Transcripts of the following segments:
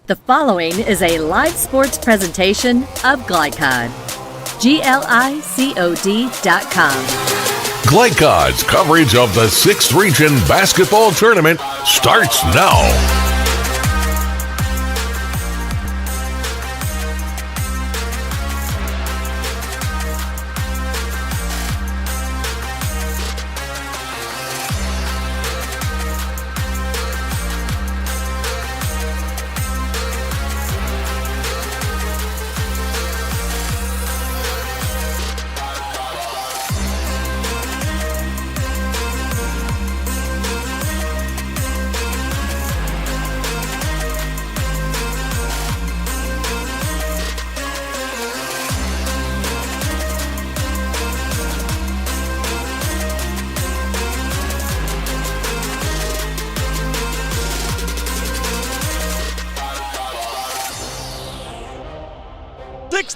The following is a live sports presentation of Glycod. GLICOD.com. Glycod's coverage of the 6th Region Basketball Tournament starts now.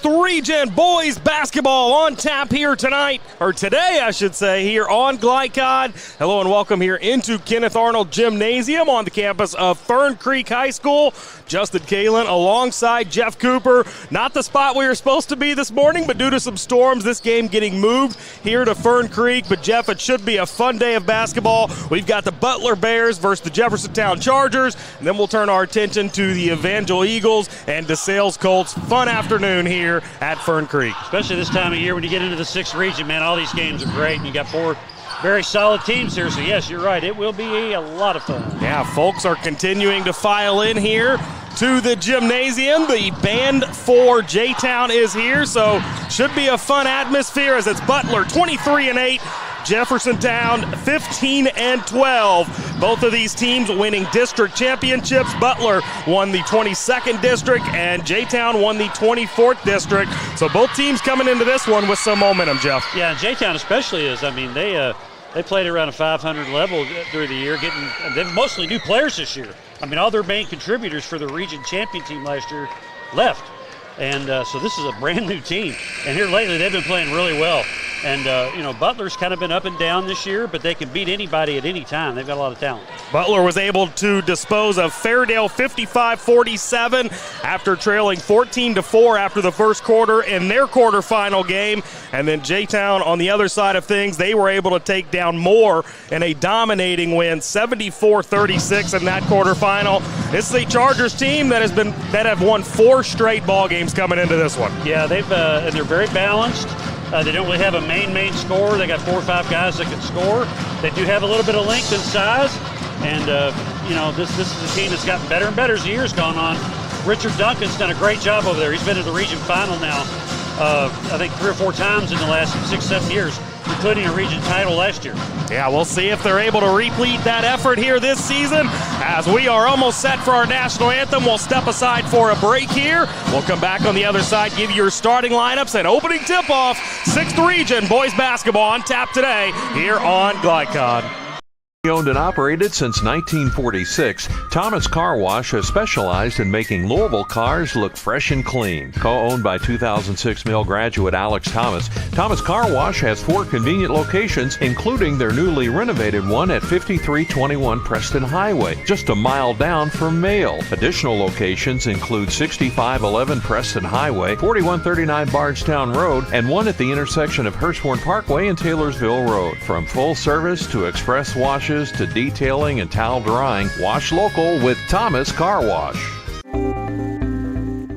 Region boys basketball on tap here tonight, or today I should say, here on Glycod. Hello and welcome here into Kenneth Arnold Gymnasium on the campus of Fern Creek High School. Justin Kalen alongside Jeff Cooper. Not the spot we were supposed to be this morning, but due to some storms, this game getting moved here to Fern Creek. But Jeff, it should be a fun day of basketball. We've got the Butler Bears versus the Jeffersontown Chargers, and then we'll turn our attention to the Evangel Eagles and DeSales Colts. Fun afternoon here at Fern Creek. Especially this time of year when you get into the 6th Region, man, all these games are great, and you got 4 very solid teams here, so yes, you're right, it will be a lot of fun. Yeah, folks are continuing to file in here to the gymnasium. The band for J-Town is here, so should be a fun atmosphere as it's Butler 23-8. Jeffersontown 15-12. Both of these teams winning district championships. Butler won the 22nd district and J-Town won the 24th district. So both teams coming into this one with some momentum, Jeff. Yeah, and J-Town especially is, I mean, they played around a 500 level through the year, they're mostly new players this year. I mean, all their main contributors for the region champion team last year left. And so this is a brand new team. And here lately, they've been playing really well. And, Butler's kind of been up and down this year, but they can beat anybody at any time. They've got a lot of talent. Butler was able to dispose of Fairdale 55-47 after trailing 14-4 after the first quarter in their quarterfinal game. And then J-Town on the other side of things, they were able to take down Moore in a dominating win, 74-36 in that quarterfinal. This is a Chargers team that have won 4 straight ball games coming into this one. Yeah, and they're very balanced. They don't really have a main scorer. They got 4 or 5 guys that can score. They do have a little bit of length and size, and this is a team that's gotten better and better as the year's gone on. Richard Duncan's done a great job over there. He's been to the region final now, I think 3 or 4 times in the last 6-7 years, including a region title last year. Yeah, we'll see if they're able to repeat that effort here this season. As we are almost set for our national anthem, we'll step aside for a break here. We'll come back on the other side, give you your starting lineups and opening tip-off. 6th Region boys basketball on tap today here on Glycod. Owned and operated since 1946, Thomas Car Wash has specialized in making Louisville cars look fresh and clean. Co-owned by 2006 Mill graduate Alex Thomas, Thomas Car Wash has 4 convenient locations, including their newly renovated one at 5321 Preston Highway, just a mile down from Mail. Additional locations include 6511 Preston Highway, 4139 Bardstown Road, and one at the intersection of Hurstbourne Parkway and Taylorsville Road. From full service to express washes to detailing and towel drying, wash local with Thomas Car Wash.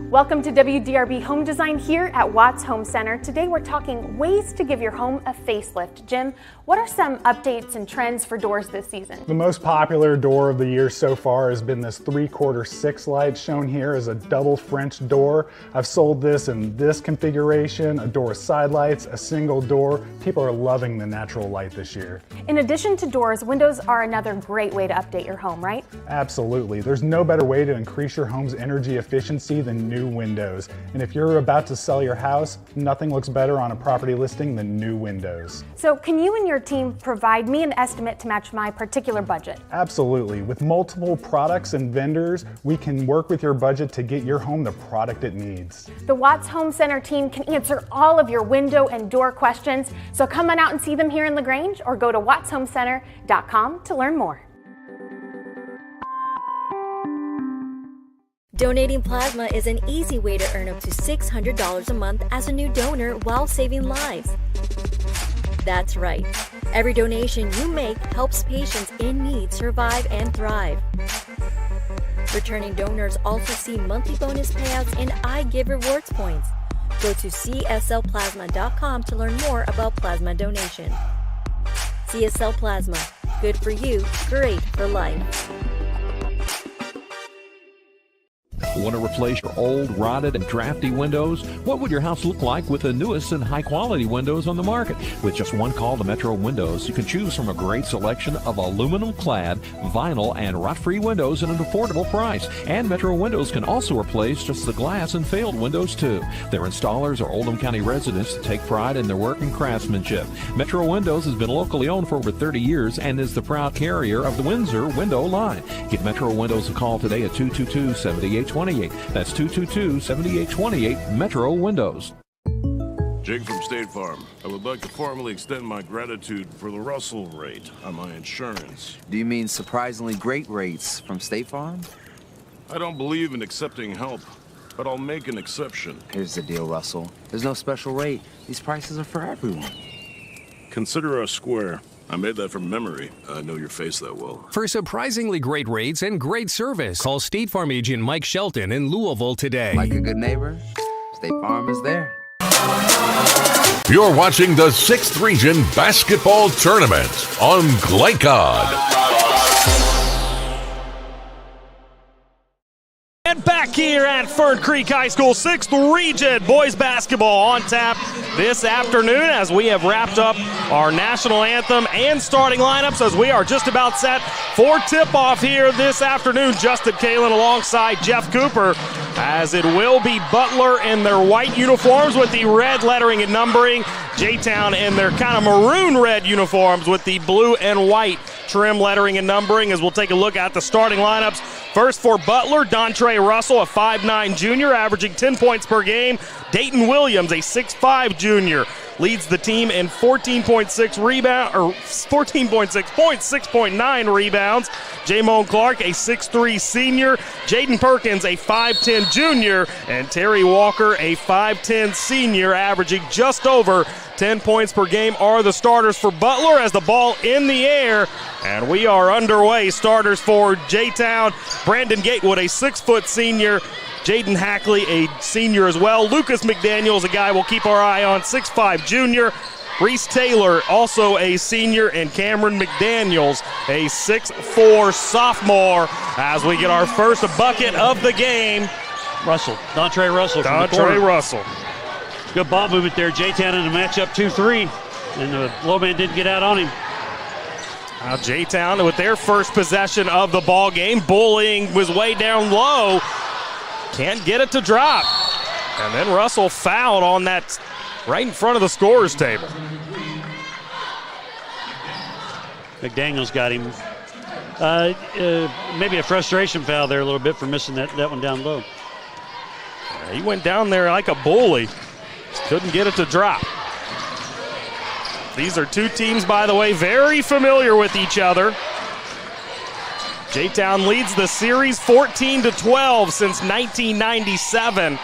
Welcome to WDRB Home Design here at Watts Home Center. Today we're talking ways to give your home a facelift. Jim, what are some updates and trends for doors this season? The most popular door of the year so far has been this 3/4 6 light, shown here as a double French door. I've sold this in this configuration, a door with side lights, a single door. People are loving the natural light this year. In addition to doors, windows are another great way to update your home, right? Absolutely. There's no better way to increase your home's energy efficiency than new windows. And if you're about to sell your house, nothing looks better on a property listing than new windows. So can you and your team provide me an estimate to match my particular budget? Absolutely. With multiple products and vendors, we can work with your budget to get your home the product it needs. The Watts Home Center team can answer all of your window and door questions. So come on out and see them here in LaGrange or go to wattshomecenter.com to learn more. Donating plasma is an easy way to earn up to $600 a month as a new donor while saving lives. That's right. Every donation you make helps patients in need survive and thrive. Returning donors also see monthly bonus payouts and I Give Rewards points. Go to cslplasma.com to learn more about plasma donation. CSL Plasma. Good for you, great for life. Want to replace your old, rotted, and drafty windows? What would your house look like with the newest and high-quality windows on the market? With just one call to Metro Windows, you can choose from a great selection of aluminum-clad, vinyl, and rot-free windows at an affordable price. And Metro Windows can also replace just the glass and failed windows, too. Their installers are Oldham County residents that take pride in their work and craftsmanship. Metro Windows has been locally owned for over 30 years and is the proud carrier of the Windsor window line. Give Metro Windows a call today at 222-7828. That's 222-7828, Metro Windows. Jake from State Farm. I would like to formally extend my gratitude for the Russell rate on my insurance. Do you mean surprisingly great rates from State Farm? I don't believe in accepting help, but I'll make an exception. Here's the deal, Russell. There's no special rate. These prices are for everyone. Consider us square. I made that from memory. I know your face that well. For surprisingly great rates and great service, call State Farm agent Mike Shelton in Louisville today. Like a good neighbor, State Farm is there. You're watching the 6th Region Basketball Tournament on Glycod. And back here at Fern Creek High School, 6th Region boys basketball on tap this afternoon as we have wrapped up our national anthem and starting lineups as we are just about set for tip-off here this afternoon. Justin Kalen alongside Jeff Cooper, as it will be Butler in their white uniforms with the red lettering and numbering, J-Town in their kind of maroon red uniforms with the blue and white trim lettering and numbering, as we'll take a look at the starting lineups. First for Butler, Dontre Russell, a 5'9 junior, averaging 10 points per game. Dayton Williams, a 6'5 junior, leads the team in 14.6 points, 6.9 rebounds. Jamone Clark, a 6'3 senior. Jaden Perkins, a 5'10 junior. And Terry Walker, a 5'10 senior, averaging just over 10 points per game are the starters for Butler as the ball in the air. And we are underway. Starters for J-Town, Brandon Gatewood, a 6-foot senior. Jaden Hackley, a senior as well. Lucas McDaniels, a guy we'll keep our eye on, 6'5 junior. Reese Taylor, also a senior, and Cameron McDaniels, a 6'4 sophomore, as we get our first bucket of the game. Dontre Russell. Good ball movement there. J-Town in the matchup 2-3, and the low man didn't get out on him. Now J-Town with their first possession of the ball game, bullying was way down low. Can't get it to drop. And then Russell fouled on that right in front of the scorer's table. McDaniels got him. Maybe a frustration foul there a little bit for missing that one down low. He went down there like a bully. Just couldn't get it to drop. These are two teams, by the way, very familiar with each other. J-Town leads the series 14-12 since 1997.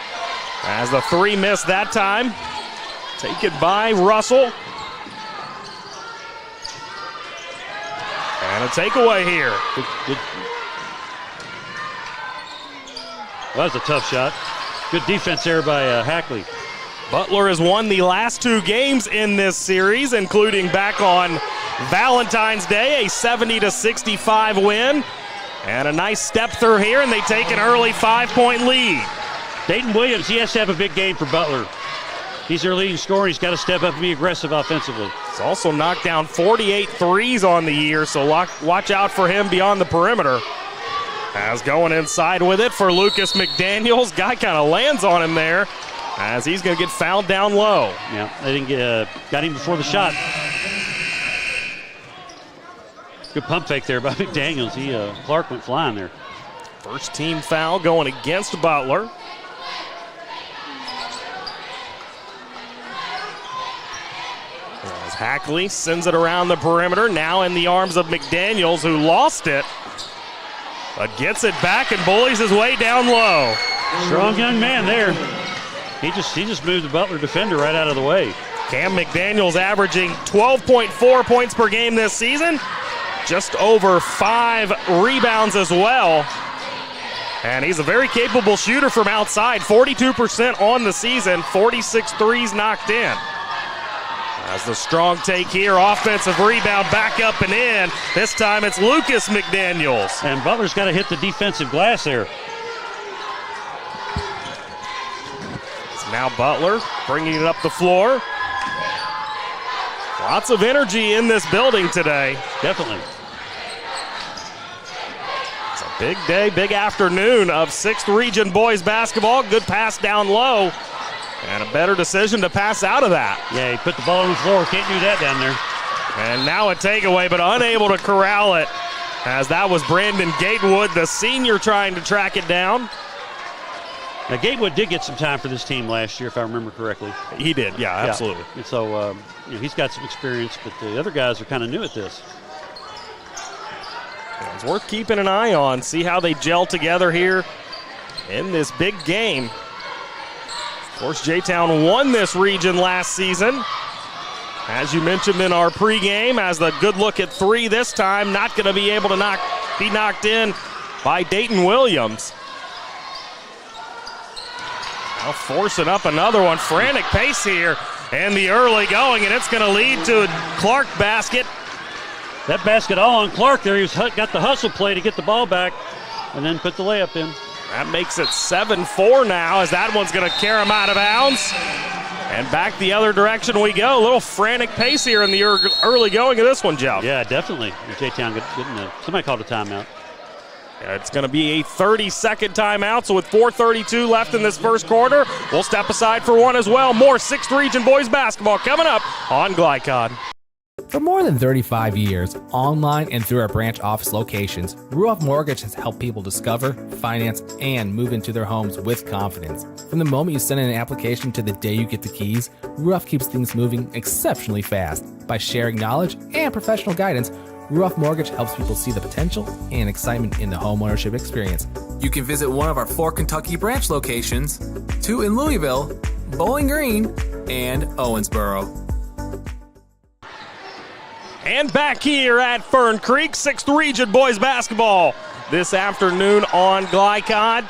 As the three missed that time. Taken by Russell. And a takeaway here. Good. Well, that was a tough shot. Good defense there by Hackley. Butler has won the last two games in this series, including back on Valentine's Day, a 70-65 win. And a nice step through here, and they take an early 5-point lead. Dayton Williams, he has to have a big game for Butler. He's their leading scorer. He's got to step up and be aggressive offensively. He's also knocked down 48 threes on the year, so watch out for him beyond the perimeter. As going inside with it for Lucas McDaniels. Guy kind of lands on him there as he's going to get fouled down low. Yeah, they didn't got him before the shot. Good pump fake there by McDaniels. Clark went flying there. First team foul going against Butler. As Hackley sends it around the perimeter, now in the arms of McDaniels, who lost it. but gets it back and bullies his way down low. Strong young man there. He just moved the Butler defender right out of the way. Cam McDaniels averaging 12.4 points per game this season, just over 5 rebounds as well. And he's a very capable shooter from outside, 42% on the season, 46 threes knocked in. As the strong take here, offensive rebound back up and in. This time it's Lucas McDaniels. And Butler's got to hit the defensive glass there. It's now Butler bringing it up the floor. Lots of energy in this building today. Definitely. It's a big day, big afternoon of 6th Region boys basketball. Good pass down low. And a better decision to pass out of that. Yeah, he put the ball on the floor. Can't do that down there. And now a takeaway, but unable to corral it, as that was Brandon Gatewood, the senior, trying to track it down. Now, Gatewood did get some time for this team last year, if I remember correctly. He did, yeah, absolutely. And so he's got some experience, but the other guys are kind of new at this. It's worth keeping an eye on, see how they gel together here in this big game. Of course, J-Town won this region last season. As you mentioned in our pregame, as the good look at 3 this time, not going to be able to be knocked in by Dayton Williams. Now forcing up another one. Frantic pace here in the early going, and it's going to lead to a Clark basket. That basket all on Clark there. He's got the hustle play to get the ball back and then put the layup in. That makes it 7-4 now, as that one's going to carry him out of bounds. And back the other direction we go. A little frantic pace here in the early going of this one, Jeff. Yeah, definitely. J-Town getting somebody called a timeout. Yeah, it's going to be a 30-second timeout, so with 4:32 left in this first quarter, we'll step aside for one as well. More 6th Region boys basketball coming up on Glycod. For more than 35 years, online and through our branch office locations, Ruoff Mortgage has helped people discover, finance, and move into their homes with confidence. From the moment you send in an application to the day you get the keys, Ruoff keeps things moving exceptionally fast. By sharing knowledge and professional guidance, Ruoff Mortgage helps people see the potential and excitement in the homeownership experience. You can visit one of our 4 Kentucky branch locations, 2 in Louisville, Bowling Green, and Owensboro. And back here at Fern Creek, 6th Region boys basketball this afternoon on Glycod.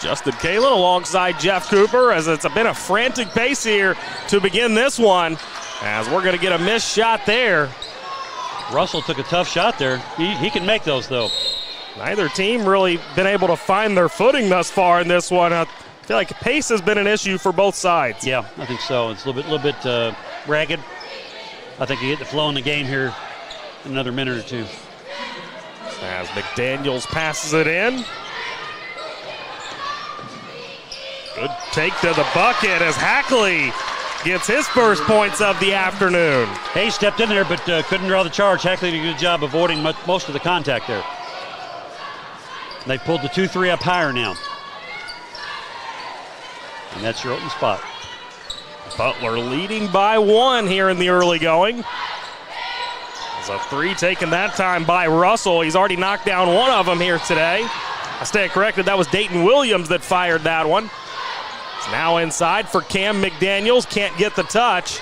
Justin Kalin alongside Jeff Cooper, as it's been a frantic pace here to begin this one, as we're going to get a missed shot there. Russell took a tough shot there. He can make those, though. Neither team really been able to find their footing thus far in this one. I feel like pace has been an issue for both sides. Yeah, I think so. It's a little bit ragged. I think you get the flow in the game here in another minute or two. As McDaniels passes it in. Good take to the bucket as Hackley gets his first points of the afternoon. Hayes stepped in there but couldn't draw the charge. Hackley did a good job avoiding most of the contact there. They pulled the 2-3 up higher now. And that's your open spot. Butler leading by 1 here in the early going. There's a 3 taken that time by Russell. He's already knocked down one of them here today. I stand corrected, that was Dayton Williams that fired that one. It's now inside for Cam McDaniels, can't get the touch.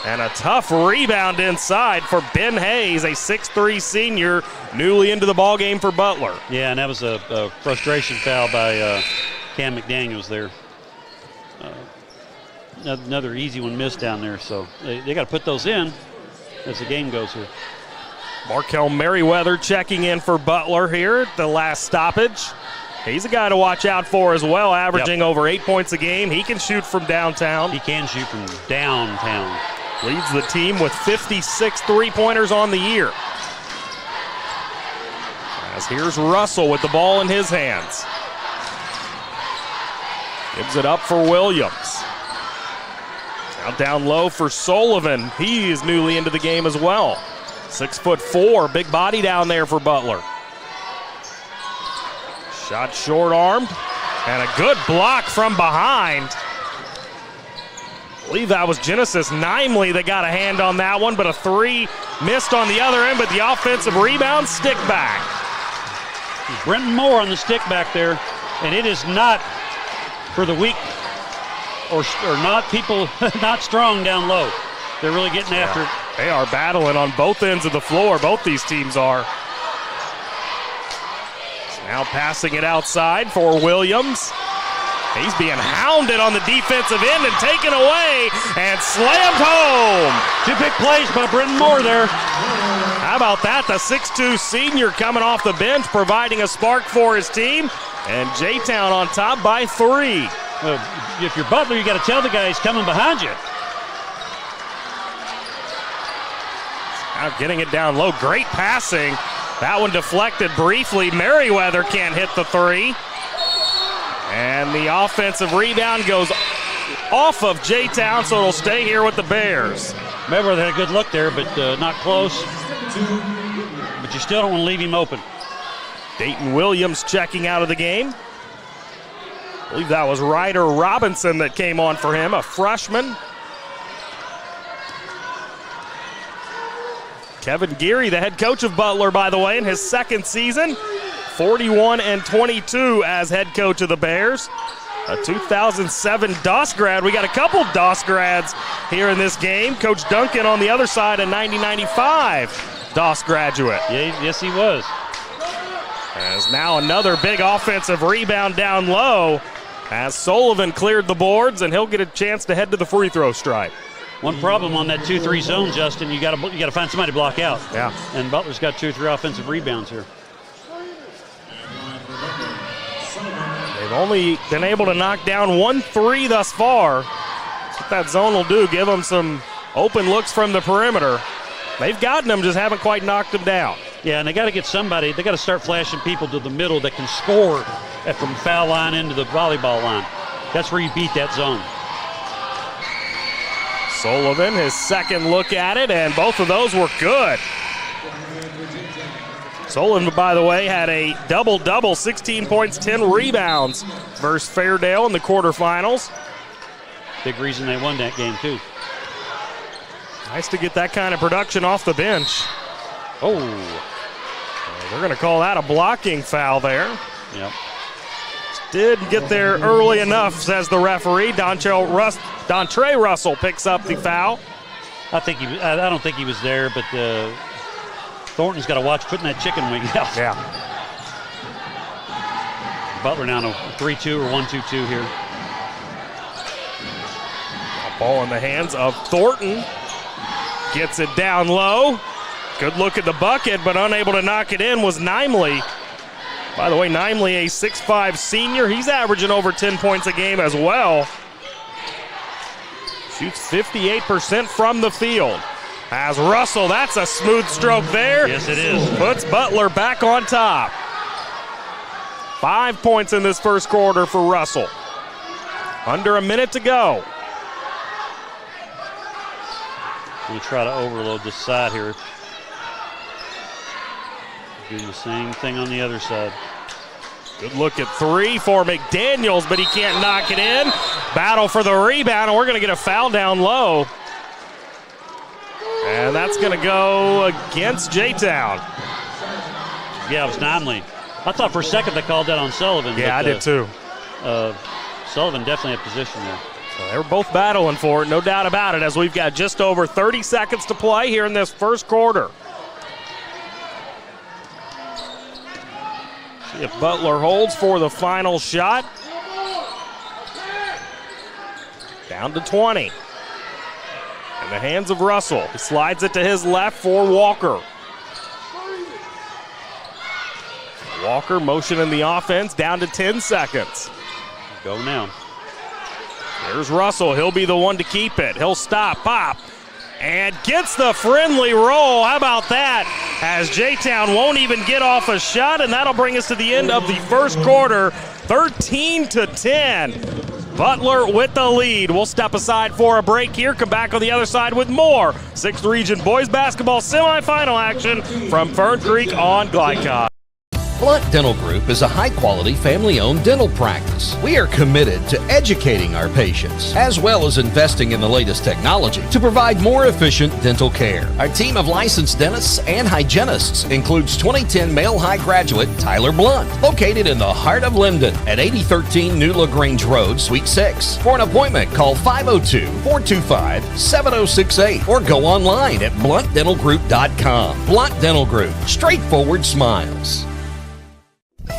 And a tough rebound inside for Ben Hayes, a 6'3 senior, newly into the ballgame for Butler. Yeah, and that was a frustration foul by Cam McDaniels there. Another easy one missed down there, so they got to put those in as the game goes here. Markel Merriweather checking in for Butler here at the last stoppage. He's a guy to watch out for as well, averaging over 8 points a game. He can shoot from downtown. He can shoot from downtown. Leads the team with 56 three-pointers on the year. As here's Russell with the ball in his hands. Gives it up for Williams. Now down low for Sullivan. He is newly into the game as well. 6'4", big body down there for Butler. Shot short-armed, and a good block from behind. I believe that was Genesis Nimley that got a hand on that one, but a 3 missed on the other end, but the offensive rebound stick back. Brenton Moore on the stick back there, and it is not for the weak or not people not strong down low. They're really getting after it. They are battling on both ends of the floor. Both these teams are. Now passing it outside for Williams. He's being hounded on the defensive end and taken away and slammed home. 2 big plays by Brenton Moore there. How about that? The 6'2 senior coming off the bench, providing a spark for his team. And J-Town on top by 3. If you're Butler, you got to tell the guy he's coming behind you. Now getting it down low. Great passing. That one deflected briefly. Merriweather can't hit the 3. And the offensive rebound goes off of J-Town, so it'll stay here with the Bears. Merriweather had a good look there, but not close. But you still don't want to leave him open. Dayton Williams checking out of the game. I believe that was Ryder Robinson that came on for him, a freshman. Kevin Geary, the head coach of Butler, by the way, in his second season. 41-22 as head coach of the Bears. A 2007 DOS grad. We got a couple DOS grads here in this game. Coach Duncan on the other side, a 1995 DOS graduate. Yeah, yes, he was. As now another big offensive rebound down low as Sullivan cleared the boards, and he'll get a chance to head to the free throw stripe. One problem on that 2-3 zone, Justin, you got to find somebody to block out. Yeah. And Butler's got 2 or 3 offensive rebounds here. They've only been able to knock down 1 3 thus far. That's what that zone will do, give them some open looks from the perimeter. They've gotten them, just haven't quite knocked them down. Yeah, and they got to get somebody, they got to start flashing people to the middle that can score from foul line into the volleyball line. That's where you beat that zone. Sullivan, his second look at it, and both of those were good. Sullivan, by the way, had a double-double, 16 points, 10 rebounds versus Fairdale in the quarterfinals. Big reason they won that game, too. Nice to get that kind of production off the bench. Oh, they're going to call that a blocking foul there. Yep. Didn't get there early enough, says the referee. Dontre Russell picks up the foul. I don't think he was there, but Thornton's got to watch putting that chicken wing out. Yeah. Butler now in a 3-2 or 1-2-2 here. A ball in the hands of Thornton. Gets it down low. Good look at the bucket, but unable to knock it in was Nimely. By the way, Nimely, a 6'5 senior. He's averaging over 10 points a game as well. Shoots 58% from the field. As Russell, that's a smooth stroke there. Yes, it is. Puts Butler back on top. 5 points in this first quarter for Russell. Under a minute to go. We try to overload this side here. Doing the same thing on the other side. Good look at 3 for McDaniels, but he can't knock it in. Battle for the rebound, and we're going to get a foul down low. And that's going to go against J-Town. Yeah, it was Nimely. I thought for a second they called that on Sullivan. Yeah, I did too. Sullivan definitely had position there. So they were both battling for it, no doubt about it, as we've got just over 30 seconds to play here in this first quarter. See if Butler holds for the final shot. Down to 20. In the hands of Russell. He slides it to his left for Walker. Walker motioning the offense down to 10 seconds. Go now. Here's Russell. He'll be the one to keep it. He'll stop, pop, and gets the friendly roll. How about that? As J-Town won't even get off a shot, and that'll bring us to the end of the first quarter, 13-10. Butler with the lead. We'll step aside for a break here. Come back on the other side with more 6th Region Boys Basketball Semifinal action from Fern Creek on Glycod. Blunt Dental Group is a high-quality, family-owned dental practice. We are committed to educating our patients, as well as investing in the latest technology to provide more efficient dental care. Our team of licensed dentists and hygienists includes 2010 male high graduate Tyler Blunt, located in the heart of Linden at 8013 New LaGrange Road, Suite 6. For an appointment, call 502-425-7068 or go online at bluntdentalgroup.com. Blunt Dental Group, straightforward smiles.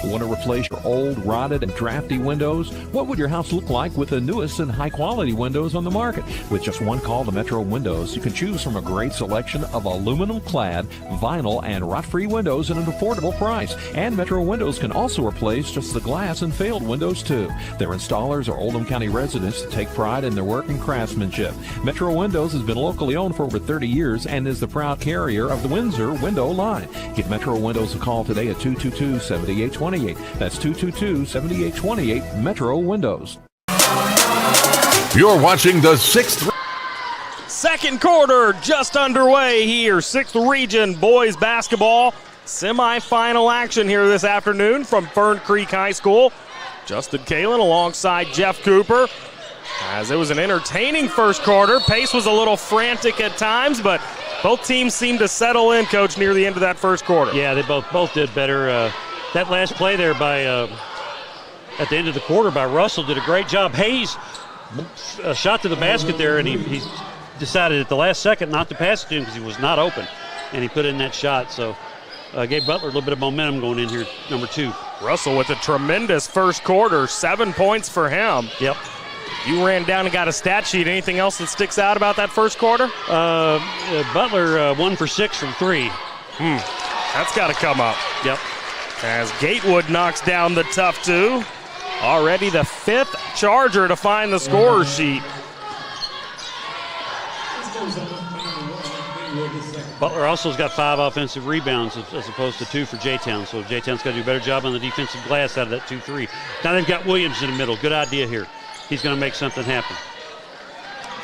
Want to replace your old, rotted, and drafty windows? What would your house look like with the newest and high-quality windows on the market? With just one call to Metro Windows, you can choose from a great selection of aluminum-clad, vinyl, and rot-free windows at an affordable price. And Metro Windows can also replace just the glass and failed windows, too. Their installers are Oldham County residents that take pride in their work and craftsmanship. Metro Windows has been locally owned for over 30 years and is the proud carrier of the Windsor window line. Give Metro Windows a call today at 222-7828. That's 222-7828 Metro Windows. You're watching the 6th. Second quarter just underway here. 6th Region boys basketball semifinal action here this afternoon from Fern Creek High School. Justin Kalin alongside Jeff Cooper. As it was an entertaining first quarter. Pace was a little frantic at times, but both teams seemed to settle in, Coach, near the end of that first quarter. Yeah, they both did better. That last play there by at the end of the quarter by Russell did a great job. Hayes shot to the basket there, and he decided at the last second not to pass it to him because he was not open, and he put in that shot. So gave Butler a little bit of momentum going in here, number 2. Russell with a tremendous first quarter, 7 points for him. Yep. You ran down and got a stat sheet. Anything else that sticks out about that first quarter? Butler 1 for 6 from 3. That's got to come up. Yep. As Gatewood knocks down the tough 2. Already the 5th Charger to find the scorer sheet. Butler also has got 5 offensive rebounds as opposed to 2 for J-Town. So J-Town's got to do a better job on the defensive glass out of that 2-3. Now they've got Williams in the middle. Good idea here. He's going to make something happen.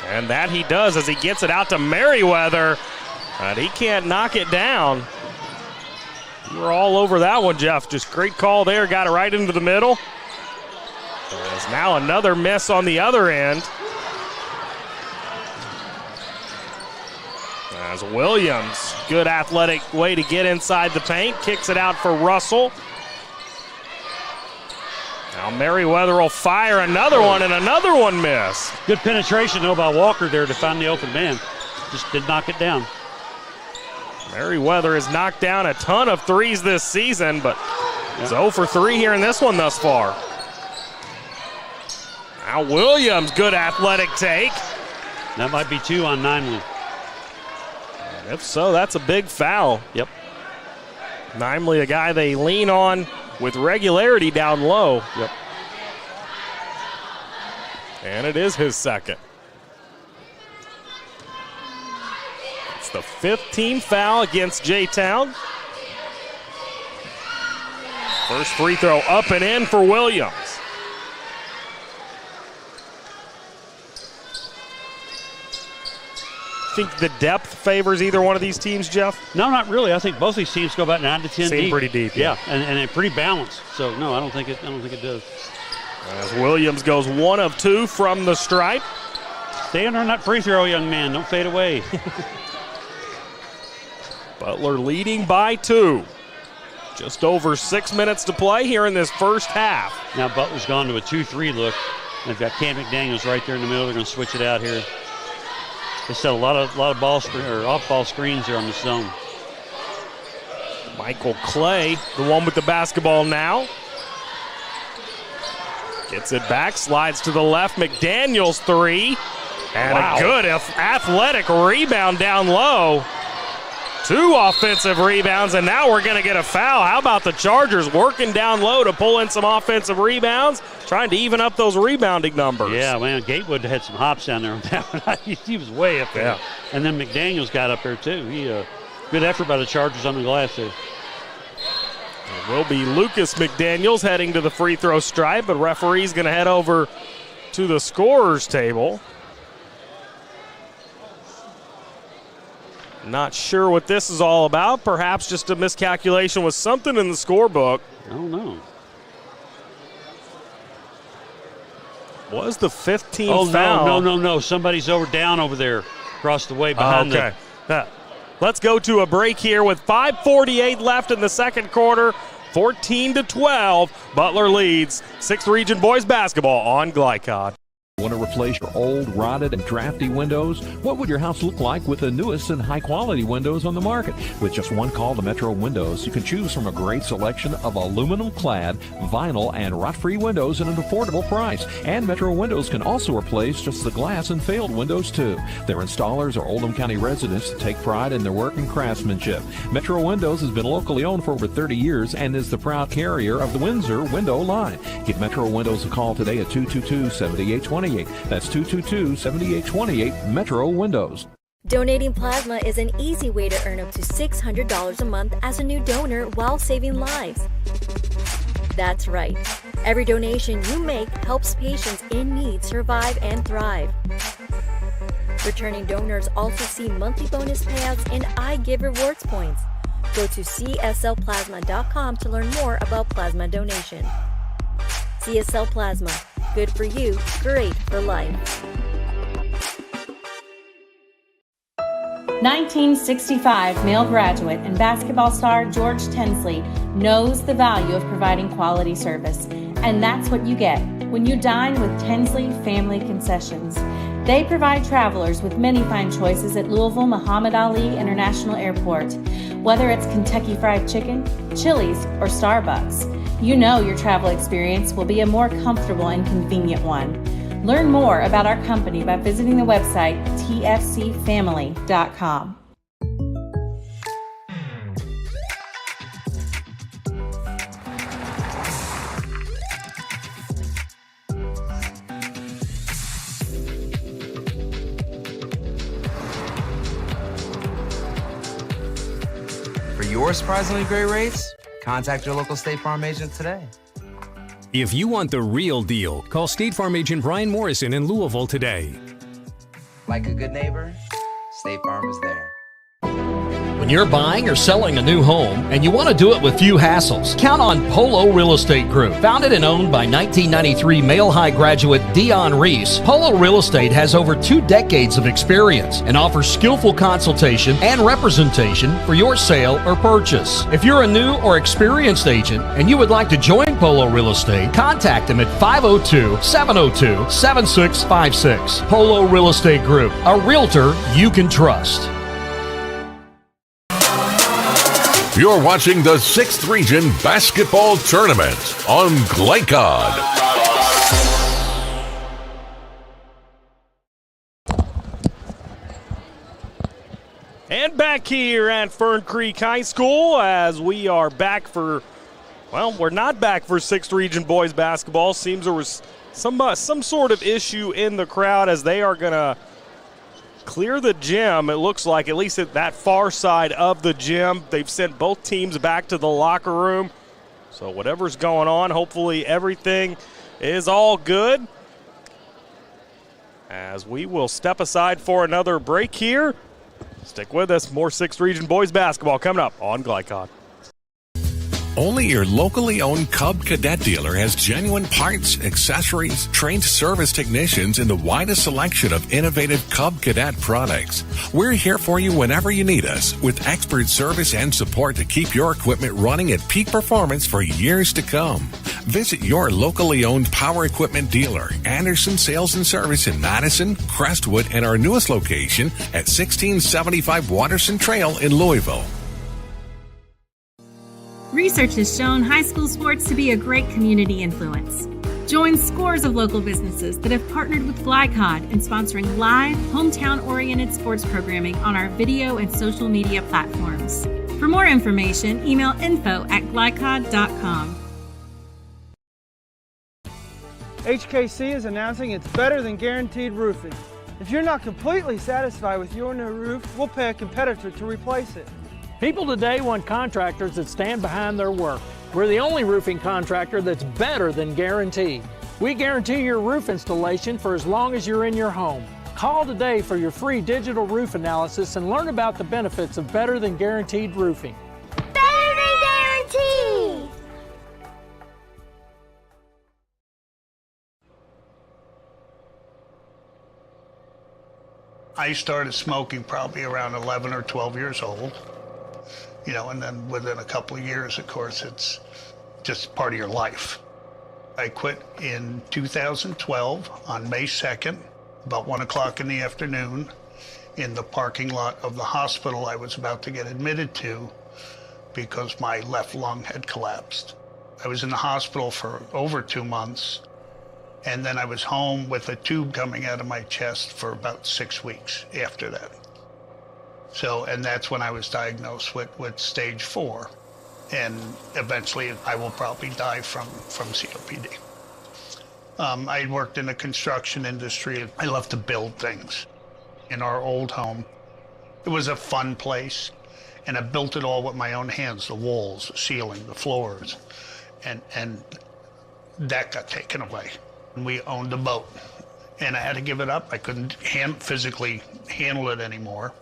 And that he does as he gets it out to Merriweather. But he can't knock it down. You were all over that one, Jeff. Just great call there. Got it right into the middle. There's now another miss on the other end. As Williams, good athletic way to get inside the paint. Kicks it out for Russell. Now Merriweather will fire another one, and another one miss. Good penetration, though, by Walker there to find the open man. Just did knock it down. Merriweather has knocked down a ton of threes this season, but is 0 for 3 here in this one thus far. Now Williams, good athletic take. That might be 2 on Nimely. And if so, that's a big foul. Yep. Nimely, a guy they lean on with regularity down low. Yep. And it is his second. It's the 5th team foul against J-Town. First free throw up and in for Williams. Think the depth favors either one of these teams, Jeff? No, not really. I think both these teams go about 9 to 10 Seem deep. pretty deep. Yeah, and they're pretty balanced. So no, I don't think it does. As Williams goes 1 of 2 from the stripe. Stay under on that free throw, young man. Don't fade away. Butler leading by 2. Just over 6 minutes to play here in this first half. Now Butler's gone to a 2-3 look. They've got Cam McDaniels right there in the middle. They're going to switch it out here. They set a lot of ball screen or off-ball screens here on the zone. Michael Clay, the one with the basketball now. Gets it back, slides to the left. McDaniels 3. And a good athletic rebound down low. 2 offensive rebounds, and now we're going to get a foul. How about the Chargers working down low to pull in some offensive rebounds, trying to even up those rebounding numbers? Yeah, man, Gatewood had some hops down there on that one. He was way up there. Yeah. And then McDaniels got up there, too. Good effort by the Chargers on the glass there. It will be Lucas McDaniels heading to the free throw stripe, but referee's going to head over to the scorer's table. Not sure what this is all about. Perhaps just a miscalculation with something in the scorebook. I don't know. Was the 15th foul? No. Somebody's down over there across the way behind Let's go to a break here with 5:48 left in the second quarter. 14-12. Butler leads 6th Region Boys Basketball on Glycod. Want to replace your old, rotted, and drafty windows? What would your house look like with the newest and high-quality windows on the market? With just one call to Metro Windows, you can choose from a great selection of aluminum-clad, vinyl, and rot-free windows at an affordable price. And Metro Windows can also replace just the glass and failed windows, too. Their installers are Oldham County residents that take pride in their work and craftsmanship. Metro Windows has been locally owned for over 30 years and is the proud carrier of the Windsor window line. Give Metro Windows a call today at 222-7828. That's 222-7828 Metro Windows. Donating plasma is an easy way to earn up to $600 a month as a new donor while saving lives. That's right. Every donation you make helps patients in need survive and thrive. Returning donors also see monthly bonus payouts and I Give rewards points. Go to cslplasma.com to learn more about plasma donation. CSL Plasma. Good for you, great for life. 1965 male graduate and basketball star George Tensley knows the value of providing quality service. And that's what you get when you dine with Tensley Family Concessions. They provide travelers with many fine choices at Louisville Muhammad Ali International Airport. Whether it's Kentucky Fried Chicken, Chili's, or Starbucks, you know your travel experience will be a more comfortable and convenient one. Learn more about our company by visiting the website tfcfamily.com. For your surprisingly great rates, contact your local State Farm agent today. If you want the real deal, call State Farm agent Brian Morrison in Louisville today. Like a good neighbor, State Farm is there. When you're buying or selling a new home and you want to do it with few hassles, count on Polo Real Estate Group. Founded and owned by 1993 Male High graduate Dion Reese, Polo Real Estate has over 2 decades of experience and offers skillful consultation and representation for your sale or purchase. If you're a new or experienced agent and you would like to join Polo Real Estate, contact them at 502-702-7656. Polo Real Estate Group, a realtor you can trust. You're watching the 6th Region Basketball Tournament on Glycod. And back here at Fern Creek High School as we are back for, well, we're not back for 6th Region Boys Basketball. Seems there was some sort of issue in the crowd as they are going to clear the gym, it looks like, at least at that far side of the gym. They've sent both teams back to the locker room. So whatever's going on, hopefully everything is all good. As we will step aside for another break here. Stick with us. More 6th Region Boys Basketball coming up on Glycod. Only your locally owned Cub Cadet dealer has genuine parts, accessories, trained service technicians, and the widest selection of innovative Cub Cadet products. We're here for you whenever you need us, with expert service and support to keep your equipment running at peak performance for years to come. Visit your locally owned power equipment dealer, Anderson Sales and Service in Madison, Crestwood, and our newest location at 1675 Watterson Trail in Louisville. Research has shown high school sports to be a great community influence. Join scores of local businesses that have partnered with Glycod in sponsoring live, hometown-oriented sports programming on our video and social media platforms. For more information, email info@glycod.com. HKC is announcing it's better than guaranteed roofing. If you're not completely satisfied with your new roof, we'll pay a competitor to replace it. People today want contractors that stand behind their work. We're the only roofing contractor that's better than guaranteed. We guarantee your roof installation for as long as you're in your home. Call today for your free digital roof analysis and learn about the benefits of Better Than Guaranteed roofing. Better Than Guaranteed! I started smoking probably around 11 or 12 years old, and then within a couple of years, of course, it's just part of your life. I quit in 2012 on May 2nd, about 1 o'clock in the afternoon, in the parking lot of the hospital I was about to get admitted to because my left lung had collapsed. I was in the hospital for over 2 months, and then I was home with a tube coming out of my chest for about 6 weeks after that. And that's when I was diagnosed with stage 4. And eventually I will probably die from COPD. I worked in the construction industry. I love to build things. In our old home, it was a fun place. And I built it all with my own hands, the walls, the ceiling, the floors. And that got taken away. We owned a boat, and I had to give it up. I couldn't physically handle it anymore.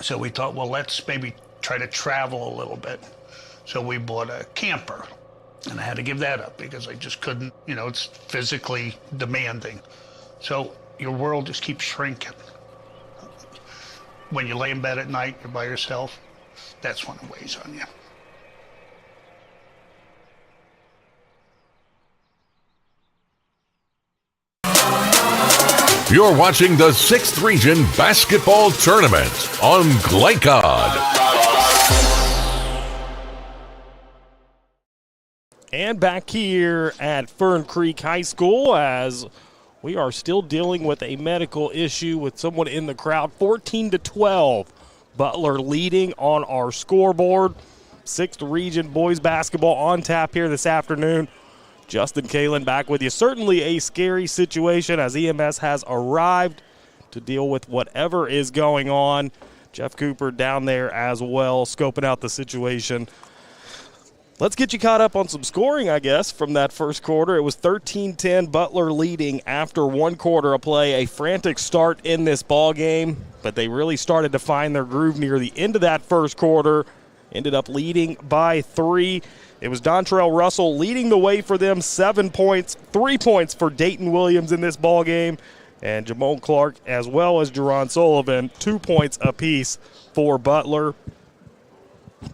So we thought, well, let's maybe try to travel a little bit. So we bought a camper, and I had to give that up because I just couldn't, it's physically demanding. So your world just keeps shrinking. When you lay in bed at night, you're by yourself, that's when it weighs on you. You're watching the 6th Region Basketball Tournament on Glycod. And back here at Fern Creek High School as we are still dealing with a medical issue with someone in the crowd. 14-12, Butler leading on our scoreboard. 6th Region boys basketball on tap here this afternoon. Justin Kalin back with you. Certainly a scary situation as EMS has arrived to deal with whatever is going on. Jeff Cooper down there as well, scoping out the situation. Let's get you caught up on some scoring, I guess, from that first quarter. It was 13-10, Butler leading after 1 quarter of play. A frantic start in this ball game, but they really started to find their groove near the end of that first quarter. Ended up leading by 3. It was Dontrell Russell leading the way for them, 7 points, 3 points for Dayton Williams in this ball game, and Jamone Clark as well as Jerron Sullivan, 2 points apiece for Butler.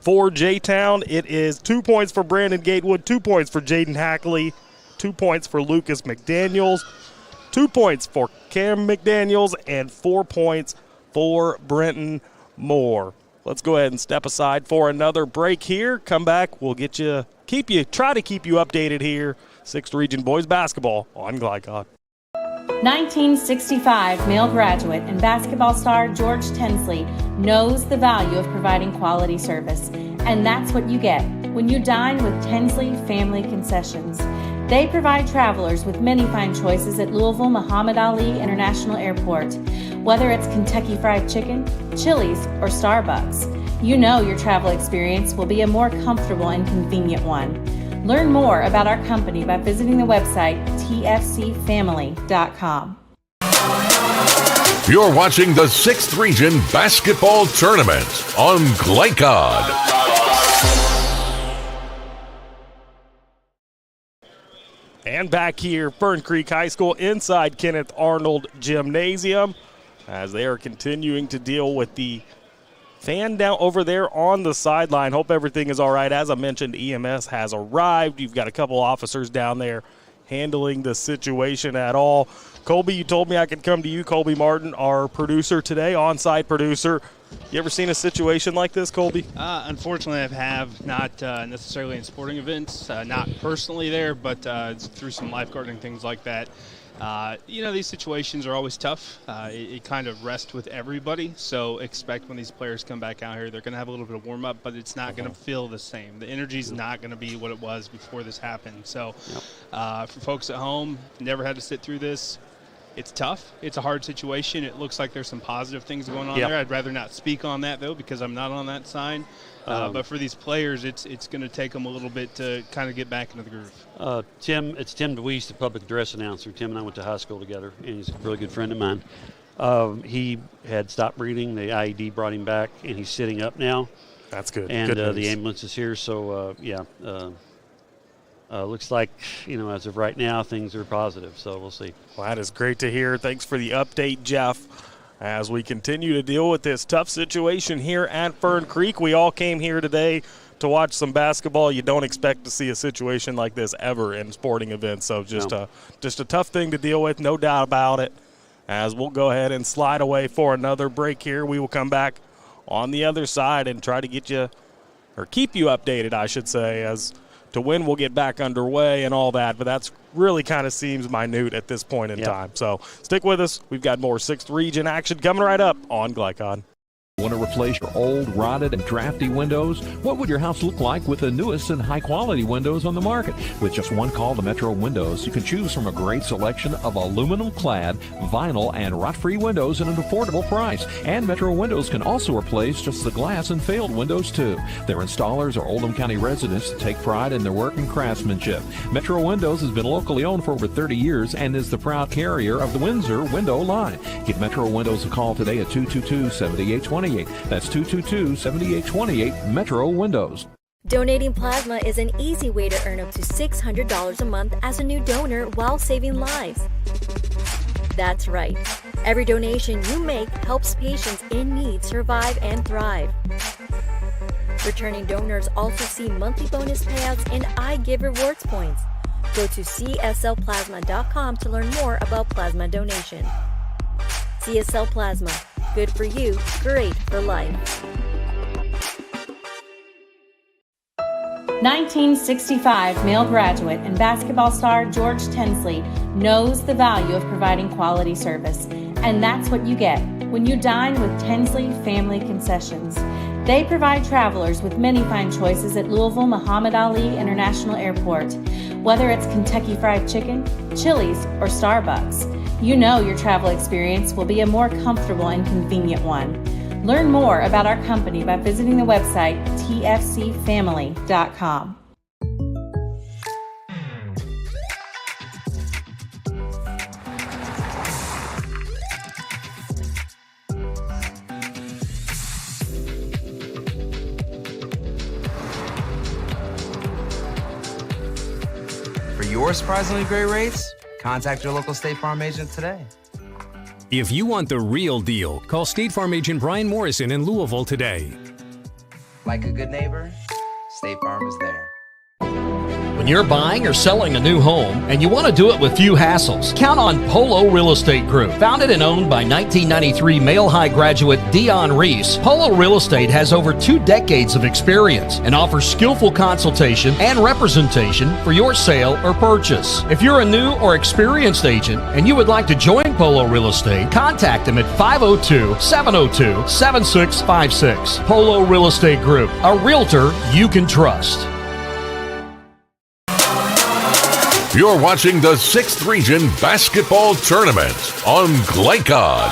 For J-Town, it is 2 points for Brandon Gatewood, 2 points for Jaden Hackley, 2 points for Lucas McDaniels, 2 points for Cam McDaniels, and 4 points for Brenton Moore. Let's go ahead and step aside for another break here. Come back. We'll try to keep you updated here. 6th Region boys basketball on Glycod. 1965 male graduate and basketball star George Tensley knows the value of providing quality service. And that's what you get when you dine with Tensley Family Concessions. They provide travelers with many fine choices at Louisville Muhammad Ali International Airport. Whether it's Kentucky Fried Chicken, Chili's, or Starbucks, you know your travel experience will be a more comfortable and convenient one. Learn more about our company by visiting the website tfcfamily.com. You're watching the 6th Region Basketball Tournament on Glycod. And back here, Fern Creek High School inside Kenneth Arnold Gymnasium as they are continuing to deal with the fan down over there on the sideline. Hope everything is all right. As I mentioned, EMS has arrived. You've got a couple officers down there handling the situation at all. Colby, you told me I could come to you. Colby Martin, our producer today, on-site producer. You ever seen a situation like this, Colby? Unfortunately, I have not necessarily in sporting events, not personally there, but through some lifeguarding, things like that. These situations are always tough. It kind of rests with everybody, so expect when these players come back out here, they're going to have a little bit of warm-up, but it's not going to feel the same. The energy's not going to be what it was before this happened. So for folks at home, never had to sit through this, it's tough. It's a hard situation. It looks like there's some positive things going on Yep. there. I'd rather not speak on that, though, because I'm not on that side. But for these players, it's going to take them a little bit to kind of get back into the groove. It's Tim DeWeese, the public address announcer. Tim and I went to high school together, and he's a really good friend of mine. He had stopped breathing. The IED brought him back, and he's sitting up now. That's good. And Good news. the ambulance is here, so looks like, as of right now, things are positive, so we'll see. Well, that is great to hear. Thanks for the update, Jeff. As we continue to deal with this tough situation here at Fern Creek, we all came here today to watch some basketball. You don't expect to see a situation like this ever in sporting events, so just a tough thing to deal with, no doubt about it. As we'll go ahead and slide away for another break here, we will come back on the other side and try to get you, or keep you updated, I should say, as to when we'll get back underway and all that, but that's really kind of seems minute at this point in time. So stick with us. We've got more 6th Region action coming right up on Glycod. Want to replace your old, rotted, and drafty windows? What would your house look like with the newest and high-quality windows on the market? With just one call to Metro Windows, you can choose from a great selection of aluminum-clad, vinyl, and rot-free windows at an affordable price. And Metro Windows can also replace just the glass and failed windows, too. Their installers are Oldham County residents that take pride in their work and craftsmanship. Metro Windows has been locally owned for over 30 years and is the proud carrier of the Windsor window line. Give Metro Windows a call today at 222-7828. That's 222-7828 Metro Windows. Donating plasma is an easy way to earn up to $600 a month as a new donor while saving lives. That's right. Every donation you make helps patients in need survive and thrive. Returning donors also see monthly bonus payouts and I Give Rewards points. Go to cslplasma.com to learn more about plasma donation. CSL Plasma. Good for you, great for life. 1965 male graduate and basketball star George Tensley knows the value of providing quality service, and that's what you get when you dine with Tensley Family Concessions. They provide travelers with many fine choices at Louisville Muhammad Ali International Airport. Whether it's Kentucky Fried Chicken, Chili's, or Starbucks, you know your travel experience will be a more comfortable and convenient one. Learn more about our company by visiting the website tfcfamily.com. For your surprisingly great rates, contact your local State Farm agent today. If you want the real deal, call State Farm agent Brian Morrison in Louisville today. Like a good neighbor, State Farm is there. When you're buying or selling a new home and you want to do it with few hassles, count on Polo Real Estate Group. Founded and owned by 1993 Male High graduate Dion Reese, Polo Real Estate has over 2 decades of experience and offers skillful consultation and representation for your sale or purchase. If you're a new or experienced agent and you would like to join Polo Real Estate, contact them at 502-702-7656. Polo Real Estate Group, a realtor you can trust. You're watching the 6th Region Basketball Tournament on Glycod.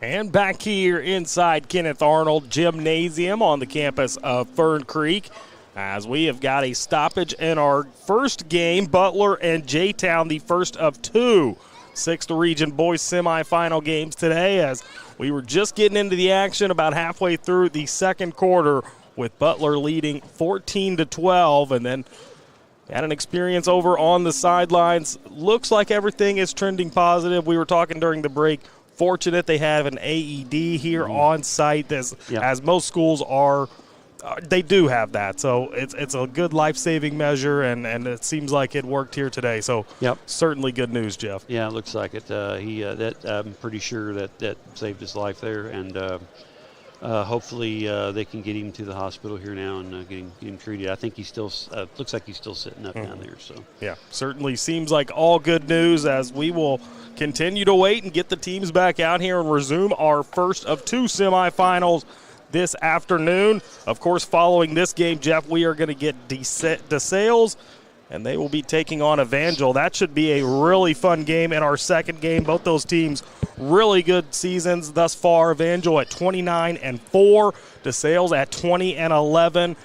And back here inside Kenneth Arnold Gymnasium on the campus of Fern Creek, as we have got a stoppage in our first game, Butler and J-Town, the first of 2 6th Region boys semifinal games today, as we were just getting into the action about halfway through the second quarter, with Butler leading 14-12, and then had an experience over on the sidelines. Looks like everything is trending positive. We were talking during the break. Fortunate they have an AED here on site, as most schools are. They do have that, so it's a good life-saving measure, and it seems like it worked here today. So certainly good news, Jeff. Yeah, it looks like it. I'm pretty sure that saved his life there, and hopefully they can get him to the hospital here now and get him treated. I think he still looks like he's still sitting up down there. So yeah, certainly seems like all good news, as we will continue to wait and get the teams back out here and resume our first of 2 semifinals this afternoon. Of course, following this game, Jeff, we are going to get DeSales and they will be taking on Evangel. That should be a really fun game in our second game. Both those teams really good seasons thus far. Evangel at 29-4, DeSales at 20-11,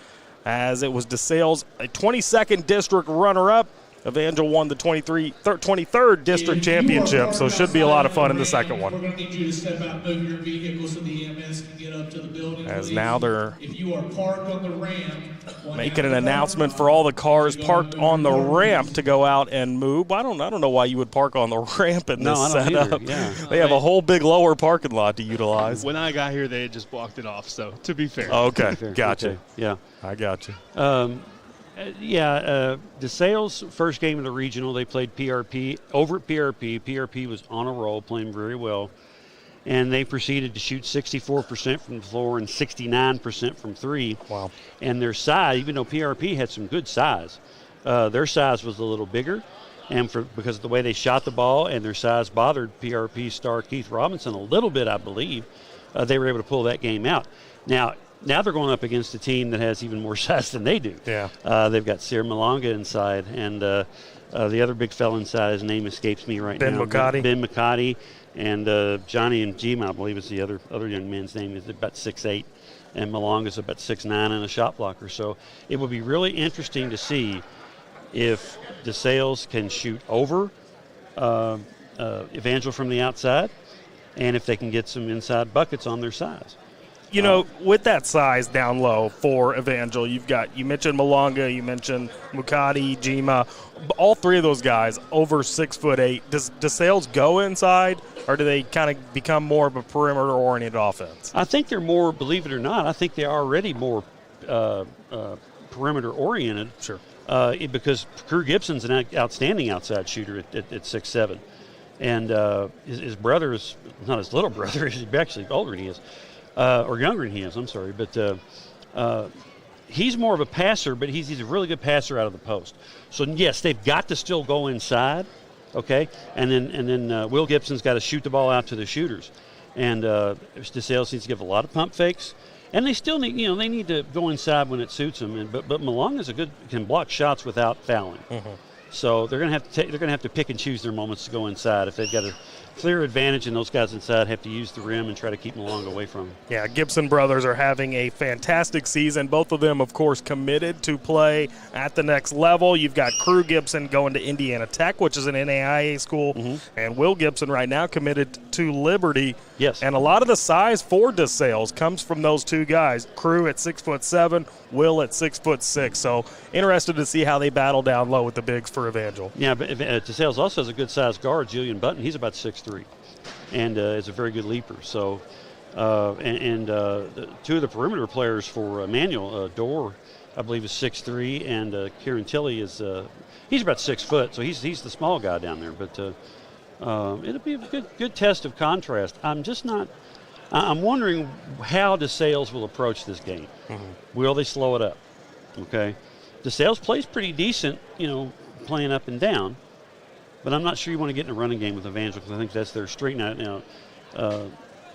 as it was DeSales a 22nd district runner-up. Evangel won the 23rd district championship, so it should be a lot of fun in the second one. We're going to need you to step out, move your vehicle so the EMS can get up to the building. As now they're if you are parked on the ramp, making an announcement for all the cars parked on the ramp to go out and move. I don't know why you would park on the ramp in this setup. Yeah. They have a whole big lower parking lot to utilize. When I got here, they had just blocked it off, so to be fair. Okay, gotcha. Okay. Yeah. I got you. DeSales' first game of the regional, they played PRP over at PRP. PRP was on a roll, playing very well. And they proceeded to shoot 64% from the floor and 69% from three. Wow. And their size, even though PRP had some good size, their size was a little bigger. And because of the way they shot the ball and their size bothered PRP star Keith Robinson a little bit, I believe, they were able to pull that game out. Now they're going up against a team that has even more size than they do. Yeah. They've got Sir Malonga inside, and the other big fella inside, his name escapes me right now. Ben McCarty. And Johnny and Gima, I believe is the other young man's name, is about 6'8", and Malonga's about 6'9" and a shot blocker. So it would be really interesting to see if DeSales can shoot over Evangel from the outside, and if they can get some inside buckets on their size. You know, with that size down low for Evangel, you mentioned Malonga, you mentioned Mukadi, Jima, all three of those guys over 6'8". Does DeSales go inside, or do they kind of become more of a perimeter-oriented offense? I think they're more, believe it or not, I think they are already more perimeter-oriented. Sure. Because Crew Gibson's an outstanding outside shooter at 6'7". And his brother is not his little brother, he's actually older than he is. Or younger than he is, I'm sorry. But he's more of a passer, but he's a really good passer out of the post. So, yes, they've got to still go inside, okay? And then Will Gibson's got to shoot the ball out to the shooters. And DeSales needs to give a lot of pump fakes. And they still need, they need to go inside when it suits them. But Malong can block shots without fouling. Mm-hmm. So they're going to have to pick and choose their moments to go inside. If they've got a clear advantage and those guys inside have to use the rim and try to keep them along away from them. Yeah, Gibson brothers are having a fantastic season. Both of them, of course, committed to play at the next level. You've got Crew Gibson going to Indiana Tech, which is an NAIA school, and Will Gibson right now committed to Liberty. Yes. And a lot of the size for DeSales comes from those two guys, Crew at 6'7", Will at 6'6". So interested to see how they battle down low with the bigs for Evangel. Yeah, but DeSales also has a good-sized guard, Julian Button. He's about 6'3", and is a very good leaper. So, two of the perimeter players for Manuel, Dorr, I believe, is 6'3", and Kieran Tilley is he's about 6 foot, so he's the small guy down there. But it'll be a good test of contrast. I'm wondering how DeSales will approach this game. Will they slow it up? Okay, DeSales plays pretty decent, playing up and down. But I'm not sure you want to get in a running game with Evangel because I think that's their straight now. So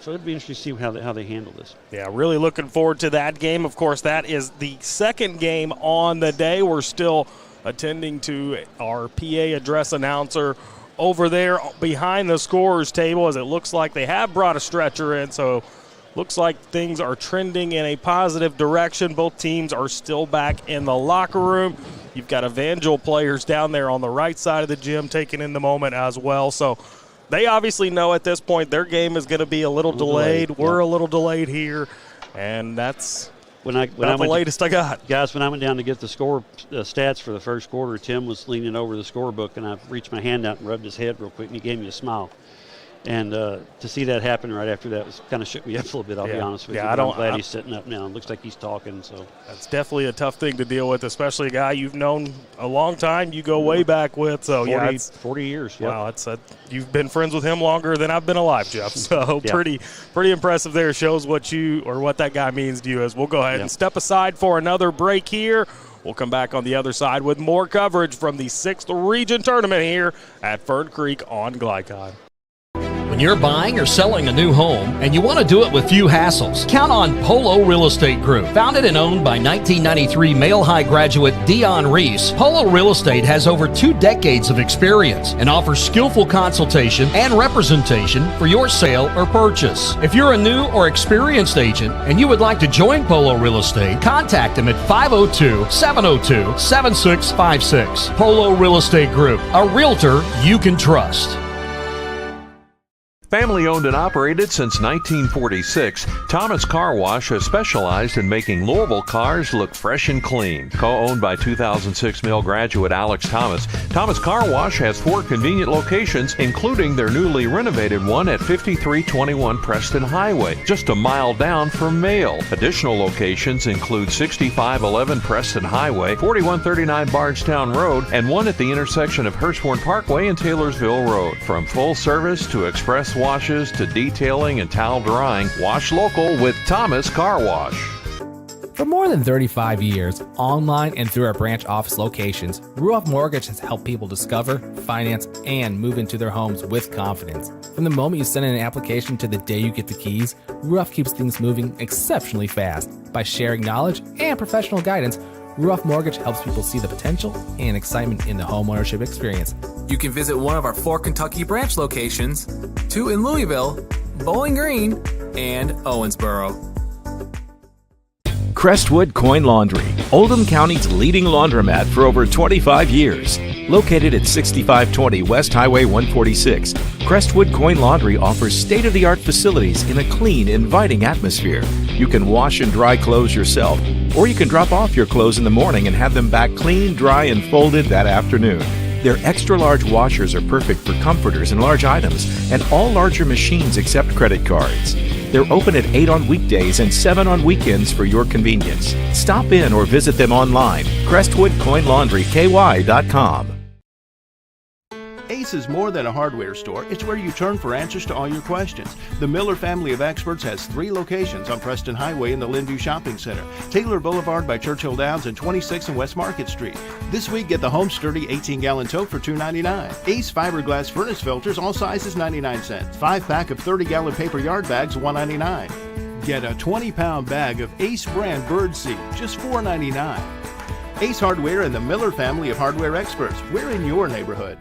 it'd be interesting to see how they handle this. Yeah, really looking forward to that game. Of course, that is the second game on the day. We're still attending to our PA address announcer over there behind the scorer's table, as it looks like they have brought a stretcher in. So looks like things are trending in a positive direction. Both teams are still back in the locker room. You've got Evangel players down there on the right side of the gym taking in the moment as well. So they obviously know at this point their game is going to be a little delayed. We're a little delayed here, and that's the latest I got. Guys, when I went down to get the score stats for the first quarter, Tim was leaning over the scorebook, and I reached my hand out and rubbed his head real quick, and he gave me a smile. And to see that happen right after that was kind of shook me up a little bit, I'll be honest with you. I'm glad he's sitting up now. It looks like he's talking. So that's definitely a tough thing to deal with, especially a guy you've known a long time, you go way back with. So 40 years. Yep. Wow, you've been friends with him longer than I've been alive, Jeff. So pretty impressive there. Shows what that guy means to you. As we'll go ahead and step aside for another break here. We'll come back on the other side with more coverage from the 6th Region Tournament here at Fern Creek on Glycon. When you're buying or selling a new home and you want to do it with few hassles, count on Polo Real Estate Group. Founded and owned by 1993 Male High graduate Dion Reese, Polo Real Estate has over 2 decades of experience and offers skillful consultation and representation for your sale or purchase. If you're a new or experienced agent and you would like to join Polo Real Estate, contact them at 502-702-7656. Polo Real Estate Group, a realtor you can trust. Family owned and operated since 1946, Thomas Car Wash has specialized in making Louisville cars look fresh and clean. Co-owned by 2006 Mill graduate Alex Thomas, Thomas Car Wash has 4 convenient locations, including their newly renovated one at 5321 Preston Highway, just a mile down from Mail. Additional locations include 6511 Preston Highway, 4139 Bardstown Road, and one at the intersection of Hurstbourne Parkway and Taylorsville Road. From full service to express washes to detailing and towel drying, wash local with Thomas Car Wash. For more than 35 years, online and through our branch office locations, Ruoff Mortgage has helped people discover, finance, and move into their homes with confidence. From the moment you send in an application to the day you get the keys, Ruoff keeps things moving exceptionally fast. By sharing knowledge and professional guidance, Ruoff Mortgage helps people see the potential and excitement in the homeownership experience. You can visit one of our 4 Kentucky branch locations, 2 in Louisville, Bowling Green, and Owensboro. Crestwood Coin Laundry, Oldham County's leading laundromat for over 25 years. Located at 6520 West Highway 146, Crestwood Coin Laundry offers state-of-the-art facilities in a clean, inviting atmosphere. You can wash and dry clothes yourself, or you can drop off your clothes in the morning and have them back clean, dry, and folded that afternoon. Their extra-large washers are perfect for comforters and large items, and all larger machines accept credit cards. They're open at 8 on weekdays and 7 on weekends for your convenience. Stop in or visit them online, CrestwoodCoinLaundryKY.com. Ace is more than a hardware store. It's where you turn for answers to all your questions. The Miller family of experts has 3 locations on Preston Highway in the Lynnview Shopping Center, Taylor Boulevard by Churchill Downs, and 26 and West Market Street. This week, get the Home Sturdy 18-gallon tote for $2.99. Ace fiberglass furnace filters, all sizes 99 cents. 5-pack of 30-gallon paper yard bags, $1.99. Get a 20-pound bag of Ace brand birdseed, just $4.99. Ace Hardware and the Miller family of hardware experts. We're in your neighborhood.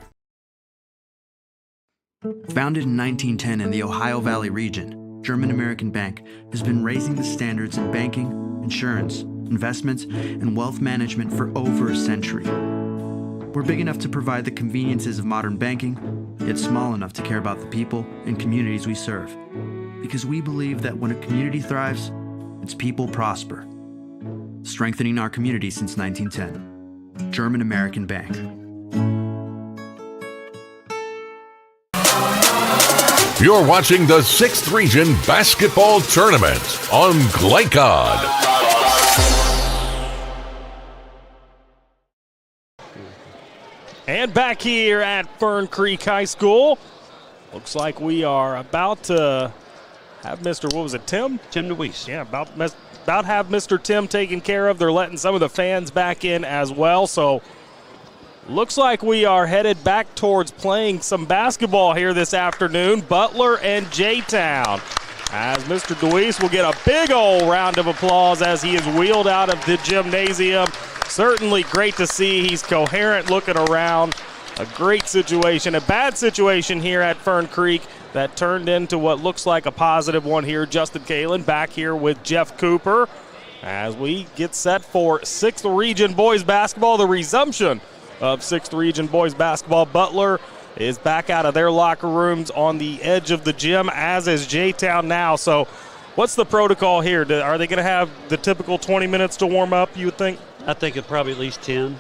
Founded in 1910 in the Ohio Valley region, German American Bank has been raising the standards in banking, insurance, investments, and wealth management for over a century. We're big enough to provide the conveniences of modern banking, yet small enough to care about the people and communities we serve. Because we believe that when a community thrives, its people prosper. Strengthening our community since 1910. German American Bank. You're watching the 6th Region Basketball Tournament on Glycod. And back here at Fern Creek High School, looks like we are about to have Mr. What was it, Tim? Tim DeWeese. Yeah, about have Mr. Tim taken care of. They're letting some of the fans back in as well, so looks like we are headed back towards playing some basketball here this afternoon. Butler and J-Town. As Mr. DeWeese will get a big old round of applause as he is wheeled out of the gymnasium. Certainly great to see. He's coherent looking around. A great situation, a bad situation here at Fern Creek that turned into what looks like a positive one here. Justin Kalen back here with Jeff Cooper as we get set for 6th Region Boys Basketball, the resumption of 6th Region Boys Basketball. Butler is back out of their locker rooms on the edge of the gym, as is J-Town now. So what's the protocol here? Are they going to have the typical 20 minutes to warm up, you would think? I think it's probably at least 10,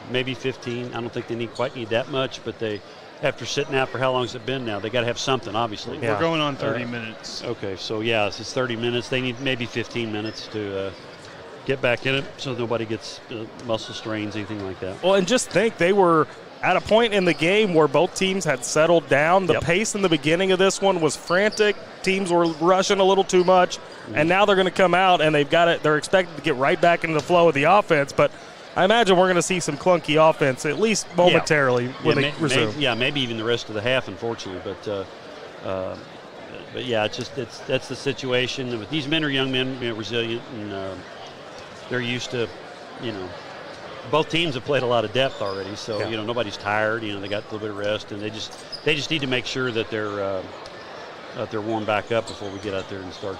maybe 15. I don't think they quite need that much, but they, after sitting out for how long has it been now, they got to have something, obviously. We're going on 30 minutes. Okay, so yeah, it's 30 minutes. They need maybe 15 minutes to get back in it so nobody gets muscle strains, anything like that. Well, and just think, they were at a point in the game where both teams had settled down. The pace in the beginning of this one was frantic. Teams were rushing a little too much, and now they're going to come out and they've got it. They're expected to get right back into the flow of the offense, but I imagine we're going to see some clunky offense, at least momentarily, when they resume. Maybe even the rest of the half, unfortunately. But But yeah, that's the situation. But these men are young men, resilient, and they're used to, both teams have played a lot of depth already. So nobody's tired. They got a little bit of rest, and they just need to make sure that they're warmed back up before we get out there and start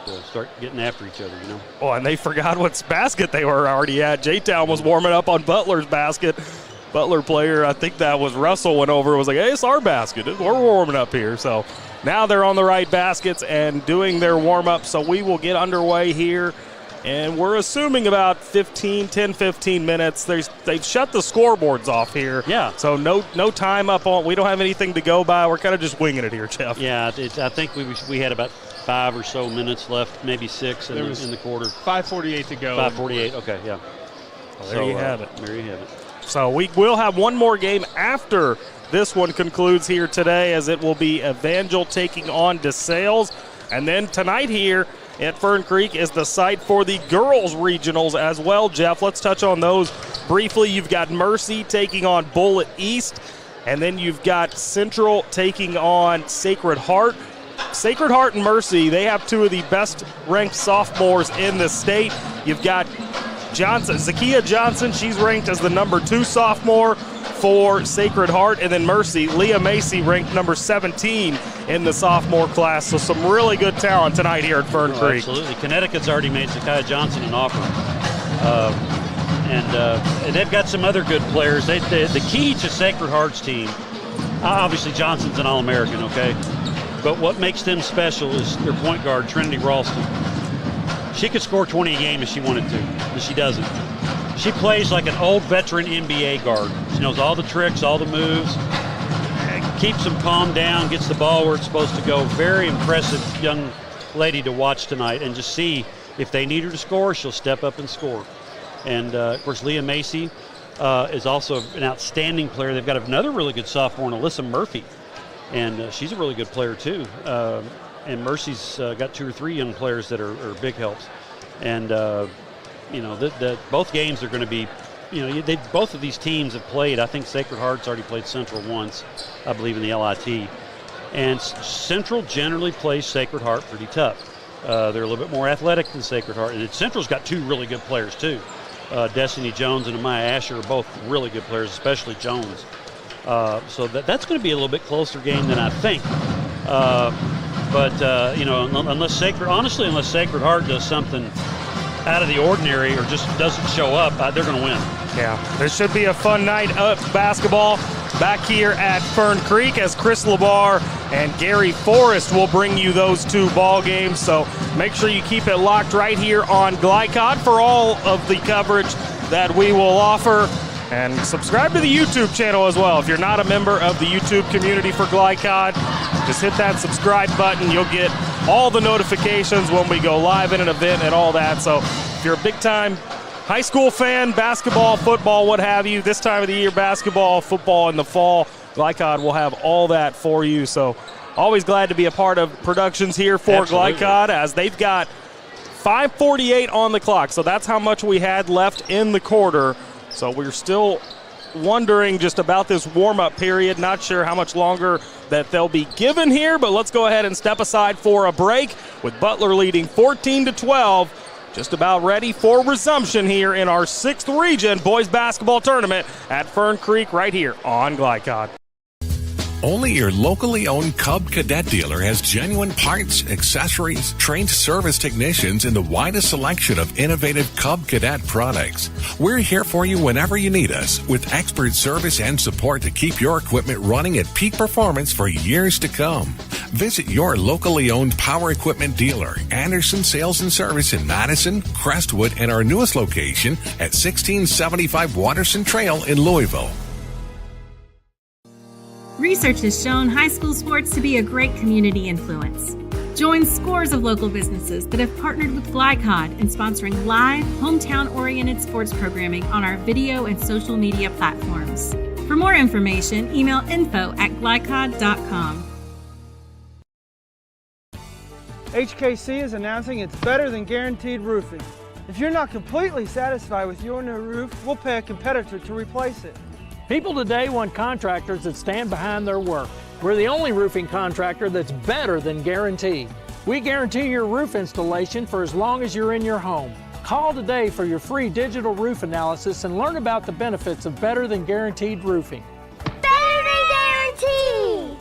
getting after each other. Oh, and they forgot what basket they were already at. J-Town was warming up on Butler's basket. Butler player, I think that was Russell, went over and was like, hey, it's our basket. We're warming up here. So now they're on the right baskets and doing their warm-up. So we will get underway here. And we're assuming about 10-15 minutes. They've shut the scoreboards off here. Yeah. So no time up on. We don't have anything to go by. We're kind of just winging it here, Jeff. Yeah, I think we had about 5 or so minutes left, maybe 6 in the quarter. 5:48 to go. 5:48. Okay, yeah. Well, there you have it. There you have it. So we will have one more game after this one concludes here today, as it will be Evangel taking on DeSales. And then tonight here at Fern Creek is the site for the girls regionals as well, Jeff. Let's touch on those briefly. You've got Mercy taking on Bullitt East, and then you've got Central taking on Sacred Heart. Sacred Heart and Mercy, they have two of the best-ranked sophomores in the state. You've got Zakia Johnson, she's ranked as the number 2 sophomore for Sacred Heart, and then Mercy, Leah Macy, ranked number 17 in the sophomore class. So some really good talent tonight here at Fern Creek. Absolutely. Connecticut's already made Zakia Johnson an offer. And they've got some other good players. The key to Sacred Heart's team, obviously Johnson's an All-American, okay? But what makes them special is their point guard, Trinity Ralston. She could score 20 a game if she wanted to, but she doesn't. She plays like an old veteran NBA guard. She knows all the tricks, all the moves, keeps them calmed down, gets the ball where it's supposed to go. Very impressive young lady to watch tonight, and just see if they need her to score, she'll step up and score. And, of course, Leah Macy is also an outstanding player. They've got another really good sophomore, Alyssa Murphy, and she's a really good player too. And Mercy's got 2 or 3 young players that are big helps. And, both games are going to be, both of these teams have played. I think Sacred Heart's already played Central once, I believe, in the LIT. And Central generally plays Sacred Heart pretty tough. They're a little bit more athletic than Sacred Heart. And Central's got 2 really good players, too. Destiny Jones and Amaya Asher are both really good players, especially Jones. So that's going to be a little bit closer game than I think. Unless Sacred Heart does something out of the ordinary or just doesn't show up, they're going to win. Yeah, this should be a fun night of basketball back here at Fern Creek, as Chris Labar and Gary Forrest will bring you those 2 ball games. So make sure you keep it locked right here on Glycod for all of the coverage that we will offer. And subscribe to the YouTube channel as well. If you're not a member of the YouTube community for Glycod, just hit that subscribe button. You'll get all the notifications when we go live in an event and all that. So if you're a big-time high school fan, basketball, football, what have you, this time of the year, basketball, football in the fall, Glycod will have all that for you. So always glad to be a part of productions here for Glycod, as they've got 5:48 on the clock. So that's how much we had left in the quarter. So we're still wondering just about this warm-up period. Not sure how much longer that they'll be given here, but let's go ahead and step aside for a break with Butler leading 14-12. Just about ready for resumption here in our 6th region boys basketball tournament at Fern Creek right here on Glycod. Only your locally owned Cub Cadet dealer has genuine parts, accessories, trained service technicians, and the widest selection of innovative Cub Cadet products. We're here for you whenever you need us, with expert service and support to keep your equipment running at peak performance for years to come. Visit your locally owned power equipment dealer, Anderson Sales and Service in Madison, Crestwood, and our newest location at 1675 Watterson Trail in Louisville. Research has shown high school sports to be a great community influence. Join scores of local businesses that have partnered with Glycod in sponsoring live, hometown-oriented sports programming on our video and social media platforms. For more information, email info@glycod.com. HKC is announcing it's better than guaranteed roofing. If you're not completely satisfied with your new roof, we'll pay a competitor to replace it. People today want contractors that stand behind their work. We're the only roofing contractor that's better than guaranteed. We guarantee your roof installation for as long as you're in your home. Call today for your free digital roof analysis and learn about the benefits of better than guaranteed roofing. Better than guaranteed!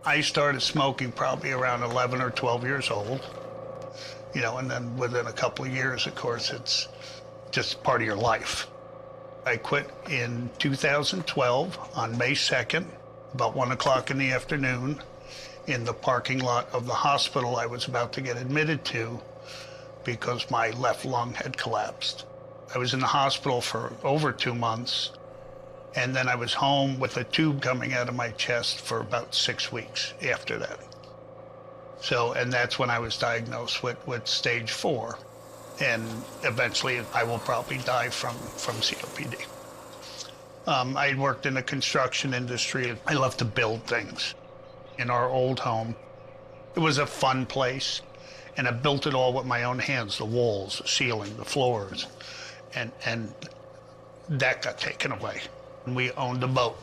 I started smoking probably around 11 or 12 years old, and then within a couple of years, of course, it's just part of your life. I quit in 2012 on May 2nd, about 1 o'clock in the afternoon, in the parking lot of the hospital I was about to get admitted to because my left lung had collapsed. I was in the hospital for over 2 months, and then I was home with a tube coming out of my chest for about 6 weeks after that. And that's when I was diagnosed with stage 4. And eventually I will probably die from COPD. I had worked in the construction industry. I love to build things. In our old home, it was a fun place, and I built it all with my own hands, the walls, the ceiling, the floors, and that got taken away. And we owned a boat,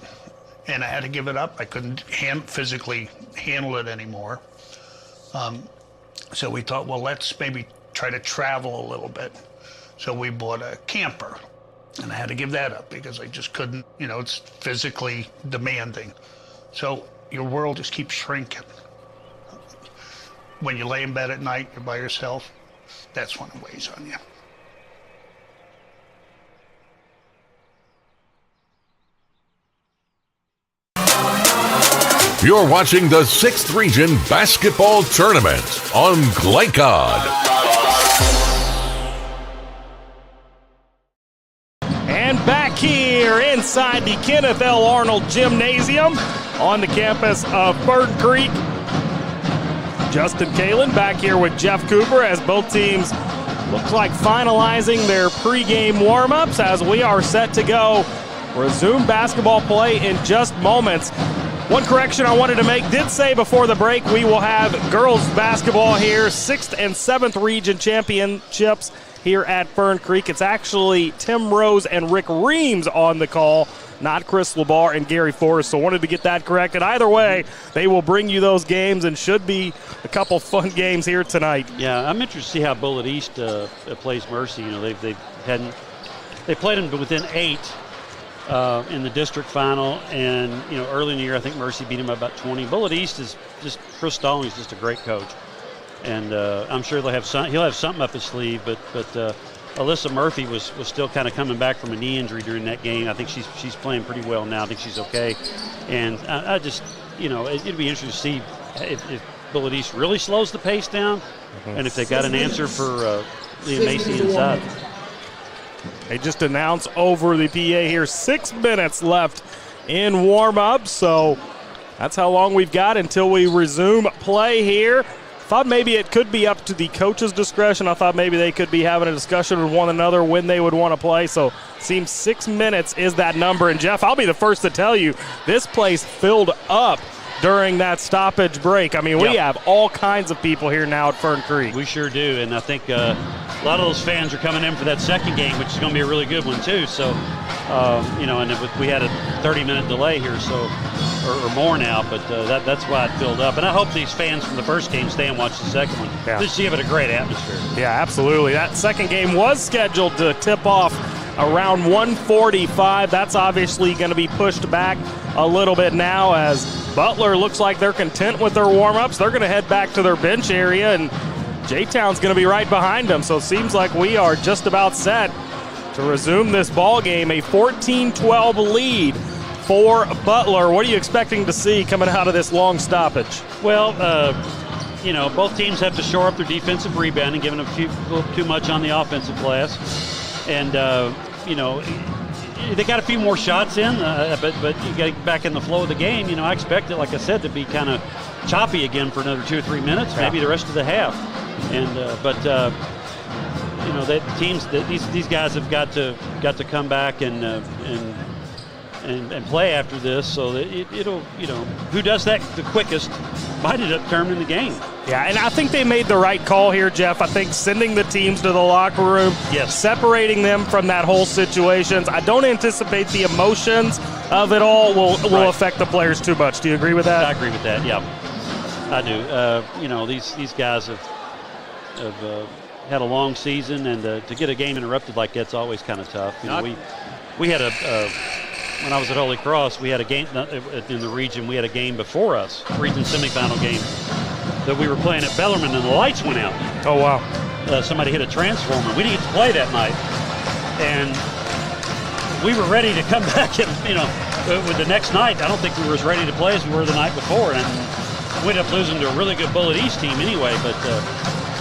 and I had to give it up. I couldn't physically handle it anymore. So we thought, well, let's maybe try to travel a little bit. So we bought a camper, and I had to give that up because I just couldn't, it's physically demanding. So your world just keeps shrinking. When you lay in bed at night, you're by yourself, that's when it weighs on you. You're watching the 6th Region Basketball Tournament on Glycod. And back here inside the Kenneth L. Arnold Gymnasium on the campus of Fern Creek. Justin Kalen back here with Jeff Cooper as both teams look like finalizing their pregame warm-ups as we are set to go. Resume basketball play in just moments. One correction I wanted to make, did say before the break we will have girls basketball here, 6th and 7th region championships here at Fern Creek. It's actually Tim Rose and Rick Reams on the call, not Chris Labar and Gary Forrest, so wanted to get that corrected. Either way, they will bring you those games and should be a couple fun games here tonight. Yeah, I'm interested to see how Bullitt East plays Mercy. They played them within 8 in the district final, and early in the year I think Mercy beat him by about 20. Bullitt East is just, Chris Stallings is just a great coach, and I'm sure he'll have something up his sleeve. But Alyssa Murphy was still kind of coming back from a knee injury during that game. I think she's playing pretty well now. I think she's okay, and I just it'd be interesting to see if Bullitt East really slows the pace down, and if they got an answer for Leah Macy inside. They just announced over the PA here 6 minutes left in warm-up, so that's how long we've got until we resume play here. Thought maybe it could be up to the coach's discretion. I thought maybe they could be having a discussion with one another when they would want to play, so seems 6 minutes is that number. And Jeff, I'll be the first to tell you, this place filled up during that stoppage break. I mean, we have all kinds of people here now at Fern Creek. We sure do, and I think a lot of those fans are coming in for that second game, which is going to be a really good one too. So, and we had a 30-minute delay here, so or more now, but that's why it filled up. And I hope these fans from the first game stay and watch the second one. Yeah. Just give it a great atmosphere. Yeah, absolutely. That second game was scheduled to tip off around 1:45. That's obviously going to be pushed back a little bit now as Butler looks like they're content with their warm-ups. They're going to head back to their bench area, and J-Town's going to be right behind them. So it seems like we are just about set to resume this ball game. A 14-12 lead for Butler. What are you expecting to see coming out of this long stoppage? Well, both teams have to shore up their defensive rebounding, giving them a little too much on the offensive glass. And, they got a few more shots in, but you got to get back in the flow of the game. I expect it, like I said, to be kind of choppy again for another 2 or 3 minutes, maybe the rest of the half. And the teams, these guys have got to come back and play after this, so that it'll who does that the quickest might end up determining the game. Yeah, and I think they made the right call here, Jeff. I think sending the teams to the locker room, separating them from that whole situation. I don't anticipate the emotions of it all will affect the players too much. Do you agree with that? I agree with that, yeah. I do. These guys have had a long season, and to get a game interrupted like that's always kind of tough. We had when I was at Holy Cross, we had a game in the region. We had a game before us, region semifinal game, that we were playing at Bellarmine, and the lights went out. Oh, wow. Somebody hit a transformer. We didn't get to play that night. And we were ready to come back and, with the next night, I don't think we were as ready to play as we were the night before. And we ended up losing to a really good Bullet East team anyway. But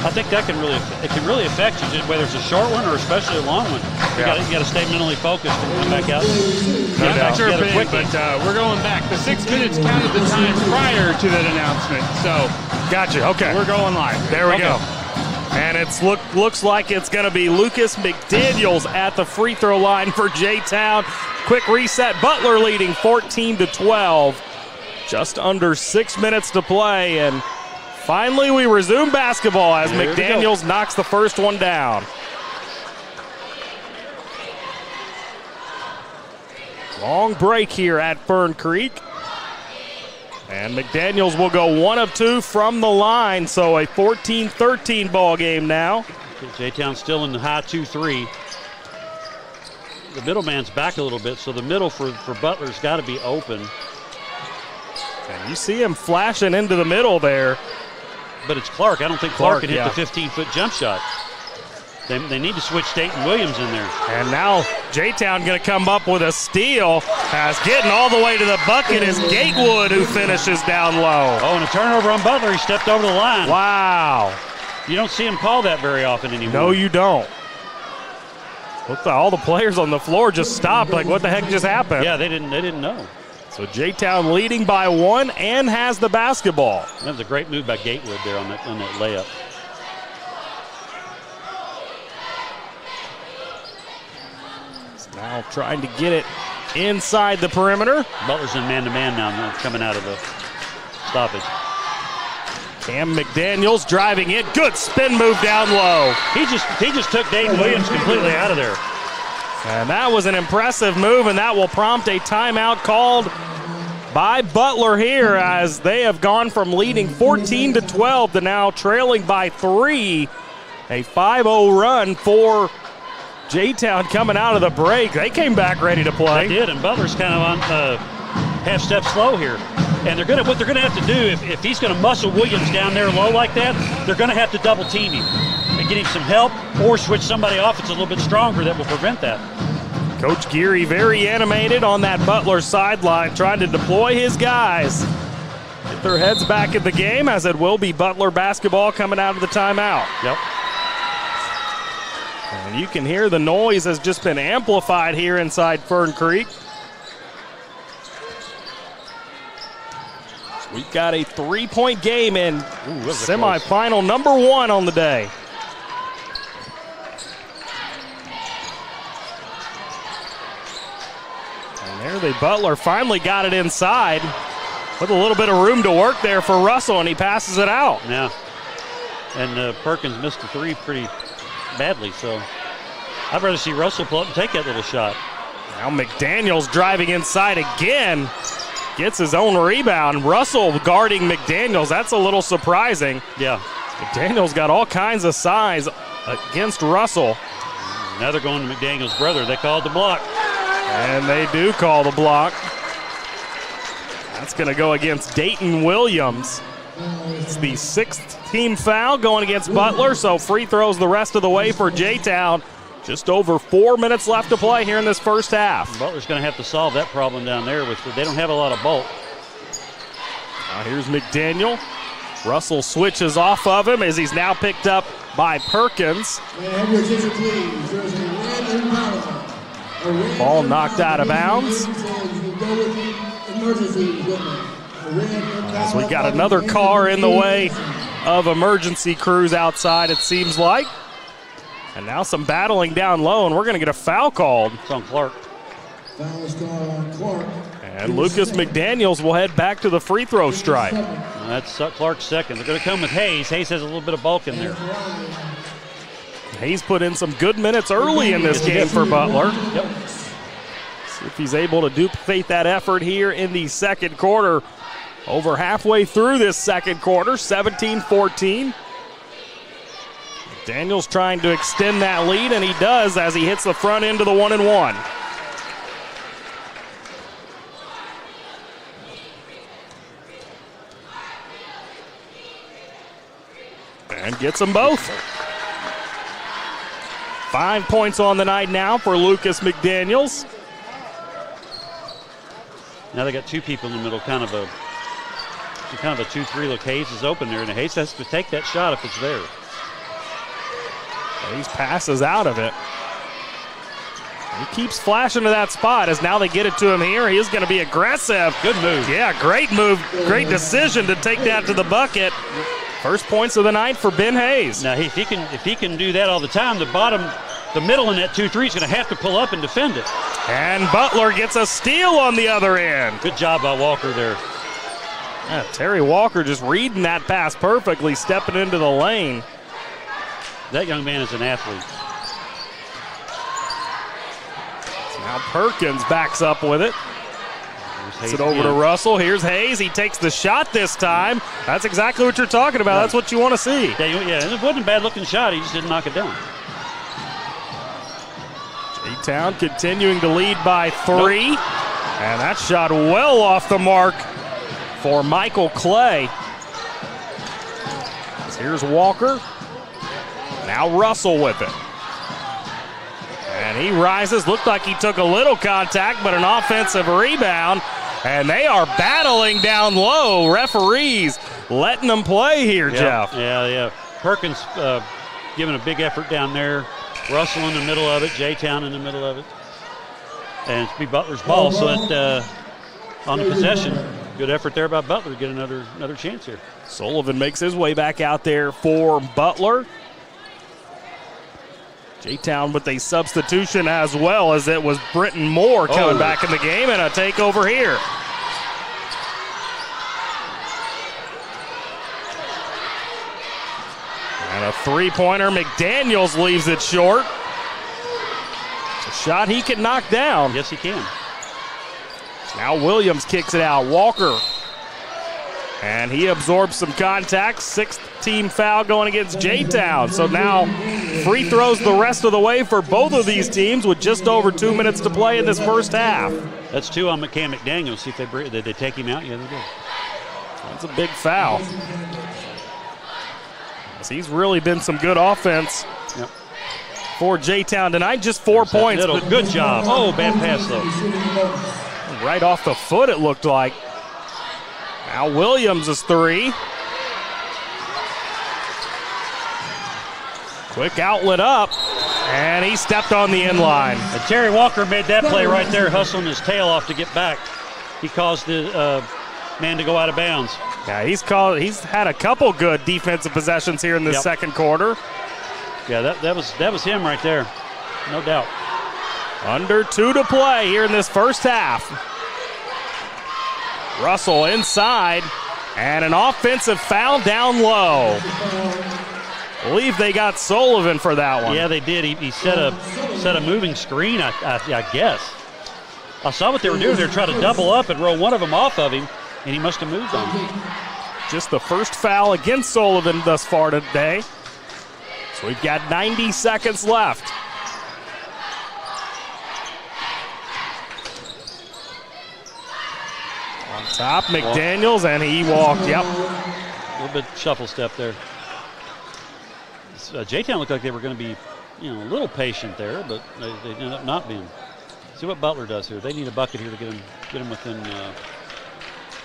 I think that can really affect you, whether it's a short one or especially a long one. You got to stay mentally focused and come back out. But we're going back. The 6 minutes counted the time prior to that announcement. So, gotcha. Okay, we're going live. There we go. And it looks like it's going to be Lucas McDaniels at the free throw line for J-Town. Quick reset. Butler leading 14-12. Just under 6 minutes to play, and finally we resume basketball as McDaniels knocks the first one down. Long break here at Fern Creek. And McDaniels will go 1 of 2 from the line, so a 14-13 ball game now. J-Town still in the high 2-3. The middleman's back a little bit, so the middle for Butler's got to be open. And you see him flashing into the middle there. But it's Clark. I don't think Clark can hit the 15-foot jump shot. They need to switch Dayton Williams in there. And now J-Town going to come up with a steal. As getting all the way to the bucket is Gatewood, who finishes down low. Oh, and a turnover on Butler. He stepped over the line. Wow. You don't see him call that very often anymore. No, you don't. Look, all the players on the floor just stopped. Like, what the heck just happened? Yeah, they didn't know. So J-Town leading by 1 and has the basketball. That was a great move by Gatewood there on that layup. Now trying to get it inside the perimeter. Butler's in man-to-man now coming out of the stoppage. Cam McDaniels driving it. Good spin move down low. He just took Dayton Williams completely out of there. And that was an impressive move, and that will prompt a timeout called by Butler here as they have gone from leading 14-12 to now trailing by 3. A 5-0 run for J-Town coming out of the break. They came back ready to play. They did, and Butler's kind of on half step slow here. And what they're gonna have to do, if he's gonna muscle Williams down there low like that, they're gonna have to double team him and get him some help or switch somebody off that's a little bit stronger that will prevent that. Coach Geary very animated on that Butler sideline, trying to deploy his guys. Get their heads back in the game, as it will be Butler basketball coming out of the timeout. Yep. And you can hear the noise has just been amplified here inside Fern Creek. We've got a 3-point game in semifinal number 1 on the day. And there Butler finally got it inside with a little bit of room to work there for Russell, and he passes it out. Yeah. And Perkins missed the 3 pretty badly, so I'd rather see Russell pull up and take that little shot. Now McDaniels driving inside again. Gets his own rebound. Russell guarding McDaniels. That's a little surprising. Yeah. McDaniels got all kinds of size against Russell. Now they're going to McDaniels' brother. They called the block. And they do call the block. That's going to go against Dayton Williams. It's the 6th team foul going against Butler, so free throws the rest of the way for J-Town. Just over 4 minutes left to play here in this first half. Butler's going to have to solve that problem down there. They don't have a lot of bulk. Now here's McDaniel. Russell switches off of him as he's now picked up by Perkins. Ball knocked out of bounds. As we got another car in the way of emergency crews outside, it seems like. And now some battling down low, and we're going to get a foul called. It's on Clark. Foul on Clark. And Lucas McDaniels will head back to the free throw stripe. That's Clark's second. They're going to come with Hayes. Hayes has a little bit of bulk in there. Hayes put in some good minutes early in this game for Butler. Yep. See if he's able to duplicate that effort here in the second quarter. Over halfway through this second quarter, 17-14. Daniels trying to extend that lead, and he does as he hits the front end of the 1-and-1. And gets them both. 5 points on the night now for Lucas McDaniels. Now they got two people in the middle, kind of a 2-3 look. Hayes is open there, and Hayes has to take that shot if it's there. Hayes passes out of it. He keeps flashing to that spot as now they get it to him here. He is going to be aggressive. Good move. Yeah, great move. Great decision to take that to the bucket. First points of the night for Ben Hayes. Now, if he can do that all the time, the middle in that 2-3 is going to have to pull up and defend it. And Butler gets a steal on the other end. Good job by Walker there. Yeah, Terry Walker just reading that pass perfectly, stepping into the lane. That young man is an athlete. So now Perkins backs up with it. Gets it over to Russell. Here's Hayes. He takes the shot this time. That's exactly what you're talking about. That's what you want to see. Yeah, it wasn't a bad-looking shot. He just didn't knock it down. J-Town continuing to lead by 3. Nope. And that shot well off the mark for Michael Clay. So here's Walker. Now Russell with it. And he rises. Looked like he took a little contact, but an offensive rebound. And they are battling down low. Referees letting them play here, Jeff. Yeah. Perkins giving a big effort down there. Russell in the middle of it. J-Town in the middle of it. And it's be Butler's ball. So that on the possession, good effort there by Butler to get another chance here. Sullivan makes his way back out there for Butler. J-Town with a substitution as well, as it was Britton Moore coming back in the game, and a takeover here. And a three-pointer. McDaniels leaves it short. It's a shot he can knock down. Yes, he can. Now Williams kicks it out. Walker. And he absorbs some contact. 6th team foul going against J-Town. So now free throws the rest of the way for both of these teams with just over 2 minutes to play in this first half. That's 2 on McDaniels. See if did they take him out? Yeah, they did. That's a big foul. So he's really been some good offense for J-Town tonight. Just 4 points. But good job. Oh, bad pass though. Right off the foot it looked like. Now Williams is 3. Quick outlet up, and he stepped on the end line. And Terry Walker made that play right there, hustling his tail off to get back. He caused the man to go out of bounds. Yeah, he's had a couple good defensive possessions here in the second quarter. Yeah, that was him right there, no doubt. Under 2 to play here in this first half. Russell inside, and an offensive foul down low. I believe they got Sullivan for that one. Yeah, they did. He set a moving screen, I guess. I saw what they were doing. They were trying to double up and roll one of them off of him, and he must have moved on him. Just the first foul against Sullivan thus far today. So we've got 90 seconds left. On top, McDaniels, and he walked, A little bit shuffle step there. J-Town looked like they were going to be, a little patient there, but they ended up not being. See what Butler does here. They need a bucket here to get them within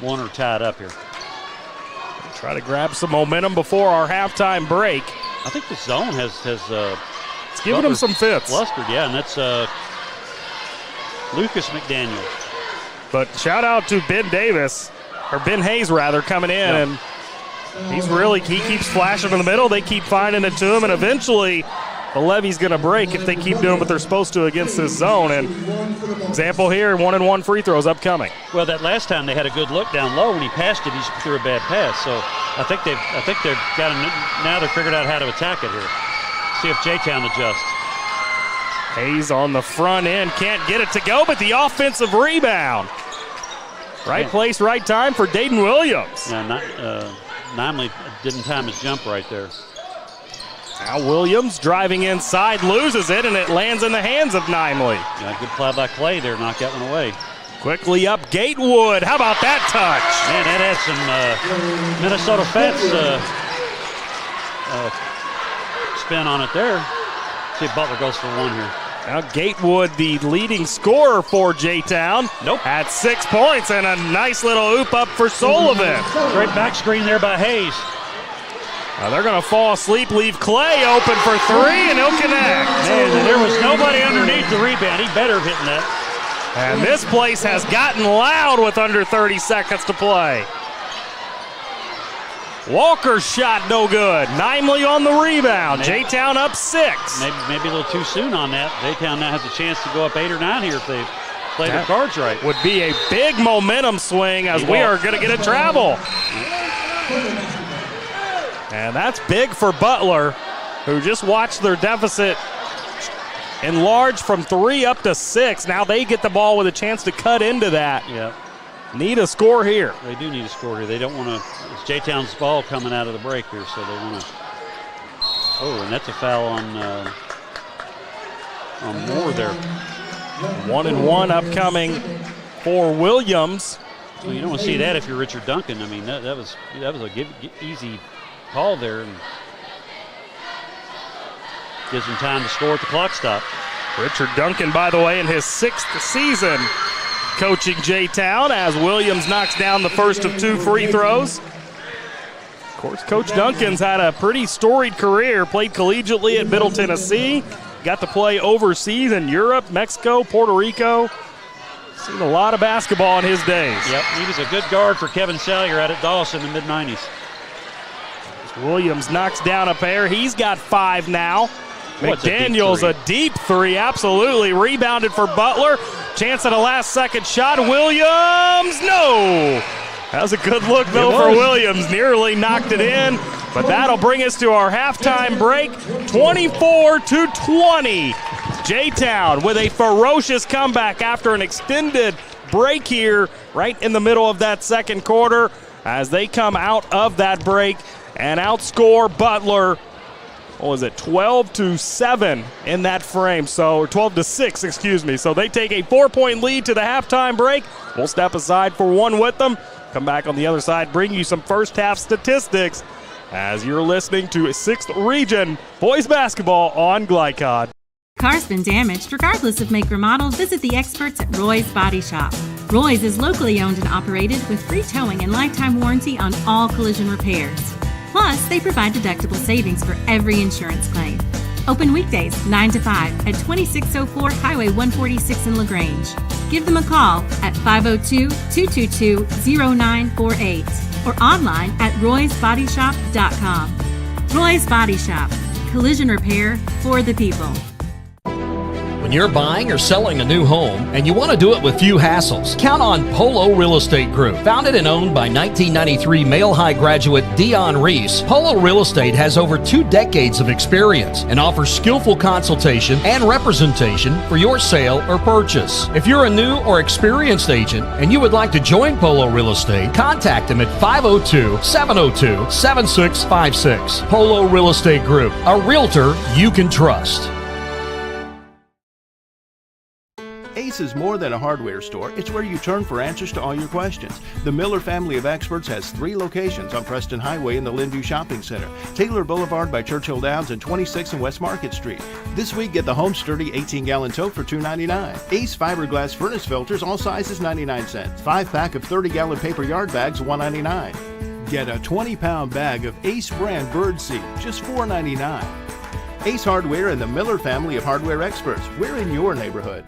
1 or tied up here. Try to grab some momentum before our halftime break. I think the zone has it's giving them some fits. Flustered, and that's Lucas McDaniel. But shout out to Ben Hayes rather, coming in, and he keeps flashing in the middle. They keep finding it to him, and eventually the levee's going to break if they keep doing what they're supposed to against this zone. And example here, 1-and-1 free throws upcoming. Well, that last time they had a good look down low. When he passed it, he threw a bad pass. So I think they've got now they're figured out how to attack it here. See if J-Town adjusts. Hayes on the front end, can't get it to go, but the offensive rebound. Right place, right time for Dayton Williams. Yeah, Nimley didn't time his jump right there. Now Williams driving inside, loses it, and it lands in the hands of Nimley. Yeah, good play by Clay there, knocked that one away. Quickly up Gatewood. How about that touch? Man, that had some Minnesota Fats spin on it there. See if Butler goes for one here. Now Gatewood, the leading scorer for J-Town. Nope. At 6 points and a nice little oop up for Sullivan. Great back screen there by Hayes. Now they're going to fall asleep, leave Clay open for three, and he'll connect. Man, there was nobody underneath the rebound. He better have hit that. And this place has gotten loud with under 30 seconds to play. Walker's shot no good. Nimley on the rebound. J-Town up 6. Maybe a little too soon on that. J-Town now has a chance to go up 8 or 9 here if they play their cards right. Would be a big momentum swing as we are going to get a travel. And that's big for Butler, who just watched their deficit enlarge from 3 up to 6. Now they get the ball with a chance to cut into that. Yep. Need a score here. They do need a score here. They don't want to. It's J-Town's ball coming out of the break here, so they want to. Oh, and that's a foul on Moore there. 1-and-1 upcoming for Williams. Well, you don't want to see that if you're Richard Duncan. I mean, that was a easy call there, and gives him time to score at the clock stop. Richard Duncan, by the way, in his 6th season coaching J-Town, as Williams knocks down the first of 2 free throws. Of course, Coach Duncan's had a pretty storied career, played collegiately at Middle Tennessee, got to play overseas in Europe, Mexico, Puerto Rico. Seen a lot of basketball in his days. Yep, he was a good guard for Kevin Salyer out at Dawson in the mid-90s. Williams knocks down a pair. He's got 5 now. McDaniels a deep 3, absolutely. Rebounded for Butler. Chance at a last-second shot. Williams, no! That was a good look, though, for Williams. Nearly knocked it in, but that'll bring us to our halftime break. 24-20. J-Town with a ferocious comeback after an extended break here right in the middle of that second quarter as they come out of that break and outscore Butler. What was it, 12-7 in that frame, so 12-6, excuse me. So they take a 4-point lead to the halftime break. We'll step aside for one with them. Come back on the other side, bring you some first half statistics as you're listening to 6th Region Boys Basketball on Glycod. Car's been damaged, regardless of make or model, visit the experts at Roy's Body Shop. Roy's is locally owned and operated with free towing and lifetime warranty on all collision repairs. Plus, they provide deductible savings for every insurance claim. Open weekdays 9 to 5 at 2604 Highway 146 in LaGrange. Give them a call at 502-222-0948 or online at roysbodyshop.com. Roy's Body Shop. Collision repair for the people. When you're buying or selling a new home and you want to do it with few hassles, count on Polo Real Estate Group. Founded and owned by 1993 Male High graduate Dion Reese, Polo Real Estate has over 2 decades of experience and offers skillful consultation and representation for your sale or purchase. If you're a new or experienced agent and you would like to join Polo Real Estate, contact them at 502-702-7656. Polo Real Estate Group, a realtor you can trust. Ace is more than a hardware store. It's where you turn for answers to all your questions. The Miller family of experts has 3 locations on Preston Highway in the Linview Shopping Center, Taylor Boulevard by Churchill Downs, and 26 and West Market Street. This week, get the Home Sturdy 18-gallon tote for $2.99. Ace fiberglass furnace filters, all sizes 99 cents. 5-pack of 30-gallon paper yard bags, $1.99. Get a 20-pound bag of Ace brand bird seed, just $4.99. Ace Hardware and the Miller family of hardware experts. We're in your neighborhood.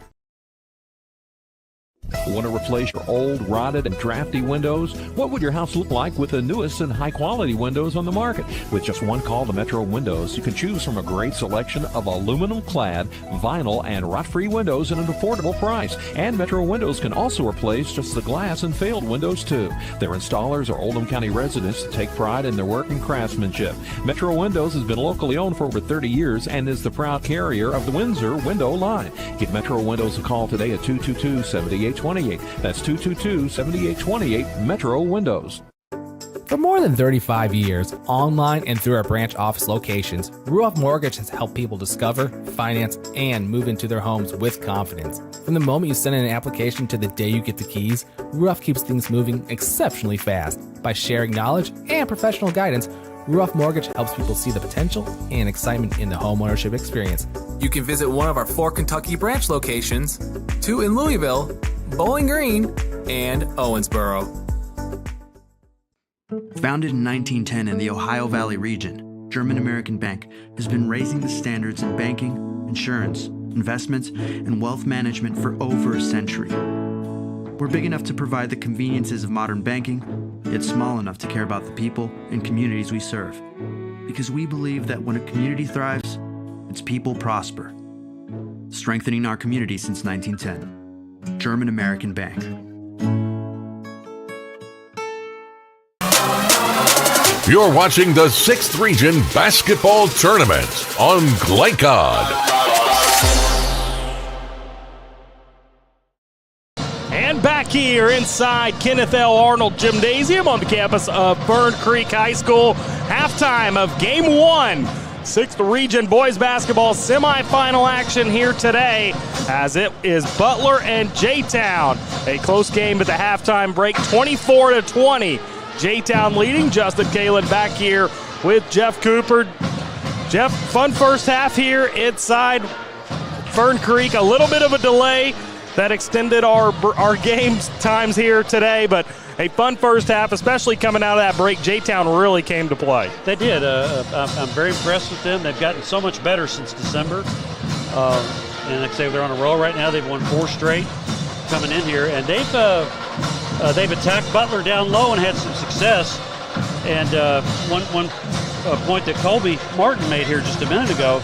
Want to replace your old, rotted, and drafty windows? What would your house look like with the newest and high-quality windows on the market? With just one call to Metro Windows, you can choose from a great selection of aluminum-clad, vinyl, and rot-free windows at an affordable price. And Metro Windows can also replace just the glass and failed windows, too. Their installers are Oldham County residents that take pride in their work and craftsmanship. Metro Windows has been locally owned for over 30 years and is the proud carrier of the Windsor window line. Give Metro Windows a call today at 222-7828. That's 222-7828, Metro Windows. For more than 35 years, online and through our branch office locations, Ruoff Mortgage has helped people discover, finance, and move into their homes with confidence. From the moment you send in an application to the day you get the keys, Ruoff keeps things moving exceptionally fast. By sharing knowledge and professional guidance, Ruoff Mortgage helps people see the potential and excitement in the homeownership experience. You can visit one of our 4 Kentucky branch locations, 2 in Louisville, Bowling Green, and Owensboro. Founded in 1910 in the Ohio Valley region, German American Bank has been raising the standards in banking, insurance, investments, and wealth management for over a century. We're big enough to provide the conveniences of modern banking, yet small enough to care about the people and communities we serve. Because we believe that when a community thrives, its people prosper. Strengthening our community since 1910. German American Bank. You're watching the 6th Region Basketball Tournament on Glycod. And back here inside Kenneth L. Arnold Gymnasium on the campus of Fern Creek High School. Halftime of Game 1. 6th Region Boys Basketball semifinal action here today as it is Butler and J-Town. A close game at the halftime break, 24-20. J-Town leading. Justin Kalen back here with Jeff Cooper. Jeff, fun first half here inside Fern Creek. A little bit of a delay that extended our game times here today, but a fun first half, especially coming out of that break. J-Town really came to play. They did. I'm very impressed with them. They've gotten so much better since December. And like I say, they're on a roll right now. They've won 4 straight coming in here. And they've attacked Butler down low and had some success. And one point that Colby Martin made here just a minute ago,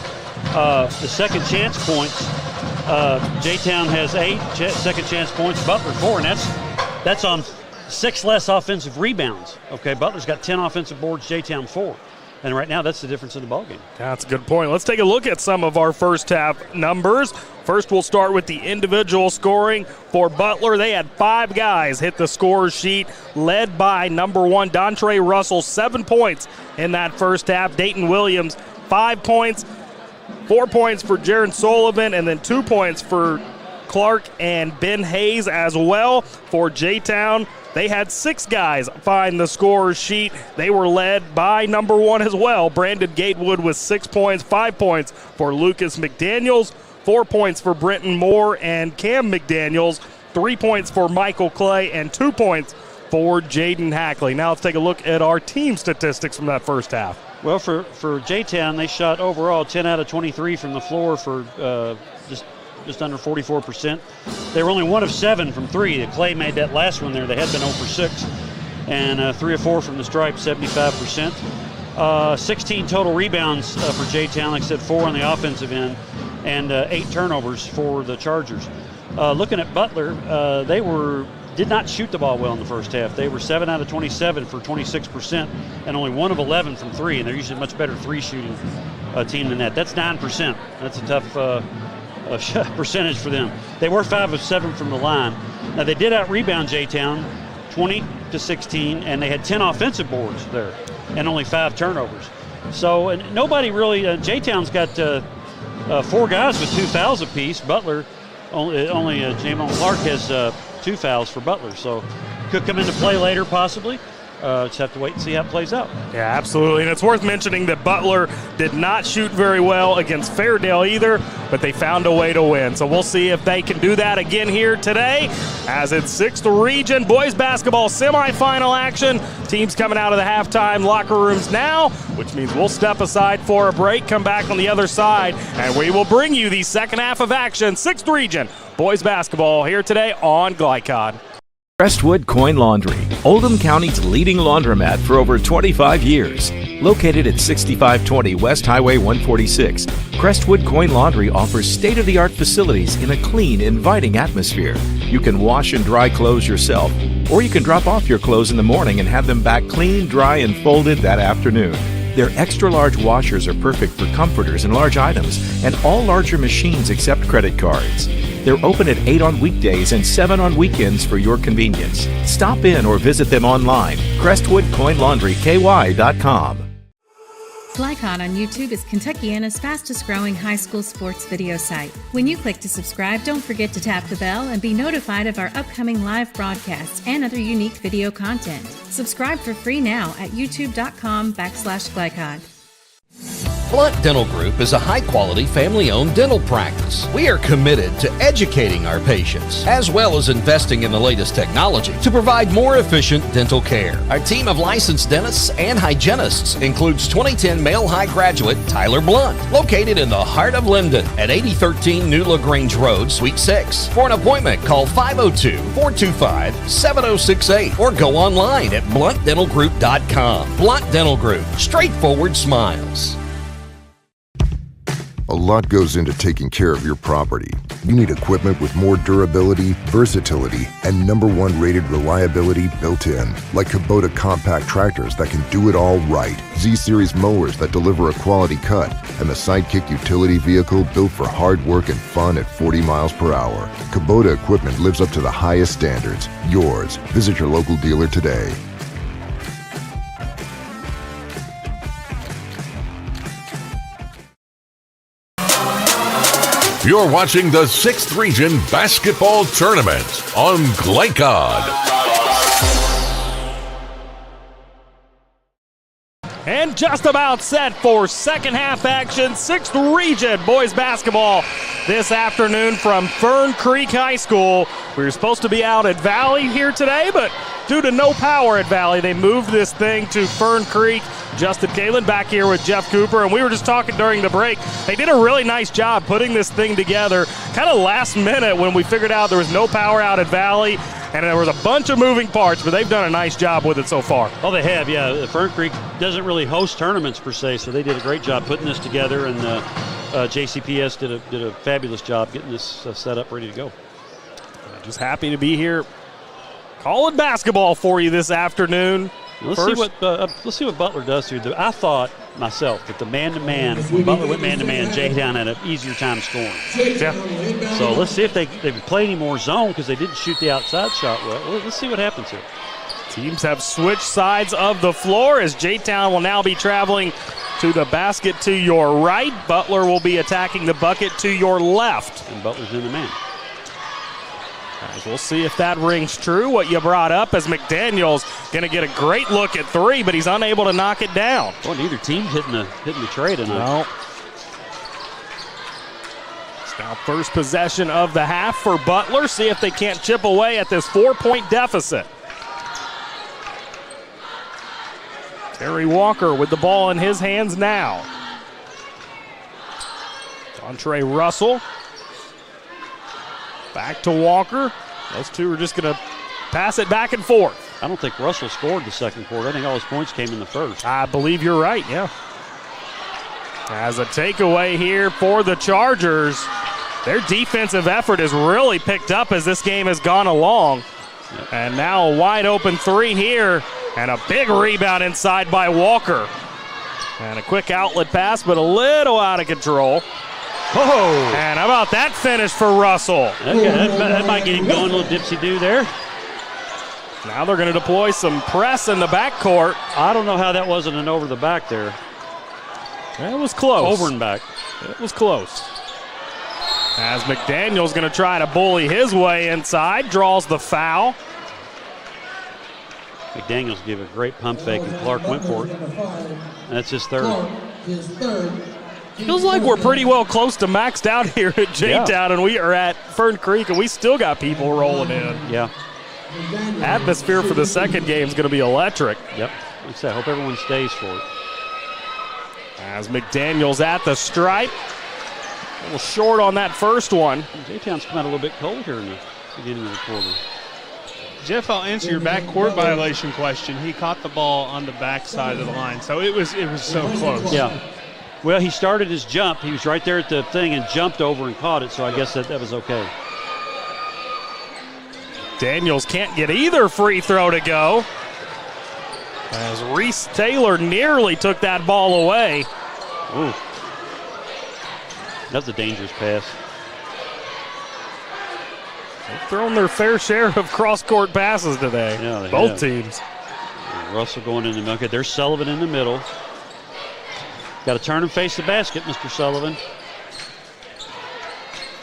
the second chance points, J-Town has 8 second chance points, Butler 4, and that's on 6 less offensive rebounds. Okay, Butler's got 10 offensive boards, J-Town 4. And right now, that's the difference in the ballgame. That's a good point. Let's take a look at some of our first half numbers. First, we'll start with the individual scoring for Butler. They had 5 guys hit the scorer's sheet, led by number 1, Dontre Russell, 7 points in that first half. Dayton Williams, 5 points, 4 points for Jaron Sullivan, and then 2 points for Clark and Ben Hayes as well. For J-Town, they had 6 guys find the scorer's sheet. They were led by number 1 as well, Brandon Gatewood, with 6 points, 5 points for Lucas McDaniels, 4 points for Brenton Moore and Cam McDaniels, 3 points for Michael Clay, and 2 points for Jaden Hackley. Now let's take a look at our team statistics from that first half. Well, for J-Town, they shot overall 10 out of 23 from the floor for just under 44%. They were only 1 of 7 from 3. Clay made that last one there. They had been 0 for 6. And 3 of 4 from the stripe, 75%. 16 total rebounds for J-Town. Like I said, 4 on the offensive end and 8 turnovers for the Chargers. Looking at Butler, they did not shoot the ball well in the first half. They were 7 out of 27 for 26% and only 1 of 11 from 3. And they're usually a much better 3-shooting team than that. That's 9%. That's a tough percentage for them. They were 5 of 7 from the line. Now they did out-rebound J-Town 20-16, and they had 10 offensive boards there and only 5 turnovers. So and nobody really, J-Town's got 4 guys with 2 fouls apiece. Butler, only Jamon Clark has 2 fouls for Butler. So could come into play later possibly. just have to wait and see how it plays out. Yeah, absolutely. And it's worth mentioning that Butler did not shoot very well against Fairdale either, but they found a way to win. So we'll see if they can do that again here today as it's 6th Region boys basketball semifinal action. Teams coming out of the halftime locker rooms now, which means we'll step aside for a break, come back on the other side, and we will bring you the second half of action. 6th Region boys basketball here today on Glycod. Crestwood Coin Laundry, Oldham County's leading laundromat for over 25 years. Located at 6520 West Highway 146, Crestwood Coin Laundry offers state-of-the-art facilities in a clean, inviting atmosphere. You can wash and dry clothes yourself, or you can drop off your clothes in the morning and have them back clean, dry, and folded that afternoon. Their extra-large washers are perfect for comforters and large items, and all larger machines accept credit cards. They're open at 8 on weekdays and 7 on weekends for your convenience. Stop in or visit them online, crestwoodcoinlaundryky.com. Glycod on YouTube is Kentuckiana's fastest growing high school sports video site. When you click to subscribe, don't forget to tap the bell and be notified of our upcoming live broadcasts and other unique video content. Subscribe for free now at youtube.com/Glycod. Blunt Dental Group is a high-quality, family-owned dental practice. We are committed to educating our patients, as well as investing in the latest technology to provide more efficient dental care. Our team of licensed dentists and hygienists includes 2010 male high graduate Tyler Blunt, located in the heart of Linden at 8013 New LaGrange Road, Suite 6. For an appointment, call 502-425-7068 or go online at bluntdentalgroup.com. Blunt Dental Group, straightforward smiles. A lot goes into taking care of your property. You need equipment with more durability, versatility, and #1 rated reliability built in, like Kubota compact tractors that can do it all right, Z-Series mowers that deliver a quality cut, and the Sidekick utility vehicle built for hard work and fun at 40 miles per hour. Kubota equipment lives up to the highest standards. Yours. Visit your local dealer today. You're watching the 6th Region Basketball Tournament on Glycod. And just about set for second half action. 6th Region boys basketball this afternoon from Fern Creek High School. We were supposed to be out at Valley here today, but due to no power at Valley, they moved this thing to Fern Creek. Justin Kalen back here with Jeff Cooper, and we were just talking during the break. They did a really nice job putting this thing together kind of last minute when we figured out there was no power out at Valley, and there was a bunch of moving parts, but they've done a nice job with it so far. Oh, they have, yeah. Fern Creek doesn't really host tournaments per se, so they did a great job putting this together, and JCPS did a fabulous job getting this set up, ready to go. Just happy to be here calling basketball for you this afternoon. Let's see what Butler does here. I thought myself that the man-to-man, Butler went man-to-man, J-Town had an easier time scoring. Yeah. So let's see if they play any more zone because they didn't shoot the outside shot well. Let's see what happens here. Teams have switched sides of the floor as J-Town will now be traveling to the basket to your right. Butler will be attacking the bucket to your left. And Butler's in the man. As we'll see if that rings true, what you brought up, as McDaniel's going to get a great look at three, but he's unable to knock it down. Well, neither team's hitting the tray tonight. No. It's now first possession of the half for Butler. See if they can't chip away at this 4-point deficit. Terry Walker with the ball in his hands now. Dontre Russell. Back to Walker. Those two are just going to pass it back and forth. I don't think Russell scored the second quarter. I think all his points came in the first. I believe you're right, yeah. As a takeaway here for the Chargers, their defensive effort has really picked up as this game has gone along. Yep. And now a wide open three here, and a big rebound inside by Walker. And a quick outlet pass, but a little out of control. Oh, and how about that finish for Russell? That might get him going, a little dipsy-do there. Now they're going to deploy some press in the backcourt. I don't know how that wasn't an over the back there. It was close. Over and back. It was close. As McDaniel's going to try to bully his way inside, draws the foul. McDaniels gave a great pump fake, and Clark went for it. And that's his third. Feels like we're pretty well close to maxed out here at J-Town, and we are at Fern Creek, and we still got people rolling in. Yeah. Atmosphere for the second game is going to be electric. Yep. Like I said, I hope everyone stays for it. As McDaniels at the stripe. A little short on that first one. J-Town's come out a little bit cold here in the beginning of the quarter. Jeff, I'll answer your backcourt violation question. He caught the ball on the backside of the line, so it was so close. Yeah. Well, he started his jump. He was right there at the thing and jumped over and caught it, so I guess that was okay. Daniels can't get either free throw to go. As Reese Taylor nearly took that ball away. Ooh. That's a dangerous pass. They've thrown their fair share of cross-court passes today. Yeah, both teams. Russell going in the middle. Okay, there's Sullivan in the middle. Got to turn and face the basket, Mr. Sullivan.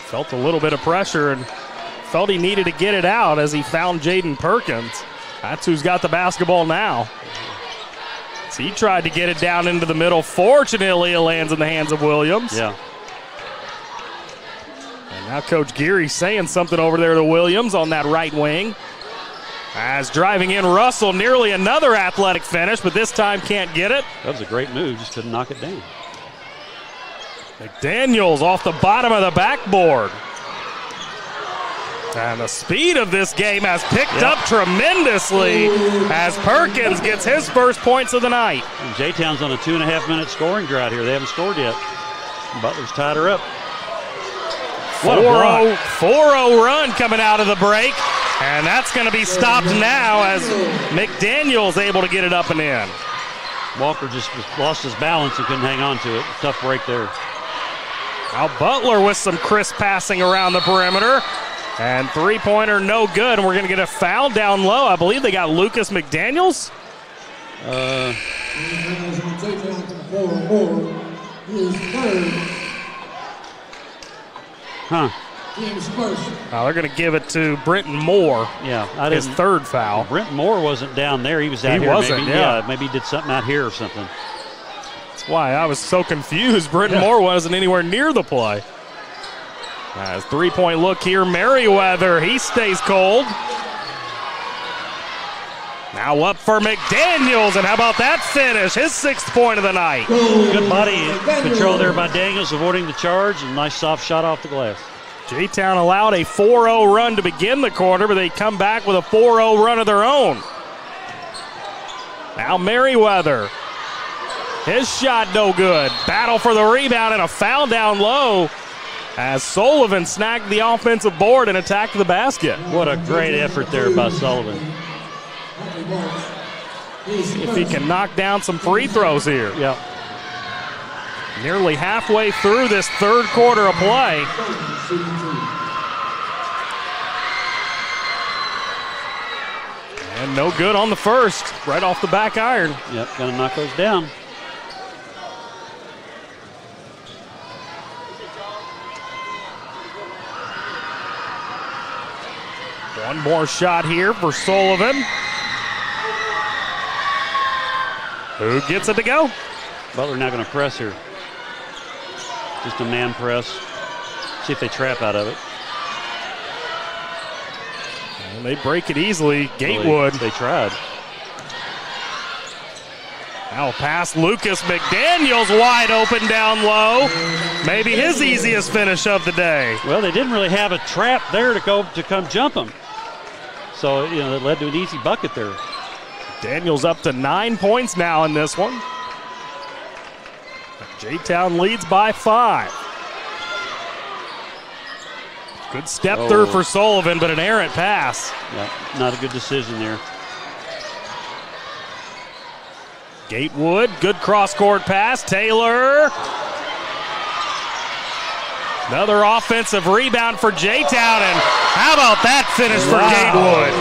Felt a little bit of pressure and felt he needed to get it out as he found Jaden Perkins. That's who's got the basketball now. So he tried to get it down into the middle. Fortunately, it lands in the hands of Williams. Yeah. And now Coach Geary saying something over there to Williams on that right wing. As driving in Russell, nearly another athletic finish, but this time can't get it. That was a great move, just couldn't knock it down. McDaniels off the bottom of the backboard. And the speed of this game has picked up tremendously as Perkins gets his first points of the night. And J-Town's on a 2.5-minute scoring drought here. They haven't scored yet. Butler's tied her up. 4-0 run coming out of the break. And that's going to be stopped now as McDaniel's able to get it up and in. Walker just lost his balance and couldn't hang on to it. Tough break there. Now Butler with some crisp passing around the perimeter. And three-pointer no good. And we're going to get a foul down low. I believe they got Lucas McDaniels. Huh. They're going to give it to Brenton Moore. Yeah, his third foul. Brenton Moore wasn't down there. He was out here. He wasn't, maybe, maybe he did something out here or something. That's why I was so confused. Brenton Moore wasn't anywhere near the play. As three-point look here, Merriweather, he stays cold. Now up for McDaniels, and how about that finish? His 6th point of the night. Good body control there by Daniels, avoiding the charge, and nice soft shot off the glass. J-Town allowed a 4-0 run to begin the quarter, but they come back with a 4-0 run of their own. Now Merriweather. His shot no good. Battle for the rebound and a foul down low as Sullivan snagged the offensive board and attacked the basket. What a great effort there by Sullivan. See if he can knock down some free throws here. Yep. Nearly halfway through this third quarter of play. And no good on the first, right off the back iron. Yep, gonna knock those down. One more shot here for Sullivan. Who gets it to go? Butler now going to press here. Just a man press. See if they trap out of it. And they break it easily. Gatewood. They tried. Now pass Lucas McDaniels wide open down low. Maybe his easiest finish of the day. Well, they didn't really have a trap there to come jump him. So, that led to an easy bucket there. Daniels up to 9 points now in this one. J-Town leads by 5. Good step through for Sullivan, but an errant pass. Yeah, not a good decision there. Gatewood, good cross-court pass. Taylor. Another offensive rebound for J-Town, and how about that finish for Gatewood?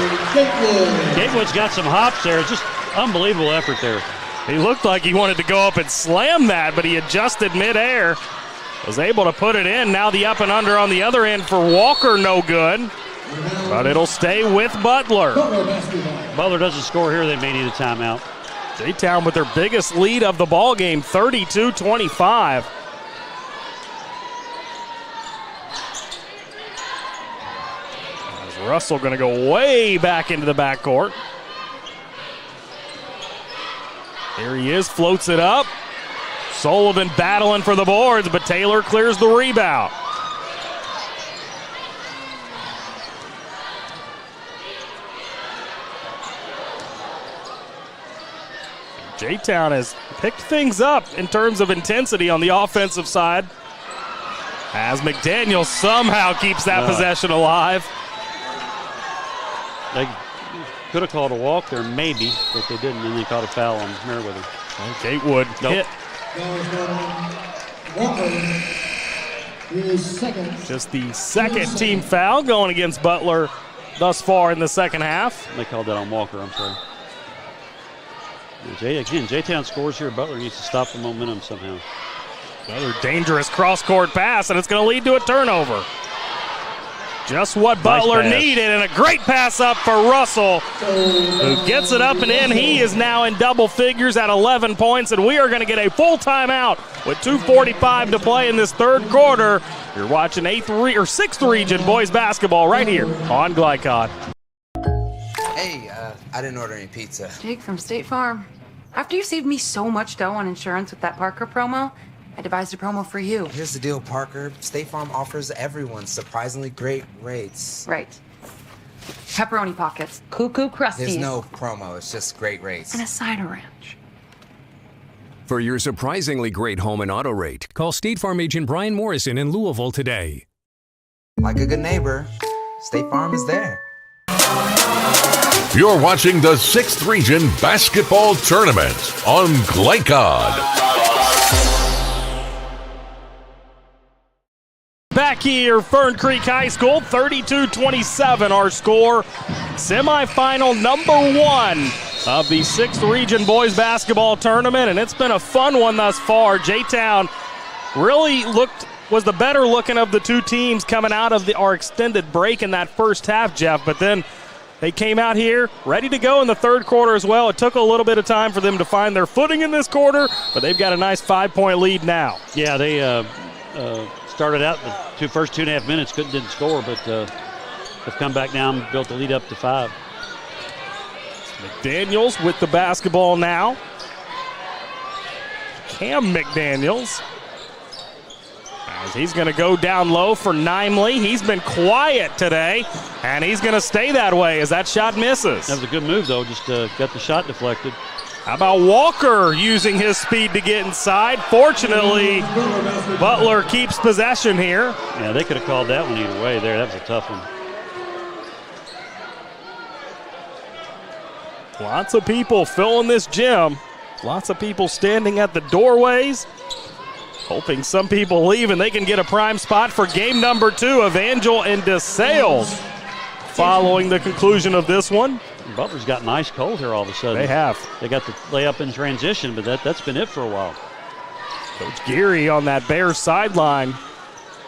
Gatewood's got some hops there. Just unbelievable effort there. He looked like he wanted to go up and slam that, but he adjusted midair. Was able to put it in. Now the up and under on the other end for Walker, no good. But it'll stay with Butler. Butler doesn't score here, they may need a timeout. J-Town with their biggest lead of the ball game, 32-25. Russell going to go way back into the backcourt. Here he is, floats it up. Sullivan battling for the boards, but Taylor clears the rebound. J-Town has picked things up in terms of intensity on the offensive side, as McDaniel somehow keeps that possession alive. They could have called a walk there, maybe, but they didn't, and they caught a foul on Merriweather. Gatewood hit. Just the second team foul going against Butler thus far in the second half. They called that on Walker, I'm sorry. J-Town scores here. Butler needs to stop the momentum somehow. Another dangerous cross-court pass, and it's going to lead to a turnover. Just what Butler needed, and a great pass up for Russell, who gets it up and in. He is now in double figures at 11 points, and we are going to get a full timeout with 2:45 to play in this third quarter. You're watching 6th Region boys basketball right here on Glycod. Hey, I didn't order any pizza. Jake from State Farm. After you saved me so much dough on insurance with that Parker promo, I devised a promo for you. Here's the deal, Parker. State Farm offers everyone surprisingly great rates. Right. Pepperoni pockets, cuckoo crusties. There's no promo, it's just great rates. And a cider ranch. For your surprisingly great home and auto rate, call State Farm agent Brian Morrison in Louisville today. Like a good neighbor, State Farm is there. You're watching the 6th Region Basketball Tournament on Glycod. Back here, Fern Creek High School, 32-27 our score. Semifinal number 1 of the 6th Region Boys Basketball Tournament, and it's been a fun one thus far. J-Town really was the better looking of the two teams coming out of our extended break in that first half, Jeff, but then they came out here ready to go in the third quarter as well. It took a little bit of time for them to find their footing in this quarter, but they've got a nice 5-point lead now. Yeah, they started out the first 2.5 minutes, didn't score, but have come back down, built the lead up to 5. McDaniels with the basketball now. Cam McDaniels. As he's going to go down low for Nimley. He's been quiet today, and he's going to stay that way as that shot misses. That was a good move, though, just got the shot deflected. How about Walker using his speed to get inside? Fortunately, Butler keeps possession here. Yeah, they could have called that one either way there. That was a tough one. Lots of people filling this gym. Lots of people standing at the doorways, hoping some people leave and they can get a prime spot for game number 2, Evangel and DeSales. Following the conclusion of this one. Butler's gotten ice cold here all of a sudden. They have. They got the layup in transition, but that's been it for a while. Coach Geary on that Bears sideline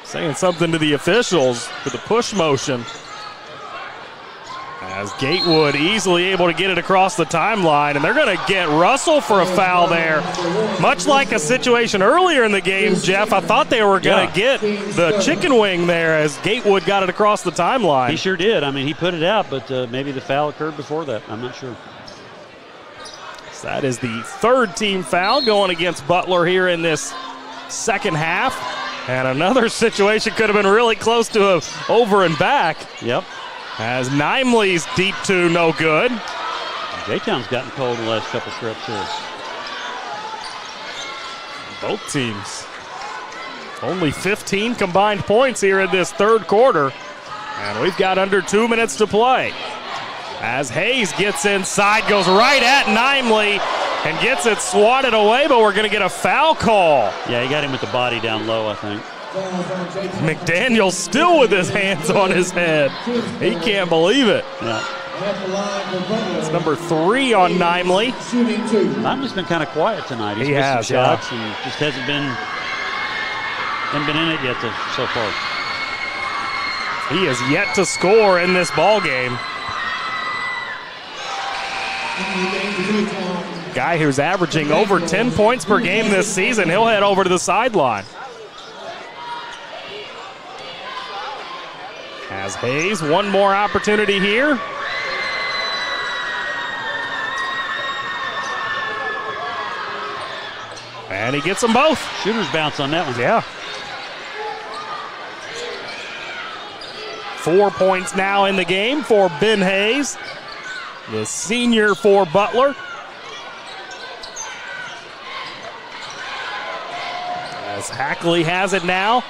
saying something to the officials for the push motion. As Gatewood easily able to get it across the timeline, and they're going to get Russell for a foul there. Much like a situation earlier in the game, Jeff, I thought they were going to get the chicken wing there as Gatewood got it across the timeline. He sure did. I mean, he put it out, but maybe the foul occurred before that. I'm not sure. So that is the third team foul going against Butler here in this second half. And another situation could have been really close to a over and back. Yep. As Nimley's deep two, no good. J-Town's gotten cold in the last couple trips here. Both teams. Only 15 combined points here in this third quarter. And we've got under 2 minutes to play. As Hayes gets inside, goes right at Nimley and gets it swatted away, but we're going to get a foul call. Yeah, he got him with the body down low, I think. McDaniel still with his hands on his head. He can't believe it. Yeah. It's number 3 on Nimley. Nimley's been kind of quiet tonight. He's missed some shots and just hasn't been in it yet so far. He is yet to score in this ball game. Guy who's averaging over 10 points per game this season. He'll head over to the sideline. As Hayes, one more opportunity here. And he gets them both. Shooter's bounce on that one. Yeah. 4 points now in the game for Ben Hayes, the senior for Butler. As Hackley has it now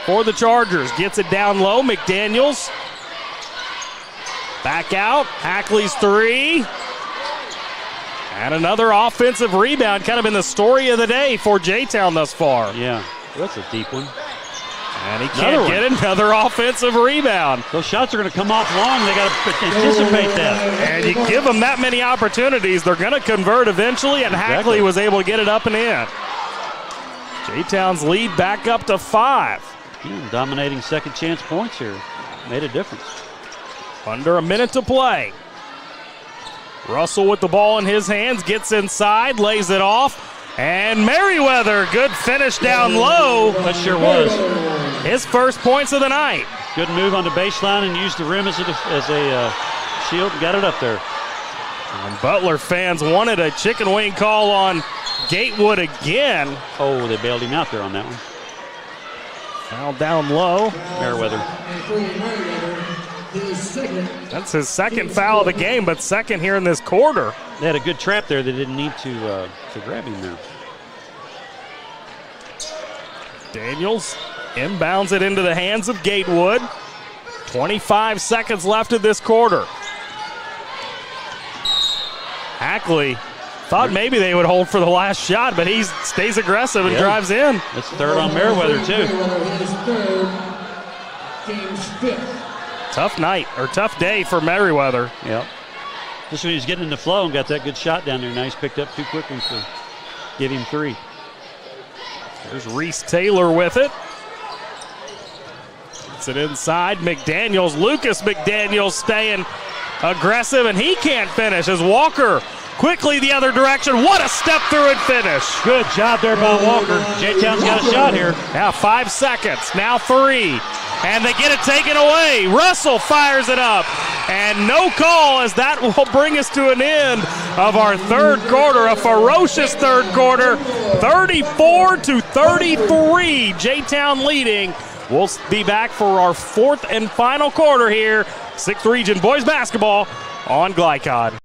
for the Chargers. Gets it down low. McDaniels. Back out. Hackley's three. And another offensive rebound. Kind of been the story of the day for J-Town thus far. Yeah, that's a deep one. And he can't get another offensive rebound. Those shots are going to come off long. They got to anticipate that. And you give them that many opportunities, they're going to convert eventually, and Hackley was able to get it up and in. J-Town's lead back up to 5. Dominating second chance points here. Made a difference. Under a minute to play. Russell with the ball in his hands, gets inside, lays it off. And Merriweather, good finish down low. That sure was. His first points of the night. Good move on the baseline and used the rim as a shield and got it up there. And Butler fans wanted a chicken wing call on Gatewood again. Oh, they bailed him out there on that one. Foul down low. Merriweather. That's his second foul of the game, but second here in this quarter. They had a good trap there. They didn't need to grab him there. Daniels inbounds it into the hands of Gatewood. 25 seconds left of this quarter. Hackley thought maybe they would hold for the last shot, but he stays aggressive and drives in. That's third on Merriweather, too. Tough night, or tough day for Merriweather. Yep. Just when he's getting in the flow and got that good shot down there. Nice, picked up 2 quick ones to give him 3. There's Reese Taylor with it. Gets it inside. McDaniels, Lucas McDaniels staying aggressive, and he can't finish as Walker quickly the other direction. What a step through and finish. Good job there by Walker. J-Town's got a shot here. Now 5 seconds, now 3. And they get it taken away. Russell fires it up. And no call, as that will bring us to an end of our third quarter. A ferocious third quarter. 34-33. J-Town leading. We'll be back for our fourth and final quarter here. 6th Region Boys Basketball on Glycod.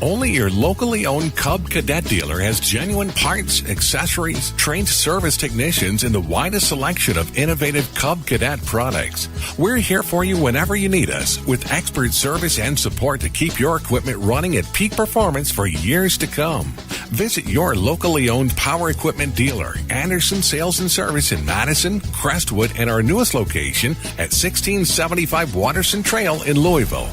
Only your locally owned Cub Cadet dealer has genuine parts, accessories, trained service technicians, and the widest selection of innovative Cub Cadet products. We're here for you whenever you need us, with expert service and support to keep your equipment running at peak performance for years to come. Visit your locally owned power equipment dealer, Anderson Sales and Service in Madison, Crestwood, and our newest location at 1675 Watterson Trail in Louisville.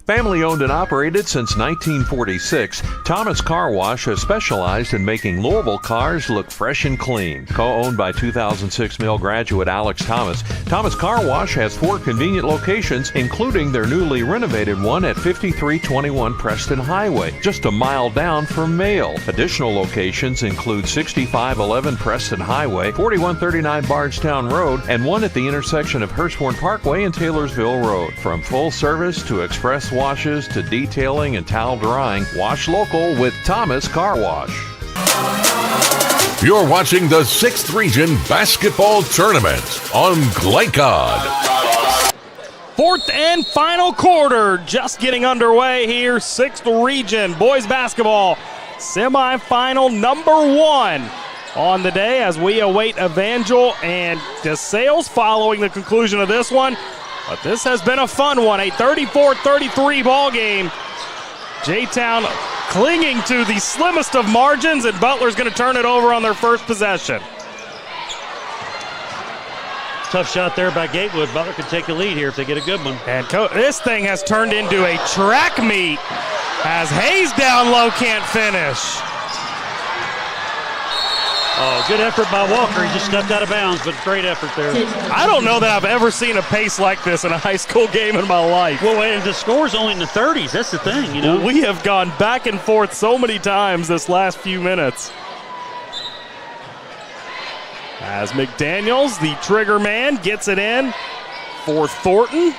Family owned and operated since 1946, Thomas Car Wash has specialized in making Louisville cars look fresh and clean. Co-owned by 2006 Mill graduate Alex Thomas, Thomas Car Wash has 4 convenient locations, including their newly renovated one at 5321 Preston Highway, just a mile down from Mail. Additional locations include 6511 Preston Highway, 4139 Bardstown Road, and one at the intersection of Hurstbourne Parkway and Taylorsville Road. From full service to express washes to detailing and towel drying, wash local with Thomas Car Wash. You're watching the 6th Region Basketball Tournament on Glycod. Fourth and final quarter just getting underway here. 6th Region Boys Basketball semifinal number 1 on the day as we await Evangel and DeSales following the conclusion of this one. But this has been a fun one, a 34-33 ball game. J-Town clinging to the slimmest of margins, and Butler's going to turn it over on their first possession. Tough shot there by Gatewood. Butler could take a lead here if they get a good one. And this thing has turned into a track meet as Hayes down low can't finish. Oh, good effort by Walker. He just stepped out of bounds, but great effort there. I don't know that I've ever seen a pace like this in a high school game in my life. Well, and the score's only in the 30s. That's the thing, you know. We have gone back and forth so many times this last few minutes. As McDaniels, the trigger man, gets it in for Thornton.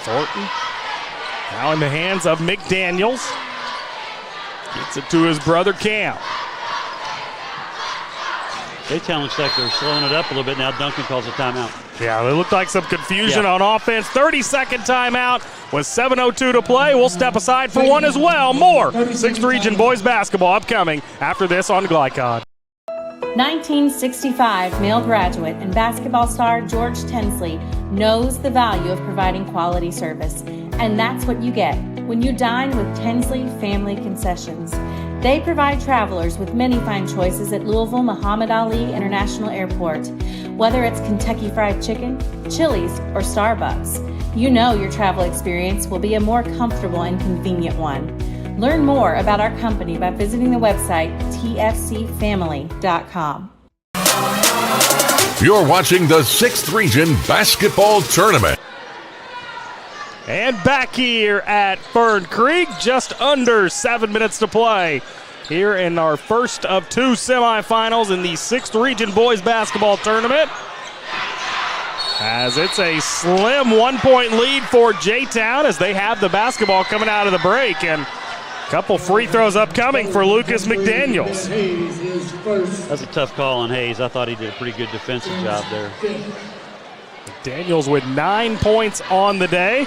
Thornton now in the hands of McDaniels. Gets it to his brother Cam. J-Town looks like they're slowing it up a little bit now. Duncan calls a timeout. Yeah, there looked like some confusion on offense. 30-second timeout with 7:02 to play. We'll step aside for one as well. More 6th Region boys basketball upcoming after this on Glycod. 1965 male graduate and basketball star George Tensley knows the value of providing quality service. And that's what you get when you dine with Tensley Family Concessions. They provide travelers with many fine choices at Louisville Muhammad Ali International Airport. Whether it's Kentucky Fried Chicken, Chili's, or Starbucks, you know your travel experience will be a more comfortable and convenient one. Learn more about our company by visiting the website tfcfamily.com. You're watching the 6th Region Basketball Tournament. And back here at Fern Creek, just under 7 minutes to play here in our first of 2 semifinals in the 6th Region Boys Basketball Tournament. As it's a slim 1-point lead for J-Town as they have the basketball coming out of the break. And a couple free throws upcoming for Lucas McDaniels. That's a tough call on Hayes. I thought he did a pretty good defensive job there. McDaniels with 9 points on the day.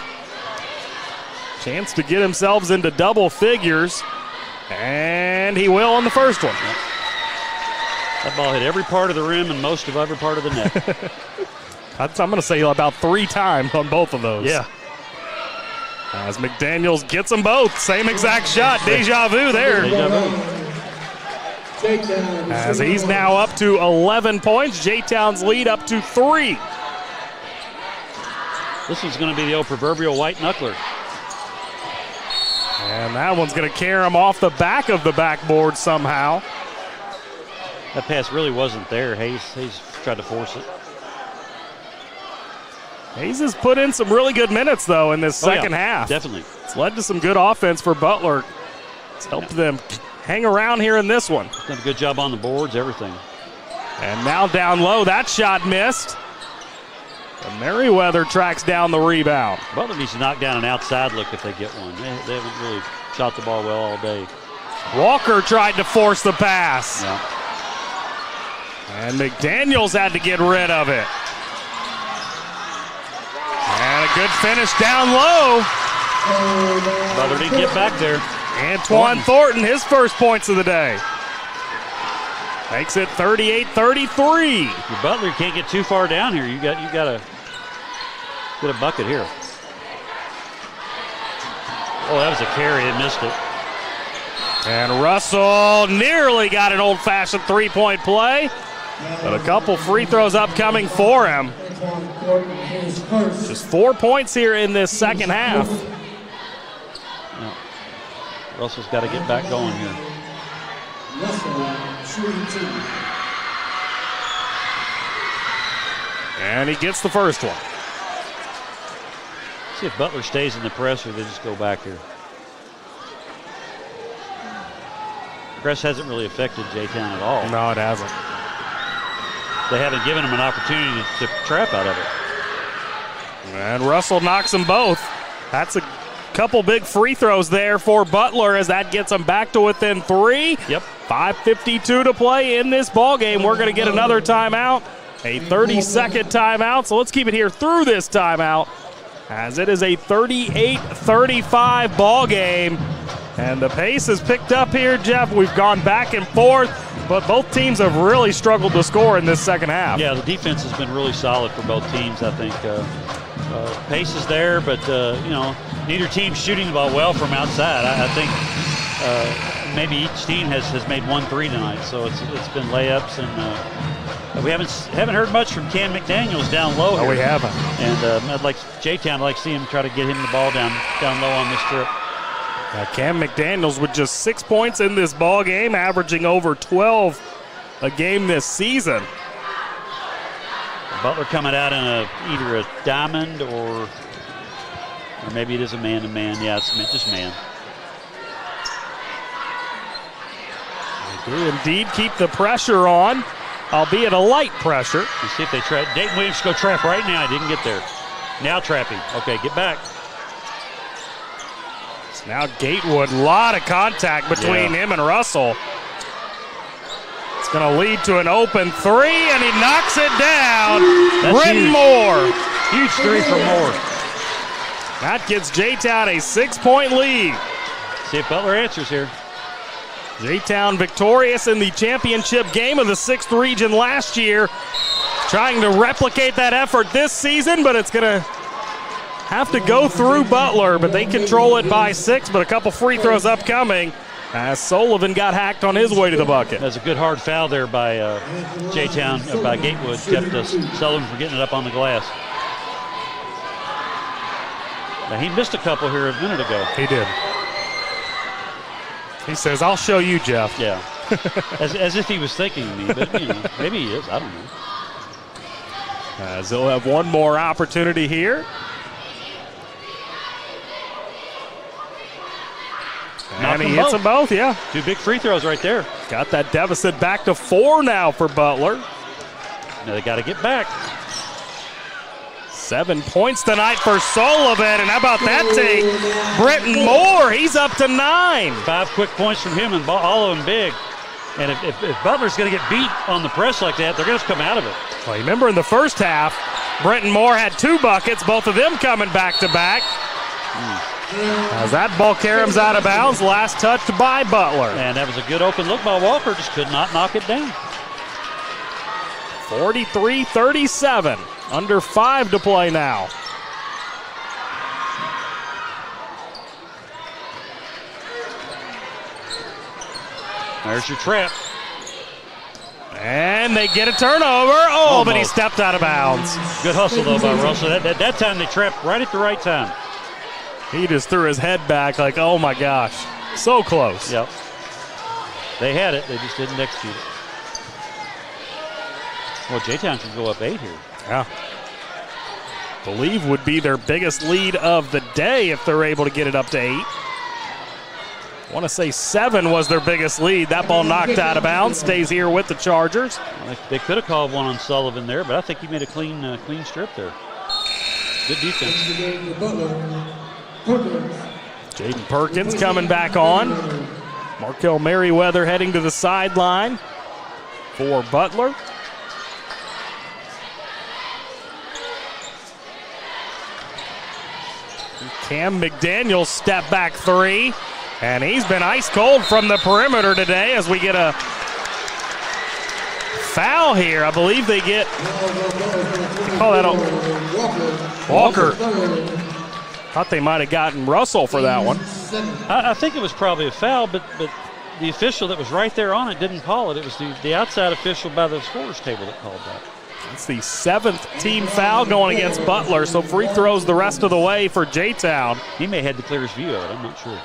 Chance to get themselves into double figures. And he will on the first one. That ball hit every part of the rim and most of every part of the net. I'm going to say about 3 times on both of those. Yeah. As McDaniels gets them both. Same exact shot. Deja vu there. As he's now up to 11 points. J-Town's lead up to 3. This one's going to be the old proverbial white knuckler. And that one's going to carry him off the back of the backboard somehow. That pass really wasn't there. Hayes tried to force it. Hayes has put in some really good minutes, though, in this second half. Definitely. It's led to some good offense for Butler. It's helped them hang around here in this one. Done a good job on the boards, everything. And now down low, that shot missed. And Merriweather tracks down the rebound. Butler needs to knock down an outside look if they get one. They haven't really shot the ball well all day. Walker tried to force the pass. Yeah. And McDaniels had to get rid of it. And a good finish down low. Butler didn't get back there. Antoine Thornton, his first points of the day. Makes it 38-33. Your Butler can't get too far down here. You got to get a bucket here. Oh, that was a carry. It missed it. And Russell nearly got an old-fashioned three-point play. But a couple free throws upcoming for him. Just 4 points here in this second half. Yeah. Russell's got to get back going here. And he gets the first one. See if Butler stays in the press or they just go back here. The press hasn't really affected J-Town at all. No, it hasn't. They haven't given him an opportunity to trap out of it. And Russell knocks them both. That's a couple big free throws there for Butler as that gets them back to within 3. Yep. 5:52 to play in this ball game. We're going to get another timeout, a 30-second timeout. So let's keep it here through this timeout as it is a 38-35 ball game. And the pace has picked up here, Jeff. We've gone back and forth, but both teams have really struggled to score in this second half. Yeah, the defense has been really solid for both teams, I think. Pace is there, but, neither team's shooting the ball well from outside. I think maybe each team has made 1 3 tonight, so it's been layups and We haven't heard much from Cam McDaniels down low here. No, we haven't. And I'd like J-Town, I'd like to see him try to get him the ball down low on this trip. Cam McDaniels with just 6 points in this ball game, averaging over 12 a game this season. Butler coming out in either a diamond or maybe it is a man-to-man. Yeah, it's just man. They do indeed keep the pressure on, albeit a light pressure. Let's see if they trap. Dayton Williams go trap right now. He didn't get there. Now trapping. Okay, get back. It's now Gatewood. A lot of contact between him and Russell. It's going to lead to an open three, and he knocks it down. Britton Moore. Huge three from Moore. That gives J-Town a 6-point lead. See if Butler answers here. J-Town victorious in the championship game of the 6th region last year. Trying to replicate that effort this season, but it's going to have to go through Butler, but they control it by 6, but a couple free throws upcoming as Sullivan got hacked on his way to the bucket. That's a good hard foul there by J-Town, by Gatewood. Kept Sullivan from getting it up on the glass. Now, he missed a couple here a minute ago. He did. He says, I'll show you, Jeff. Yeah. as if he was thinking of me, but maybe he is. I don't know. As they'll have one more opportunity here. And he hits them both, yeah. 2 big free throws right there. Got that deficit back to 4 now for Butler. Now they got to get back. 7 points tonight for Sullivan, and how about that take? Britton Moore, he's up to 9. 5 quick points from him, and all of them big. And if Butler's going to get beat on the press like that, they're going to come out of it. Well, remember in the first half, Britton Moore had 2 buckets, both of them coming back-to-back. As that ball caroms out of bounds, last touched by Butler. And that was a good open look by Walker, just could not knock it down. 43-37, under 5 to play now. There's your trap. And they get a turnover. But he stepped out of bounds. Good hustle, though, by Russell. That time they trapped right at the right time. He just threw his head back like, oh, my gosh. So close. Yep. They had it. They just didn't execute it. Well, J-Town can go up 8 here. Yeah. Believe would be their biggest lead of the day if they're able to get it up to 8. I want to say 7 was their biggest lead. That ball knocked out of bounds. Stays here with the Chargers. Well, they could have called one on Sullivan there, but I think he made a clean strip there. Good defense. Jaden Perkins coming back on. Markel Merriweather heading to the sideline for Butler. Cam McDaniel step back 3. And he's been ice cold from the perimeter today as we get a foul here. I believe they get, they call that Walker. Thought they might have gotten Russell for that one. I think it was probably a foul, but the official that was right there on it didn't call it. It was the outside official by the scorer's table that called that. It's the 7th team foul going against Butler, so free throws the rest of the way for J-Town. He may have had the clearest view of it. I'm not sure.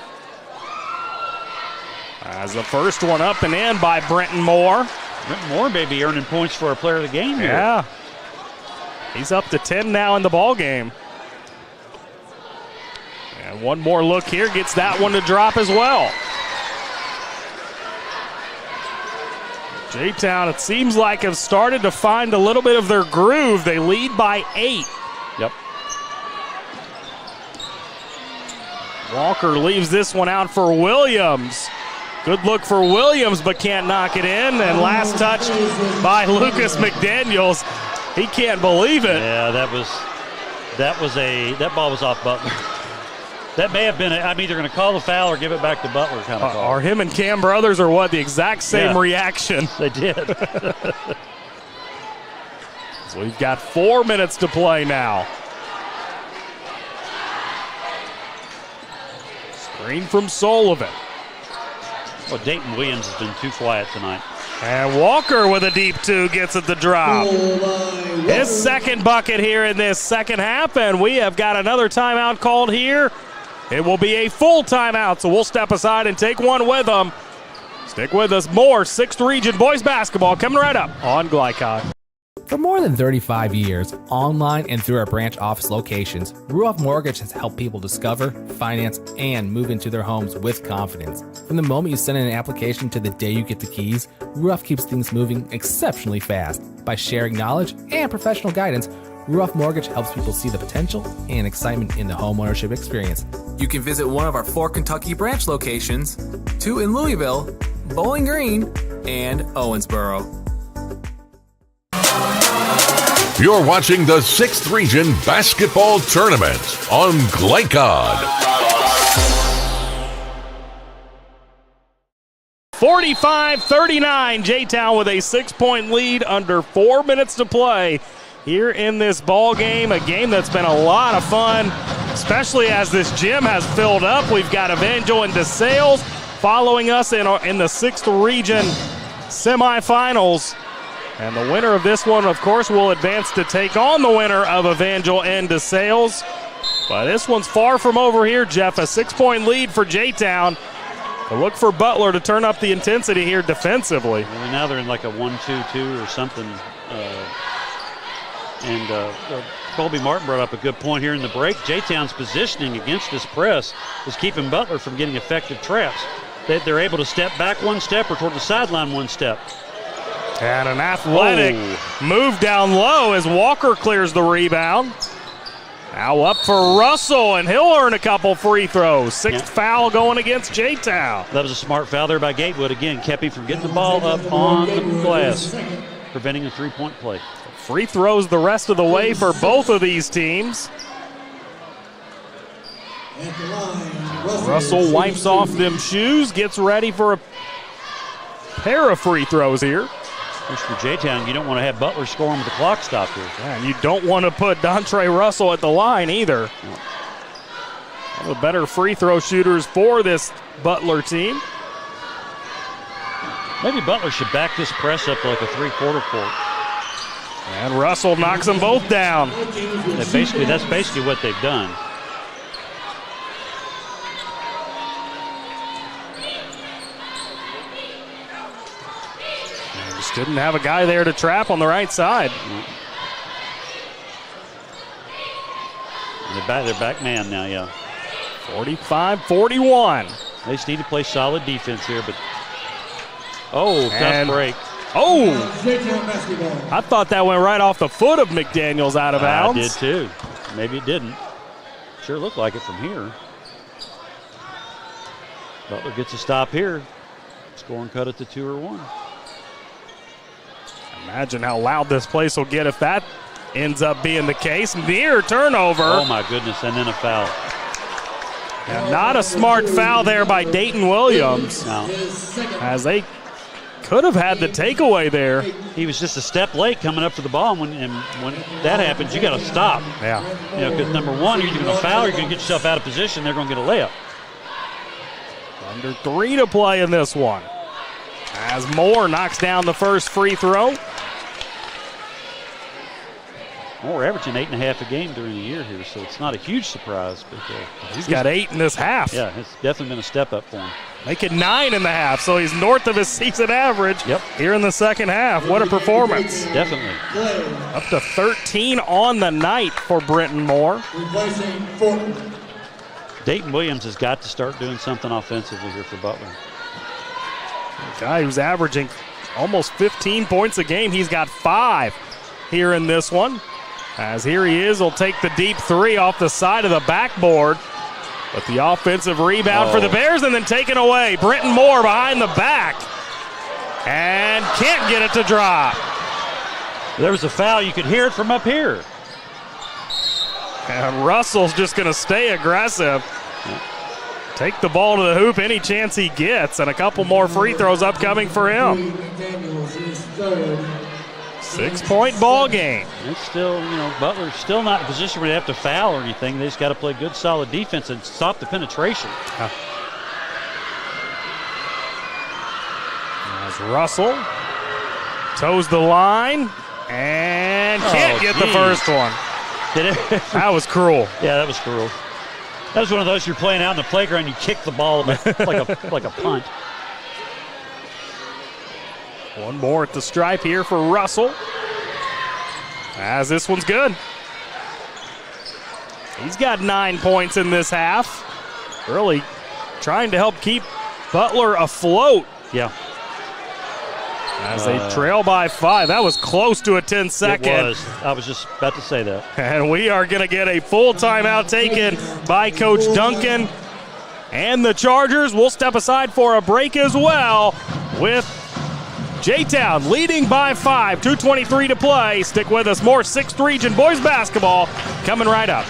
As the first one up and in by Britton Moore. Britton Moore may be earning points for a player of the game here. Yeah. He's up to 10 now in the ball game. And one more look here, gets that one to drop as well. J-Town, it seems like, have started to find a little bit of their groove. They lead by 8. Yep. Walker leaves this one out for Williams. Good look for Williams, but can't knock it in. And last touch by Lucas McDaniels. He can't believe it. Yeah, that ball was off Butler. That may have been I'm either going to call the foul or give it back to Butler kind of call. Are him and Cam brothers or what? The exact same reaction. They did. So we've got 4 minutes to play now. Screen from Sullivan. Well, Dayton Williams has been too quiet tonight. And Walker with a deep two gets it the drop. His second bucket here in this second half, and we have got another timeout called here. It will be a full timeout, so we'll step aside and take one with them. Stick with us. More 6th Region boys basketball coming right up on Glycod. For more than 35 years, online and through our branch office locations, Ruoff Mortgage has helped people discover, finance, and move into their homes with confidence. From the moment you send in an application to the day you get the keys, Ruoff keeps things moving exceptionally fast. By sharing knowledge and professional guidance, Ruoff Mortgage helps people see the potential and excitement in the homeownership experience. You can visit one of our 4 Kentucky branch locations, 2 in Louisville, Bowling Green, and Owensboro. You're watching the 6th Region Basketball Tournament on Glycod. 45-39, J-Town with a 6-point lead under 4 minutes to play here in this ball game. A game that's been a lot of fun, especially as this gym has filled up. We've got Evangel and DeSales following us in the 6th Region semifinals. And the winner of this one, of course, will advance to take on the winner of Evangel and DeSales. But this one's far from over here, Jeff. A 6-point lead for J-Town. To look for Butler to turn up the intensity here defensively. Well, now they're in like a 1-2-2 or something. Colby Martin brought up a good point here in the break. J-Town's positioning against this press is keeping Butler from getting effective traps. They're able to step back one step or toward the sideline one step. And an athletic move down low as Walker clears the rebound. Now up for Russell, and he'll earn a couple free throws. 6th foul going against J-Town. That was a smart foul there by Gatewood. Again, kept him from getting the ball up on the glass, preventing a three-point play. Free throws the rest of the way for both of these teams. Russell wipes off them shoes, gets ready for a pair of free throws here. Which for J-Town, you don't want to have Butler scoring with the clock stopped here. Yeah, and you don't want to put Dontre Russell at the line either. One of the better free throw shooters for this Butler team. Maybe Butler should back this press up like a three-quarter court. And Russell knocks them both down. That's basically what they've done. Just didn't have a guy there to trap on the right side. They're back man now, yeah. 45-41. They just need to play solid defense here, but tough break. I thought that went right off the foot of McDaniels out of bounds. I did too. Maybe it didn't. Sure looked like it from here. Butler gets a stop here. Scoring cut it to 2 or 1. Imagine how loud this place will get if that ends up being the case. Near turnover. Oh my goodness, and then a foul. And not a smart foul there by Dayton Williams. No. As they could have had the takeaway there. He was just a step late coming up for the ball, and when that happens, you got to stop. Yeah. Because number one, you're going to foul, you're going to get yourself out of position, they're going to get a layup. Under 3 to play in this one. As Moore knocks down the first free throw. Moore averaging 8.5 a game during the year here, so it's not a huge surprise. But he's got 8 in this half. Yeah, it's definitely been a step up for him. Making 9 in the half, so he's north of his season average here in the second half. What a performance. Definitely. Up to 13 on the night for Brenton Moore. Dayton Williams has got to start doing something offensively here for Butler. A guy who's averaging almost 15 points a game. He's got 5 here in this one. As here he is, he'll take the deep 3 off the side of the backboard. But the offensive rebound for the Bears and then taken away. Brenton Moore behind the back. And can't get it to drop. There was a foul. You could hear it from up here. And Russell's just going to stay aggressive. Take the ball to the hoop any chance he gets. And a couple more free throws upcoming for him. 6-point ball game. It's still, Butler's still not in a position where they have to foul or anything. They just got to play good, solid defense and stop the penetration. As Russell toes the line and can't get the first one. Did it? That was cruel. Yeah, that was cruel. That was one of those you're playing out in the playground, you kick the ball like a punt. One more at the stripe here for Russell. As this one's good. He's got 9 points in this half. Really trying to help keep Butler afloat. Yeah. As they trail by 5. That was close to a 10-second. It was. I was just about to say that. And we are going to get a full timeout taken by Coach Duncan. And the Chargers will step aside for a break as well, with J-Town leading by 5, 2:23 to play. Stick with us. More 6th Region boys basketball coming right up.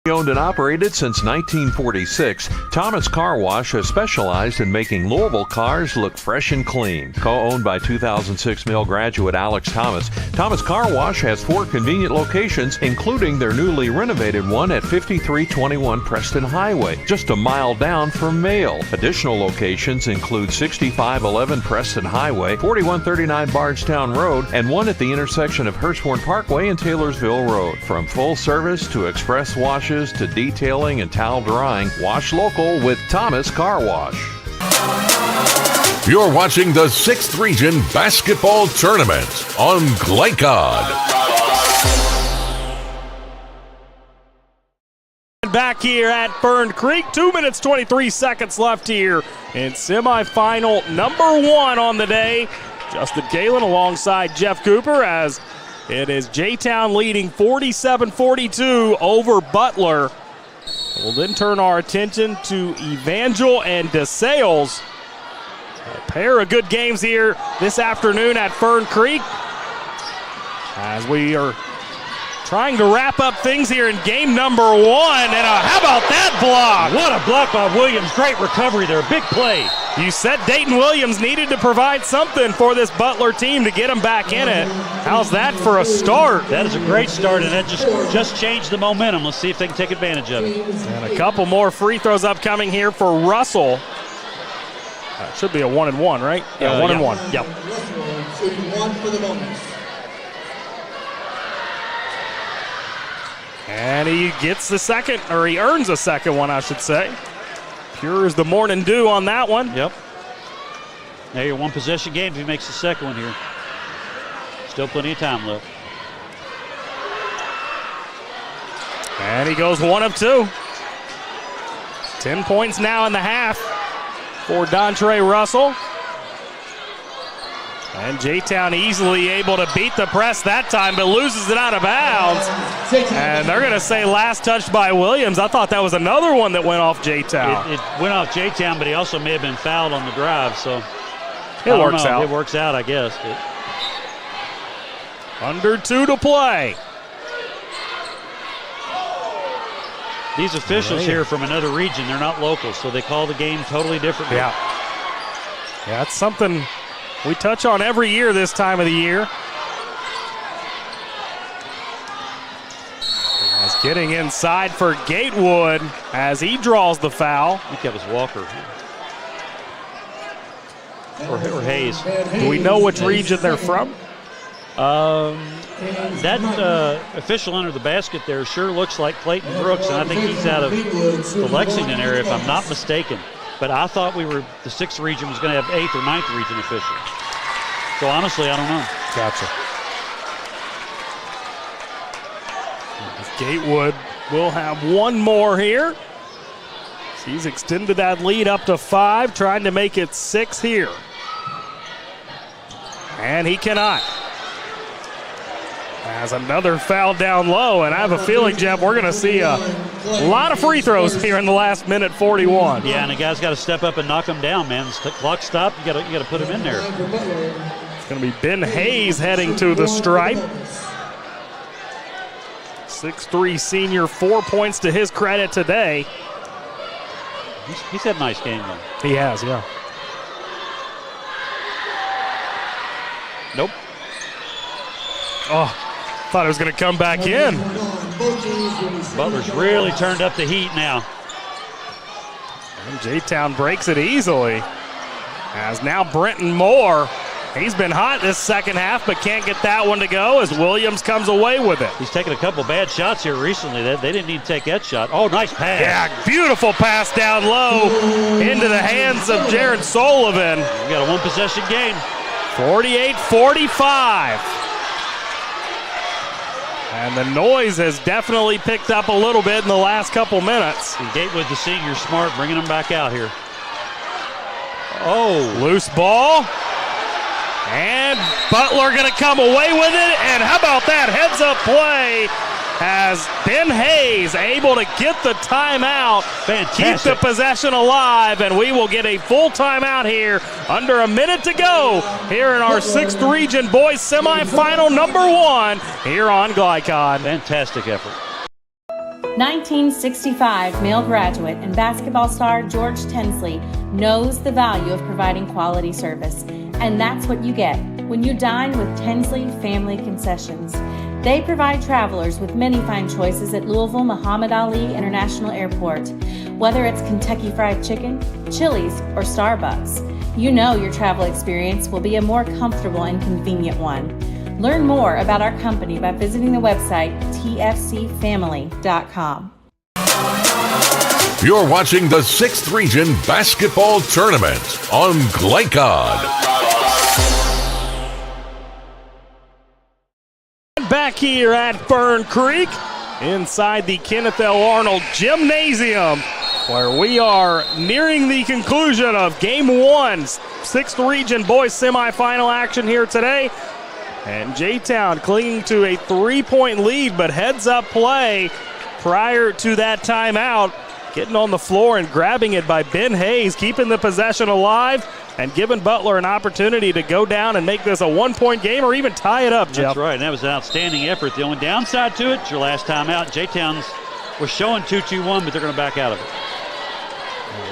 Owned and operated since 1946, Thomas Car Wash has specialized in making Louisville cars look fresh and clean. Co-owned by 2006 Mill graduate Alex Thomas, Thomas Car Wash has 4 convenient locations, including their newly renovated one at 5321 Preston Highway, just a mile down from Mail. Additional locations include 6511 Preston Highway, 4139 Bardstown Road, and one at the intersection of Hurstbourne Parkway and Taylorsville Road. From full service to express washes to detailing and towel drying, wash local with Thomas Car Wash. You're watching the 6th Region Basketball Tournament on Glycod. Back here at Fern Creek, 2 minutes, 23 seconds left here in semifinal number 1 on the day. Justin Galen alongside Jeff Cooper, as it is J-Town leading 47-42 over Butler. We'll then turn our attention to Evangel and DeSales. A pair of good games here this afternoon at Fern Creek, as we are trying to wrap up things here in game number 1. And how about that block? What a block by Williams. Great recovery there. Big play. You said Dayton Williams needed to provide something for this Butler team to get them back in it. How's that for a start? That is a great start, and that just changed the momentum. Let's see if they can take advantage of it. And a couple more free throws upcoming here for Russell. It should be a 1-and-1, right? Yeah, 1-and-1. Yep. And he gets the second, or he earns a second one, I should say. Pure as the morning dew on that one. Yep. Now your one possession game if he makes the second one here. Still plenty of time left. And he goes 1 of 2. 10 points now in the half for Dontre Russell. And J-Town easily able to beat the press that time, but loses it out of bounds. And they're going to say last touched by Williams. I thought that was another one that went off J-Town. It went off J-Town, but he also may have been fouled on the drive, so it works out. It works out, I guess. Under 2 to play. These officials here from another region, they're not local, so they call the game totally differently. Yeah, that's something we touch on every year this time of the year. As getting inside for Gatewood as he draws the foul. I think that was Walker. Or Hayes. Do we know which region they're from? That official under the basket there sure looks like Clayton Brooks, and I think he's out of the Lexington area if I'm not mistaken. But I thought the 6th region was going to have 8th or 9th region officials. So honestly, I don't know. Gotcha. Gatewood will have one more here. He's extended that lead up to 5, trying to make it 6 here. And he cannot. As another foul down low, and I have a feeling, Jeff, we're going to see a lot of free throws here in the last minute 41. Yeah, and the guy's got to step up and knock them down, man. The clock stopped. You got to put him in there. It's going to be Ben Hayes heading to the stripe. 6'3" senior, 4 points to his credit today. He's had a nice game, though. He has, yeah. Nope. Oh, thought it was going to come back in. Butler's really turned up the heat now. And J-Town breaks it easily. As now Brenton Moore, he's been hot this second half, but can't get that one to go as Williams comes away with it. He's taken a couple bad shots here recently. They didn't need to take that shot. Oh, nice pass. Yeah, beautiful pass down low into the hands of Jared Sullivan. We got a one-possession game. 48-45. And the noise has definitely picked up a little bit in the last couple minutes. And Gatewood, the senior, smart, bringing them back out here. Oh. Loose ball. And Butler going to come away with it. And how about that heads-up play as Ben Hayes able to get the timeout. Fantastic. Keep the possession alive, and we will get a full timeout here. Under a minute to go here in our 6th Region Boys Semifinal #1 here on Glycod. Fantastic effort. 1965 male graduate and basketball star George Tensley knows the value of providing quality service. And that's what you get when you dine with Tensley Family Concessions. They provide travelers with many fine choices at Louisville Muhammad Ali International Airport. Whether it's Kentucky Fried Chicken, Chili's, or Starbucks, you know your travel experience will be a more comfortable and convenient one. Learn more about our company by visiting the website tfcfamily.com. You're watching the 6th Region Basketball Tournament on Glycod. Back here at Fern Creek, inside the Kenneth L. Arnold Gymnasium, where we are nearing the conclusion of Game 1, 6th Region Boys Semifinal action here today. And J-Town clinging to a 3-point lead, but heads-up play prior to that timeout. Getting on the floor and grabbing it by Ben Hayes, keeping the possession alive and giving Butler an opportunity to go down and make this a 1-point game or even tie it up, Jeff. That's right, and that was an outstanding effort. The only downside to it, it's your last time out. J-Town was showing 2-2-1, but they're going to back out of it.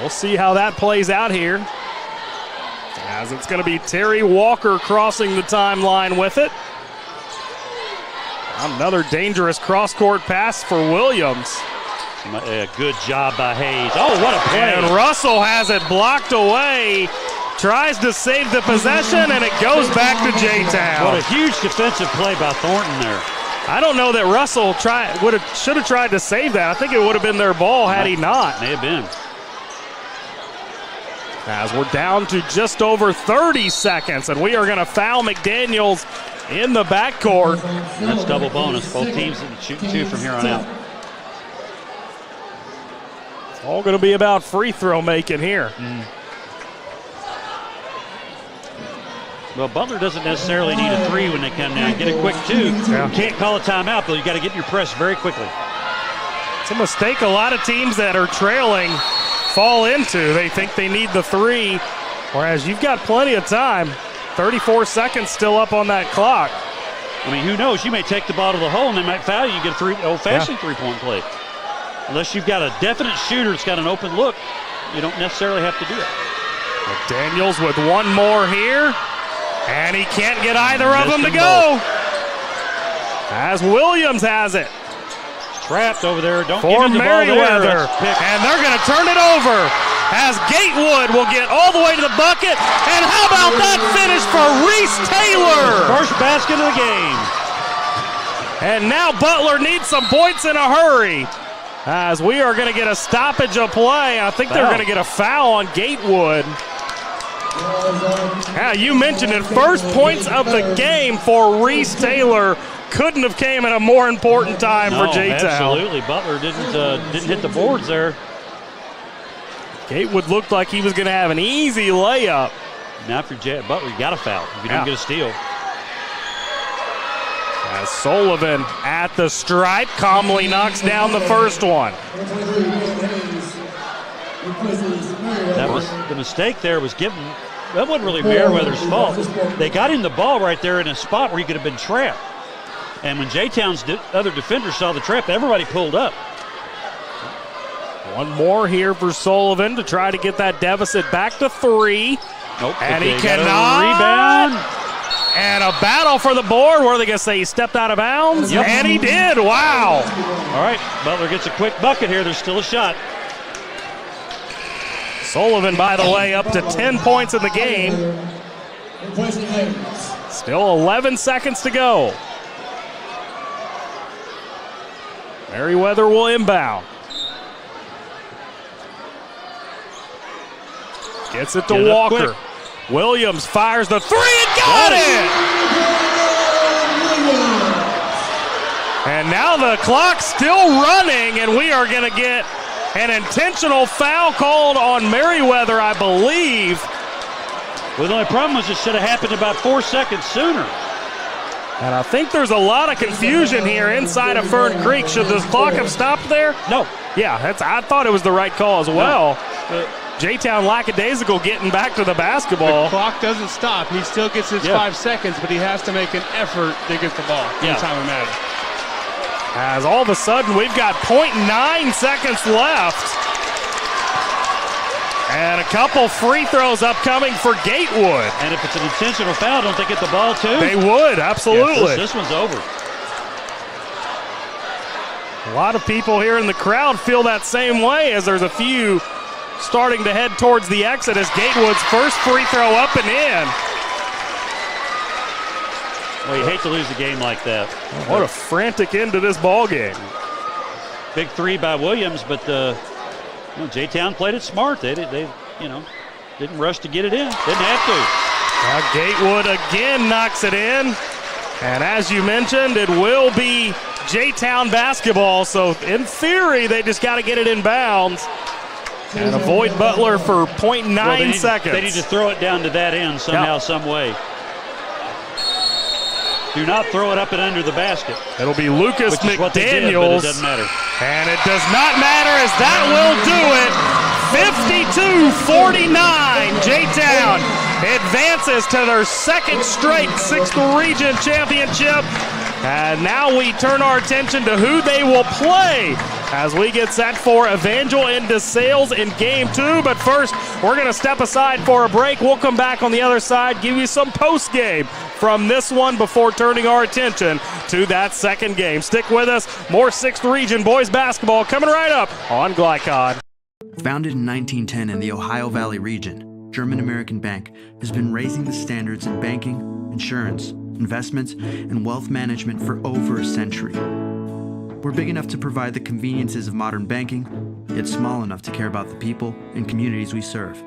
We'll see how that plays out here, as it's going to be Terry Walker crossing the timeline with it. Another dangerous cross-court pass for Williams. A good job by Hayes. Oh, what a play. And Russell has it blocked away. Tries to save the possession, and it goes back to J-Town. What a huge defensive play by Thornton there. I don't know that Russell should have tried to save that. I think it would have been their ball had he not. May have been. As we're down to just over 30 seconds, and we are going to foul McDaniels in the backcourt. And that's double bonus. Both teams shooting 2 from here on out. It's all going to be about free throw making here. Well, Butler doesn't necessarily need a 3 when they come down. Get a quick 2. Yeah. You can't call a timeout, though. You got to get your press very quickly. It's a mistake a lot of teams that are trailing fall into. They think they need the 3, whereas you've got plenty of time. 34 seconds still up on that clock. I mean, who knows? You may take the ball to the hole and they might foul you. You get a old-fashioned 3-point play. Unless you've got a definite shooter that's got an open look, you don't necessarily have to do it. Daniels with one more here, and he can't get either of them to go. As Williams has it. Trapped over there. Don't for give him the Merriweather, ball there. and they're going to turn it over as Gatewood will get all the way to the bucket. And how about that finish for Reese Taylor? First basket of the game. And now Butler needs some points in a hurry, as we are going to get a stoppage of play. I think they're going to get a foul on Gatewood. Yeah, you mentioned it. First points of the game for Reese Taylor. Couldn't have came at a more important time for J-Town. Absolutely. Butler didn't hit the boards there. Gatewood looked like he was going to have an easy layup. Now if you're Butler, you got a foul if you don't get a steal. As Sullivan at the stripe calmly knocks down the first one. That was the mistake there was given. That wasn't really Merriweather's fault. They got him the ball right there in a spot where he could have been trapped. And when J-Town's other defenders saw the trap, everybody pulled up. One more here for Sullivan to try to get that deficit back to 3. Nope, and he cannot. Rebound. And a battle for the board. What are they going to say? He stepped out of bounds? Yep. And he did. Wow. All right, Butler gets a quick bucket here. There's still a shot. Sullivan, by the way, up to 10 points in the game. Still 11 seconds to go. Merriweather will inbound. Gets it to Walker. Williams fires the three and got it! And now the clock's still running, and we are going to get an intentional foul called on Merriweather, I believe. Well, the only problem was it should have happened about 4 seconds sooner. And I think there's a lot of confusion here inside of Fern Creek. Should the clock have stopped there? No. Yeah, I thought it was the right call as well. No. J-Town lackadaisical getting back to the basketball. The clock doesn't stop. He still gets his 5 seconds, but he has to make an effort to get the ball in time of matter. As all of a sudden we've got 0.9 seconds left. And a couple free throws upcoming for Gatewood. And if it's an intentional foul, don't they get the ball too? They would, absolutely. Yes, this one's over. A lot of people here in the crowd feel that same way, as there's a few starting to head towards the exit as Gatewood's first free throw up and in. Well, you hate to lose a game like that. What a frantic end to this ball game. Big three by Williams, but J-Town played it smart. They didn't rush to get it in. Didn't have to. Now Gatewood again knocks it in. And as you mentioned, it will be J-Town basketball. So in theory, they just got to get it in bounds and avoid Butler for 0.9 seconds. They need to throw it down to that end somehow, some way. Do not throw it up and under the basket. It'll be Lucas McDaniels. But it doesn't matter. And it does not matter, as that will do it. 52-49. J-Town advances to their second straight 6th region championship. And now we turn our attention to who they will play as we get set for Evangel and DeSales in Game 2. But first, we're going to step aside for a break. We'll come back on the other side, give you some post-game from this one before turning our attention to that second game. Stick with us. More 6th region boys basketball coming right up on Glycod. Founded in 1910 in the Ohio Valley region, German American Bank has been raising the standards in banking, insurance, investments, and wealth management for over a century. We're big enough to provide the conveniences of modern banking, yet small enough to care about the people and communities we serve.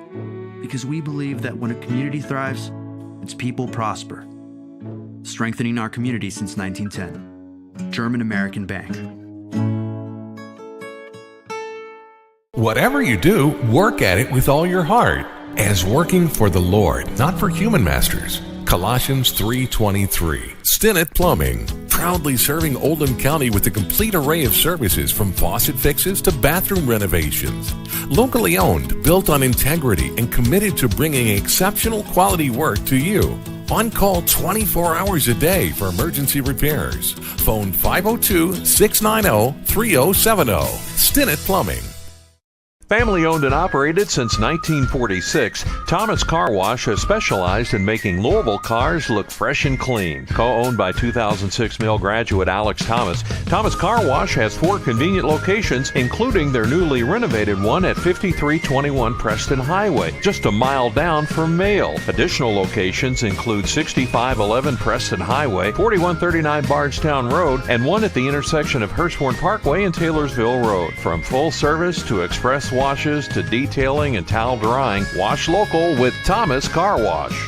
Because we believe that when a community thrives, its people prosper. Strengthening our community since 1910. German American Bank. Whatever you do, work at it with all your heart, as working for the Lord, not for human masters. Colossians 3:23. Stinnett Plumbing, proudly serving Oldham County with a complete array of services from faucet fixes to bathroom renovations. Locally owned, built on integrity, and committed to bringing exceptional quality work to you. On call 24 hours a day for emergency repairs. Phone 502-690-3070. Stinnett Plumbing. Family owned and operated since 1946, Thomas Car Wash has specialized in making Louisville cars look fresh and clean. Co-owned by 2006 Mill graduate Alex Thomas, Thomas Car Wash has 4 convenient locations, including their newly renovated one at 5321 Preston Highway, just a mile down from Mail. Additional locations include 6511 Preston Highway, 4139 Bardstown Road, and one at the intersection of Hurstbourne Parkway and Taylorsville Road. From full service to express washes to detailing and towel drying, wash local with Thomas Car Wash.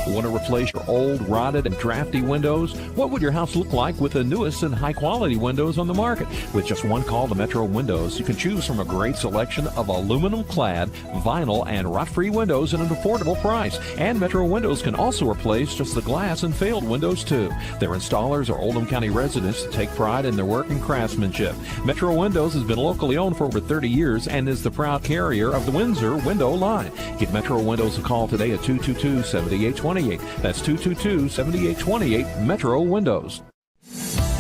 Want to replace your old, rotted, and drafty windows? What would your house look like with the newest and high-quality windows on the market? With just one call to Metro Windows, you can choose from a great selection of aluminum-clad, vinyl, and rot-free windows at an affordable price. And Metro Windows can also replace just the glass and failed windows, too. Their installers are Oldham County residents that take pride in their work and craftsmanship. Metro Windows has been locally owned for over 30 years and is the proud carrier of the Windsor window line. Give Metro Windows a call today at 222-7828. That's 222-7828, Metro Windows.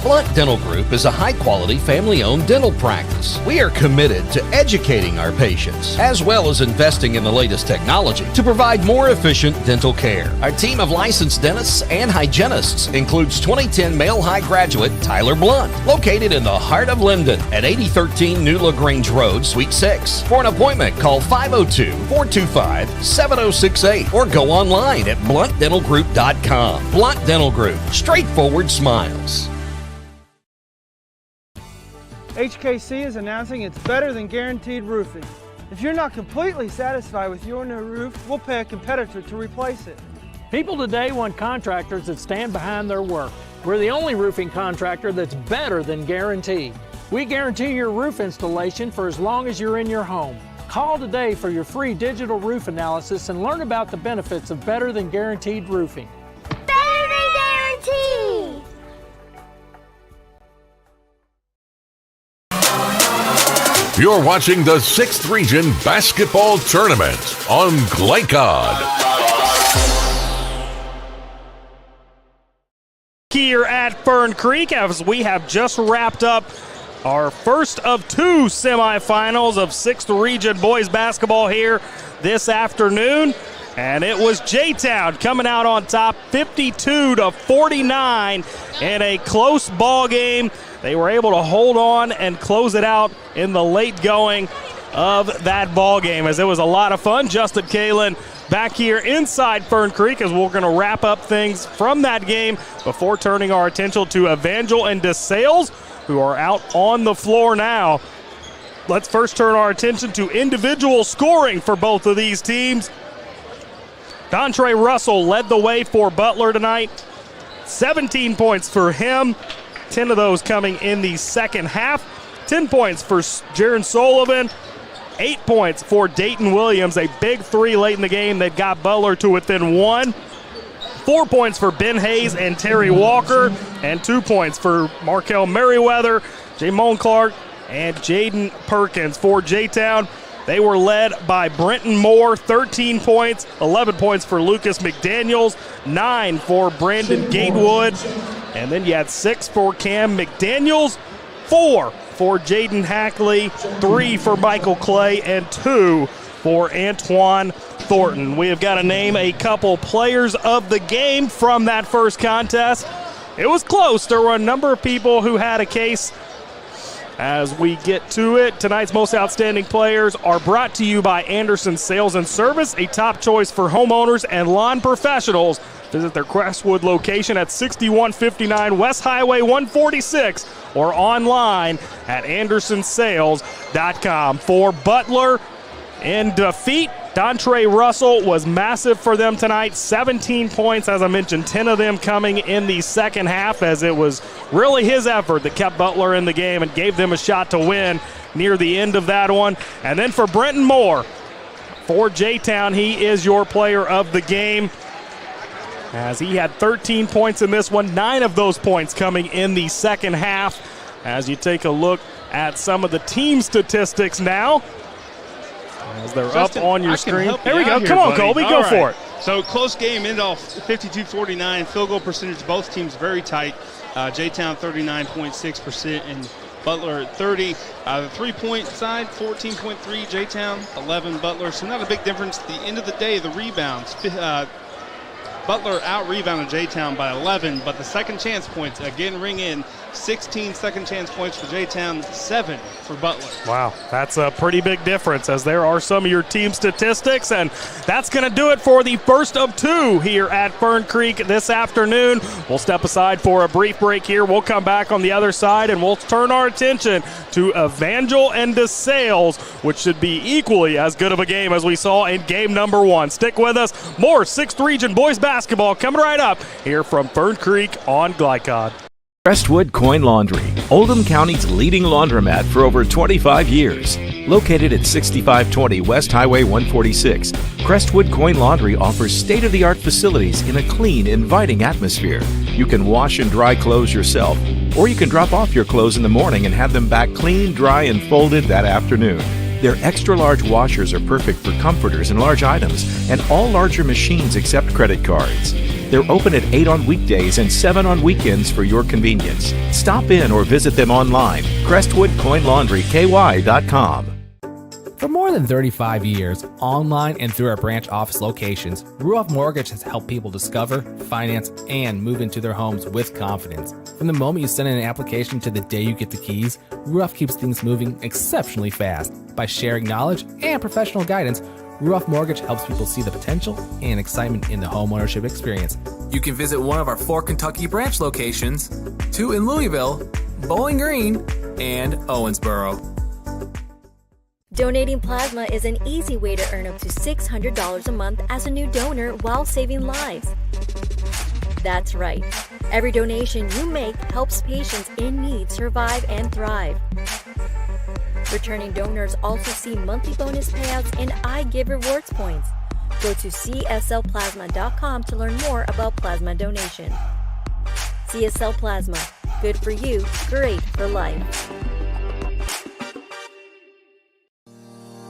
Blunt Dental Group is a high-quality, family-owned dental practice. We are committed to educating our patients, as well as investing in the latest technology to provide more efficient dental care. Our team of licensed dentists and hygienists includes 2010 male high graduate Tyler Blunt, located in the heart of Linden at 8013 New LaGrange Road, Suite 6. For an appointment, call 502-425-7068 or go online at bluntdentalgroup.com. Blunt Dental Group, straightforward smiles. HKC is announcing it's better than guaranteed roofing. If you're not completely satisfied with your new roof, we'll pay a competitor to replace it. People today want contractors that stand behind their work. We're the only roofing contractor that's better than guaranteed. We guarantee your roof installation for as long as you're in your home. Call today for your free digital roof analysis and learn about the benefits of better than guaranteed roofing. Better than guaranteed! You're watching the 6th Region Basketball Tournament on Glycod. Here at Fern Creek, as we have just wrapped up our first of 2 semifinals of 6th Region boys basketball here this afternoon. And it was J-Town coming out on top 52-49 in a close ball game. They were able to hold on and close it out in the late going of that ball game, as it was a lot of fun. Justin Kalen back here inside Fern Creek as we're going to wrap up things from that game before turning our attention to Evangel and DeSales, who are out on the floor now. Let's first turn our attention to individual scoring for both of these teams. Dontre Russell led the way for Butler tonight. 17 points for him, 10 of those coming in the second half. 10 points for Jaron Sullivan, 8 points for Dayton Williams, a big 3 late in the game that got Butler to within 1. 4 points for Ben Hayes and Terry Walker, and 2 points for Markel Merriweather, Jamon Clark, and Jaden Perkins. For J-Town, they were led by Brenton Moore, 13 points, 11 points for Lucas McDaniels, 9 for Brandon Gatewood, and then you had 6 for Cam McDaniels, 4 for Jaden Hackley, 3 for Michael Clay, and 2 for Antoine Thornton. We have got to name a couple players of the game from that first contest. It was close. There were a number of people who had a case. As we get to it, tonight's most outstanding players are brought to you by Anderson Sales and Service, a top choice for homeowners and lawn professionals. Visit their Crestwood location at 6159 West Highway 146 or online at andersonsales.com. For Butler, in defeat, Dontre Russell was massive for them tonight. 17 points, as I mentioned, 10 of them coming in the second half, as it was really his effort that kept Butler in the game and gave them a shot to win near the end of that one. And then for Brenton Moore, for J-Town, he is your player of the game, as he had 13 points in this one, 9 of those points coming in the second half. As you take a look at some of the team statistics now, as they're Justin, up on your screen. There we go. Come on, Colby. Go for it. So close game, end off 52-49. Field goal percentage, both teams very tight. J-Town 39.6% and Butler at 30. The three-point side, 14.3 J-Town, 11 Butler. So not a big difference. At the end of the day, the rebounds, Butler out-rebounded J-Town by 11, but the second chance points, again, ring in. 16 second chance points for J-Town, 7 for Butler. Wow, that's a pretty big difference, as there are some of your team statistics, and that's going to do it for the first of 2 here at Fern Creek this afternoon. We'll step aside for a brief break here. We'll come back on the other side, and we'll turn our attention to Evangel and DeSales, which should be equally as good of a game as we saw in game number 1. Stick with us. More 6th Region boys basketball coming right up here from Fern Creek on Glycod. Crestwood Coin Laundry, Oldham County's leading laundromat for over 25 years. Located at 6520 West Highway 146, Crestwood Coin Laundry offers state-of-the-art facilities in a clean, inviting atmosphere. You can wash and dry clothes yourself, or you can drop off your clothes in the morning and have them back clean, dry, and folded that afternoon. Their extra-large washers are perfect for comforters and large items, and all larger machines accept credit cards. They're open at 8 on weekdays and 7 on weekends for your convenience. Stop in or visit them online, crestwoodcoinlaundryky.com. For more than 35 years, online and through our branch office locations, Ruoff Mortgage has helped people discover, finance, and move into their homes with confidence. From the moment you send in an application to the day you get the keys, Ruoff keeps things moving exceptionally fast. By sharing knowledge and professional guidance, Ruoff Mortgage helps people see the potential and excitement in the homeownership experience. You can visit one of our 4 Kentucky branch locations, 2 in Louisville, Bowling Green, and Owensboro. Donating plasma is an easy way to earn up to $600 a month as a new donor while saving lives. That's right. Every donation you make helps patients in need survive and thrive. Returning donors also see monthly bonus payouts and I Give Rewards points. Go to cslplasma.com to learn more about plasma donation. CSL Plasma. Good for you, great for life.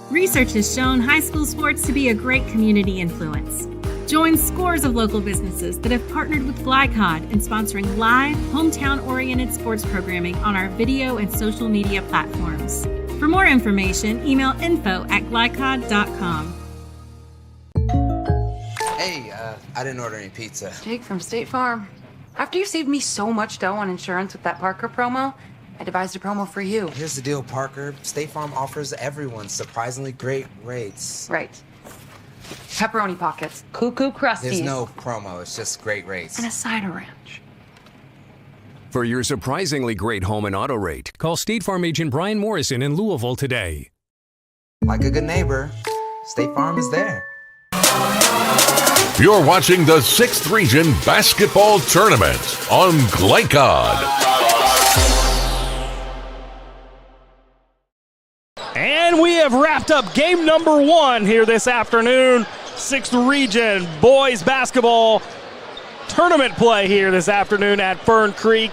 Research has shown high school sports to be a great community influence. Join scores of local businesses that have partnered with Glycod in sponsoring live, hometown-oriented sports programming on our video and social media platforms. For more information, email info@glycod.com. Hey, I didn't order any pizza. Jake from State Farm. After you saved me so much dough on insurance with that Parker promo, I devised a promo for you. Here's the deal, Parker. State Farm offers everyone surprisingly great rates. Right. Pepperoni pockets. Cuckoo Crusties. There's no promo, it's just great rates. And a cider ranch. For your surprisingly great home and auto rate, call State Farm agent Brian Morrison in Louisville today. Like a good neighbor, State Farm is there. You're watching the 6th Region Basketball Tournament on Glycod. And we have wrapped up game number 1 here this afternoon. 6th Region Boys Basketball Tournament play here this afternoon at Fern Creek,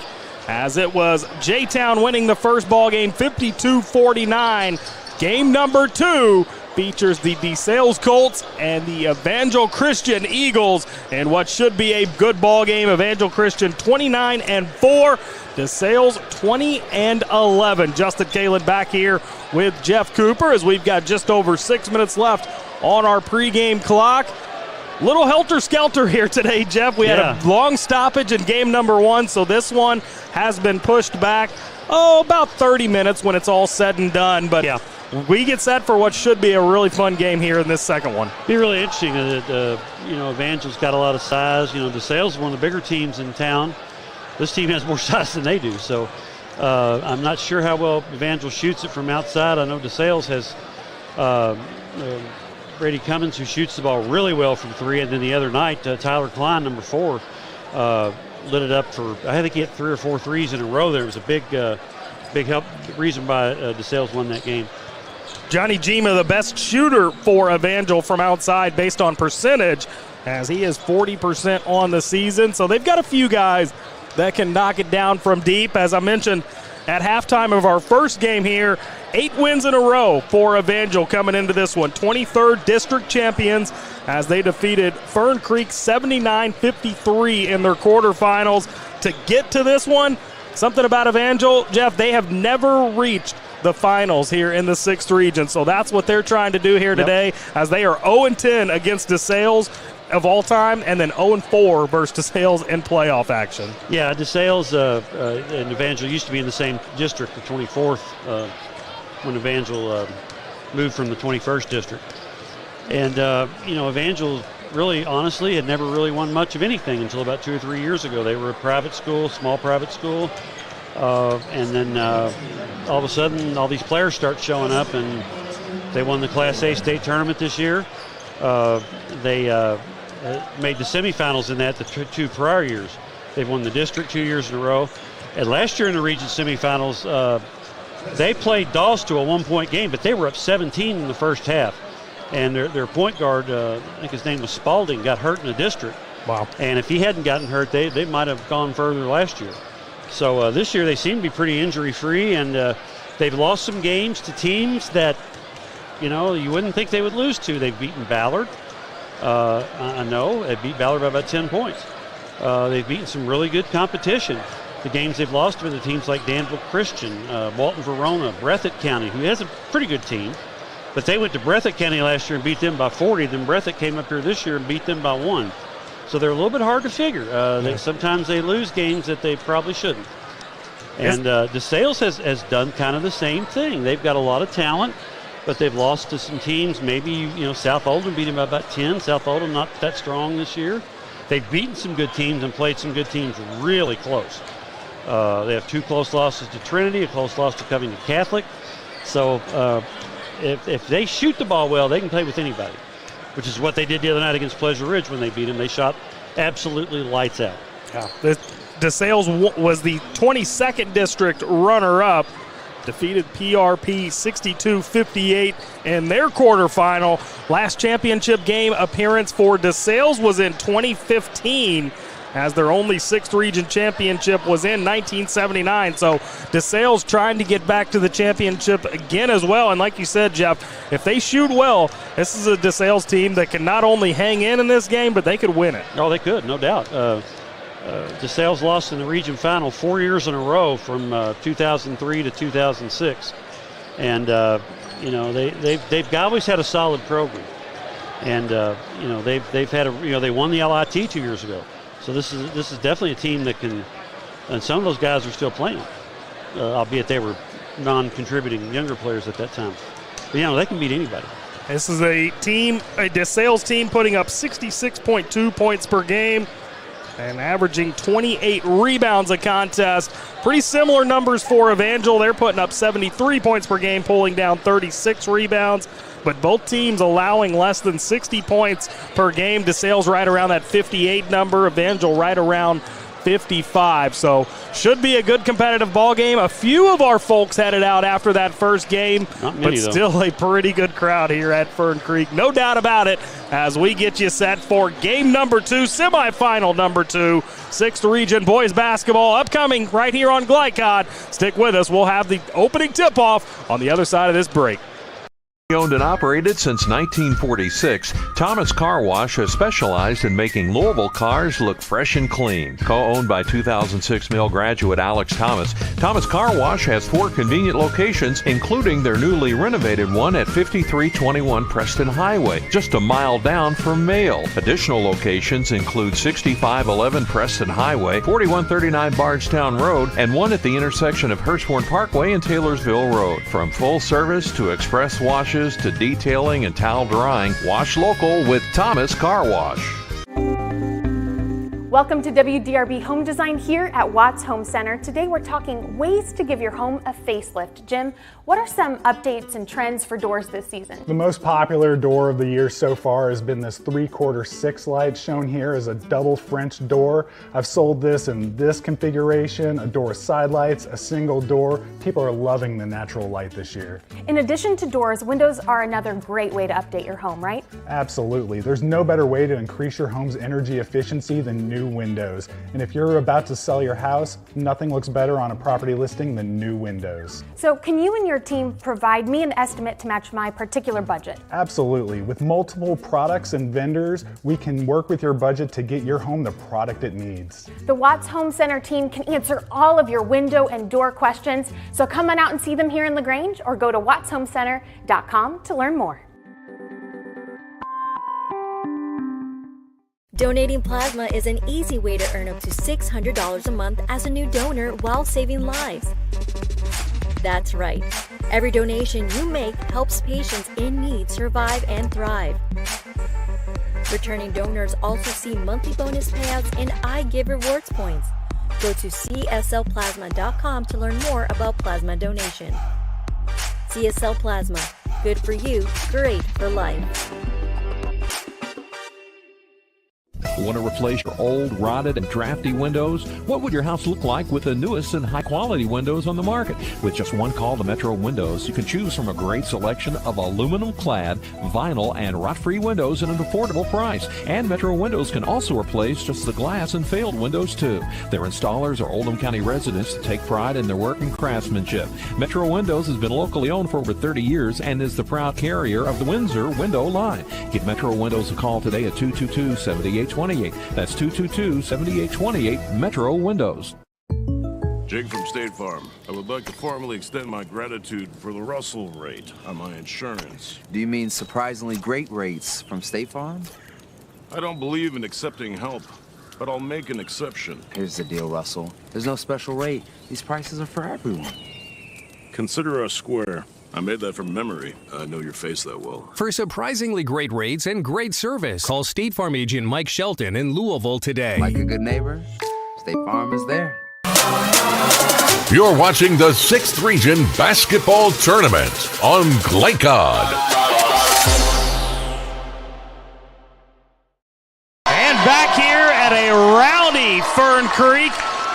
as it was J-Town winning the first ball game 52-49. Game number 2 features the DeSales Colts and the Evangel Christian Eagles, and what should be a good ball game. Evangel Christian 29-4, DeSales 20-11. Justin Kalen back here with Jeff Cooper as we've got just over 6 minutes left on our pregame clock. Little helter-skelter here today, Jeff. We had a long stoppage in game number 1, so this one has been pushed back, about 30 minutes when it's all said and done. But we get set for what should be a really fun game here in this second one. Be really interesting. Evangel's got a lot of size. DeSales is one of the bigger teams in town. This team has more size than they do, so I'm not sure how well Evangel shoots it from outside. I know DeSales has Brady Cummins, who shoots the ball really well from 3, and then the other night, Tyler Klein, number 4, lit it up for, I think he hit 3 or 4 threes in a row there. It was a big help, reason why DeSales won that game. Johnny Gima, the best shooter for Evangel from outside based on percentage, as he is 40% on the season. So they've got a few guys that can knock it down from deep. As I mentioned at halftime of our first game here, 8 wins in a row for Evangel coming into this one. 23rd district champions as they defeated Fern Creek 79-53 in their quarterfinals to get to this one. Something about Evangel, Jeff, they have never reached the finals here in the 6th Region. So that's what they're trying to do here today, as they are 0-10 against DeSales of all time, and then 0-4 versus DeSales in playoff action. Yeah, DeSales and Evangel used to be in the same district, the 24th, when Evangel moved from the 21st district. And, Evangel really, honestly, had never really won much of anything until about 2 or 3 years ago. They were a private school, small private school, and then all of a sudden all these players start showing up, and they won the Class A state tournament this year. They made the semifinals in that the 2 prior years. They've won the district 2 years in a row. And last year in the region semifinals, they played Doss to a 1-point game, but they were up 17 in the first half. And their point guard, I think his name was Spalding, got hurt in the district. Wow. And if he hadn't gotten hurt, they might have gone further last year. So this year they seem to be pretty injury-free, and they've lost some games to teams that, you wouldn't think they would lose to. They've beaten Ballard. I know they beat Ballard by about 10 points. They've beaten some really good competition. The games they've lost are the teams like Danville Christian, Walton Verona, Breathitt County, who has a pretty good team. But they went to Breathitt County last year and beat them by 40. Then Breathitt came up here this year and beat them by 1. So they're a little bit hard to figure. Sometimes they lose games that they probably shouldn't. And DeSales has done kind of the same thing. They've got a lot of talent, but they've lost to some teams. Maybe, South Oldham beat them by about 10. South Oldham not that strong this year. They've beaten some good teams and played some good teams really close. They have 2 close losses to Trinity, a close loss to Covington Catholic. So if they shoot the ball well, they can play with anybody, which is what they did the other night against Pleasure Ridge when they beat them. They shot absolutely lights out. Yeah. DeSales was the 22nd district runner-up, defeated PRP 62-58 in their quarterfinal. Last championship game appearance for DeSales was in 2015, as their only 6th region championship was in 1979. So DeSales trying to get back to the championship again as well. And like you said, Jeff, if they shoot well, this is a DeSales team that can not only hang in this game, but they could win it. Oh, they could, no doubt. DeSales lost in the region final 4 years in a row from 2003 to 2006. And, they've always had a solid program. And, they've had they won the LIT 2 years ago. So this is definitely a team that can, and some of those guys are still playing, albeit they were non-contributing younger players at that time. But, they can beat anybody. This is a DeSales team putting up 66.2 points per game and averaging 28 rebounds a contest. Pretty similar numbers for Evangel. They're putting up 73 points per game, pulling down 36 rebounds. But both teams allowing less than 60 points per game. DeSales right around that 58 number. Evangel right around 55. So should be a good competitive ball game. A few of our folks headed out after that first game, Not many, but still a pretty good crowd here at Fern Creek. No doubt about it, as we get you set for game number 2, semifinal number 2, 6th Region Boys Basketball upcoming right here on Glycod. Stick with us. We'll have the opening tip-off on the other side of this break. Owned and operated since 1946, Thomas Car Wash has specialized in making Louisville cars look fresh and clean. Co-owned by 2006 Mill graduate Alex Thomas, Thomas Car Wash has 4 convenient locations, including their newly renovated one at 5321 Preston Highway, just a mile down from Mail. Additional locations include 6511 Preston Highway, 4139 Bardstown Road, and one at the intersection of Hurstbourne Parkway and Taylorsville Road. From full service to express washes to detailing and towel drying, wash local with Thomas Car Wash. Welcome to WDRB Home Design here at Watts Home Center. Today we're talking ways to give your home a facelift. Jim, what are some updates and trends for doors this season? The most popular door of the year so far has been this 3/4 6 light, shown here as a double French door. I've sold this in this configuration, a door with side lights, a single door. People are loving the natural light this year. In addition to doors, windows are another great way to update your home, right? Absolutely. There's no better way to increase your home's energy efficiency than new windows. And if you're about to sell your house, nothing looks better on a property listing than new windows. So can you and your team provide me an estimate to match my particular budget? Absolutely. With multiple products and vendors, we can work with your budget to get your home the product it needs. The Watts Home Center team can answer all of your window and door questions. So come on out and see them here in LaGrange or go to wattshomecenter.com to learn more. Donating plasma is an easy way to earn up to $600 a month as a new donor while saving lives. That's right. Every donation you make helps patients in need survive and thrive. Returning donors also see monthly bonus payouts and I Give rewards points. Go to cslplasma.com to learn more about plasma donation. CSL Plasma. Good for you, great for life. Want to replace your old, rotted, and drafty windows? What would your house look like with the newest and high-quality windows on the market? With just one call to Metro Windows, you can choose from a great selection of aluminum-clad, vinyl, and rot-free windows at an affordable price. And Metro Windows can also replace just the glass and failed windows, too. Their installers are Oldham County residents that take pride in their work and craftsmanship. Metro Windows has been locally owned for over 30 years and is the proud carrier of the Windsor window line. Give Metro Windows a call today at 222-7820 7828. That's 222-7828, Metro Windows. Jake from State Farm. I would like to formally extend my gratitude for the Russell rate on my insurance. Do you mean surprisingly great rates from State Farm? I don't believe in accepting help, but I'll make an exception. Here's the deal, Russell. There's no special rate. These prices are for everyone. Consider us square. I made that from memory. I know your face that well. For surprisingly great rates and great service, call State Farm agent Mike Shelton in Louisville today. Like a good neighbor, State Farm is there. You're watching the 6th Region Basketball Tournament on Glycod. And back here at a rowdy Fern Creek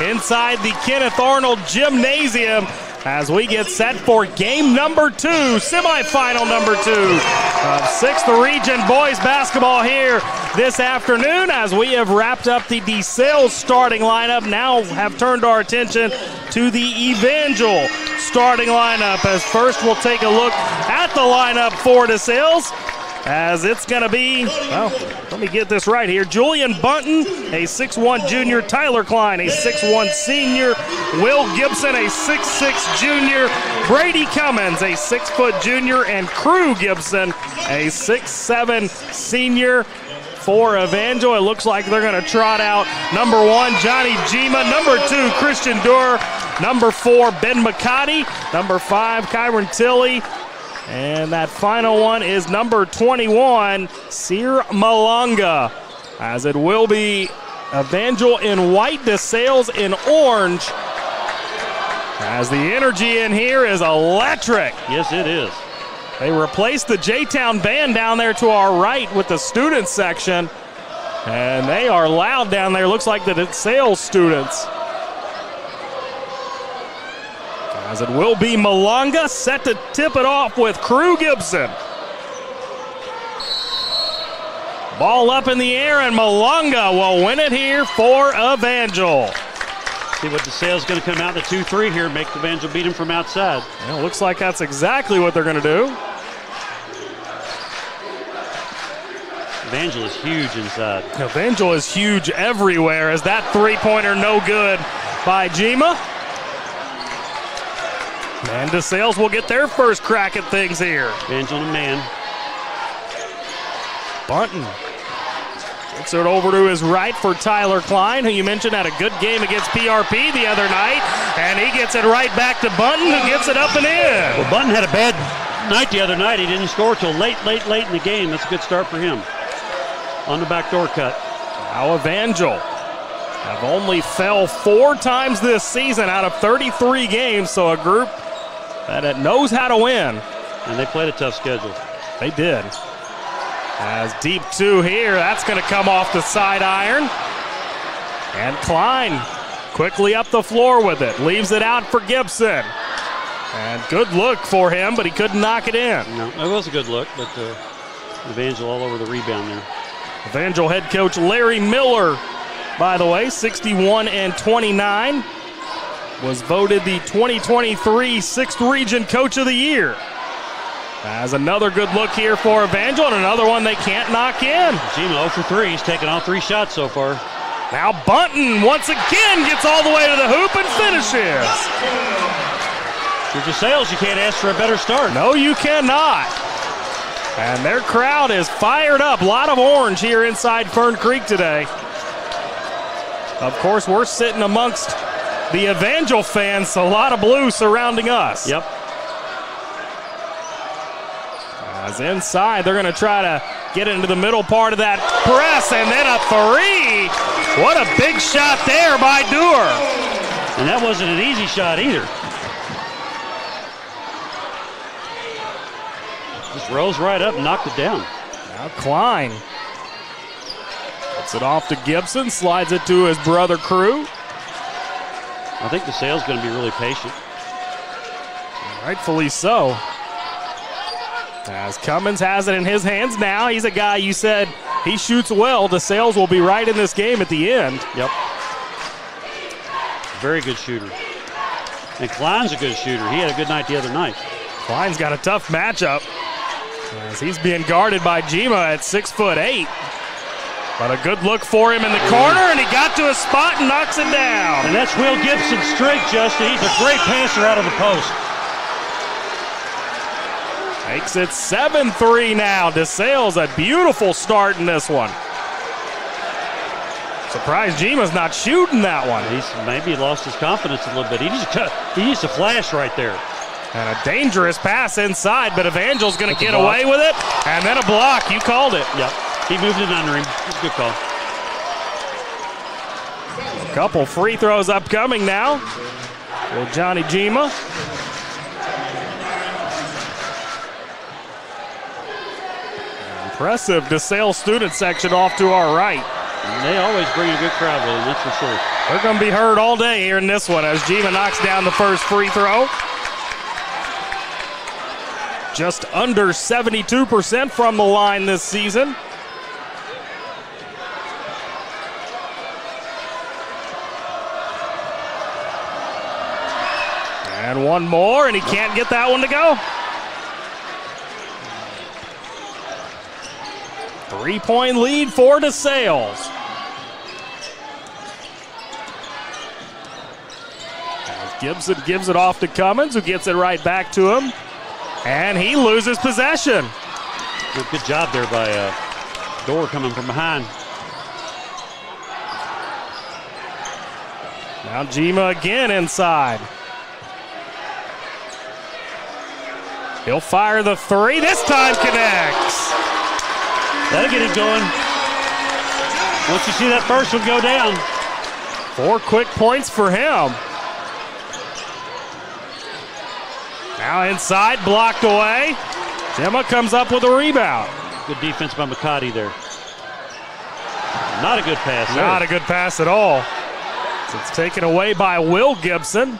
inside the Kenneth Arnold Gymnasium as we get set for game number 2, semifinal number 2 of 6th Region boys basketball here this afternoon as we have wrapped up the DeSales starting lineup. Now have turned our attention to the Evangel starting lineup as first we'll take a look at the lineup for DeSales. As it's going to be, well, let me get this right here. Julian Bunton, a 6'1 junior. Tyler Klein, a 6'1 senior. Will Gibson, a 6'6 junior. Brady Cummins, a 6' junior. And Crew Gibson, a 6'7 senior. For Evangel, it looks like they're going to trot out number 1, Johnny Gima. Number 2, Christian Durr. Number 4, Ben McCotty. Number 5, Kyron Tilley. And that final one is number 21, Sear Malanga, as it will be Evangel in white, DeSales in orange, as the energy in here is electric. Yes, it is. They replaced the J-Town band down there to our right with the student section, and they are loud down there. Looks like the DeSales students. As it will be Malanga set to tip it off with Crew Gibson. Ball up in the air, and Malanga will win it here for Evangel. See what DeSales is going to come out in the 2-3 here, make Evangel beat him from outside. Well, it looks like that's exactly what they're going to do. Evangel is huge inside. Evangel is huge everywhere as that three-pointer no good by Gima. And DeSales will get their first crack at things here. Evangel and a man. Bunton gets it over to his right for Tyler Klein, who you mentioned had a good game against PRP the other night. And he gets it right back to Bunton, who gets it up and in. Well, Bunton had a bad night the other night. He didn't score till late in the game. That's a good start for him. On the backdoor cut. Now Evangel have only fell 4 times this season out of 33 games, so a group that knows how to win. And they played a tough schedule. They did. As deep 2 here, that's going to come off the side iron. And Klein quickly up the floor with it. Leaves it out for Gibson. And good look for him, but he couldn't knock it in. No, it was a good look, but Evangel all over the rebound there. Evangel head coach Larry Miller, by the way, 61-29. Was voted the 2023 6th Region Coach of the Year. As another good look here for Evangel, and another one they can't knock in. Gima 0 for 3. He's taken all 3 shots so far. Now Bunton once again gets all the way to the hoop and finishes. For DeSales, you can't ask for a better start. No, you cannot. And their crowd is fired up. A lot of orange here inside Fern Creek today. Of course, we're sitting amongst the Evangel fans, a lot of blue surrounding us. Yep. As inside, they're going to try to get into the middle part of that press, and then a 3. What a big shot there by Durr. And that wasn't an easy shot either. Just rose right up and knocked it down. Now Klein gets it off to Gibson, slides it to his brother Crew. I think DeSales is going to be really patient. Rightfully so. As Cummins has it in his hands now. He's a guy you said he shoots well. DeSales will be right in this game at the end. Yep. Very good shooter. And Klein's a good shooter. He had a good night the other night. Klein's got a tough matchup as he's being guarded by Gima at 6'8". But a good look for him in the corner, and he got to a spot and knocks it down. And that's Will Gibson's streak, Justin. He's a great passer out of the post. Makes it 7-3 now. DeSales, a beautiful start in this one. Surprised Jima's not shooting that one. Maybe lost his confidence a little bit. He needs to flash right there. And a dangerous pass inside, but Evangel's going to get away with it. And then a block. You called it. Yep. He moved it under him. It's a good call. A couple free throws upcoming now for Johnny Jima. Impressive DeSales student section off to our right. And they always bring a good crowd with them, that's for sure. They're going to be heard all day here in this one as Jima knocks down the first free throw. Just under 72% from the line this season. And one more, and he can't get that one to go. 3-point lead for DeSales. As Gibson gives it off to Cummins, who gets it right back to him. And he loses possession. Good job there by Dorr coming from behind. Now Jima again inside. He'll fire the three. This time connects. That'll get it going. Once you see that first one go down. 4 quick points for him. Now inside, blocked away. Jima comes up with a rebound. Good defense by McCarty there. Not a good pass there. Not a good pass at all. It's taken away by Will Gibson.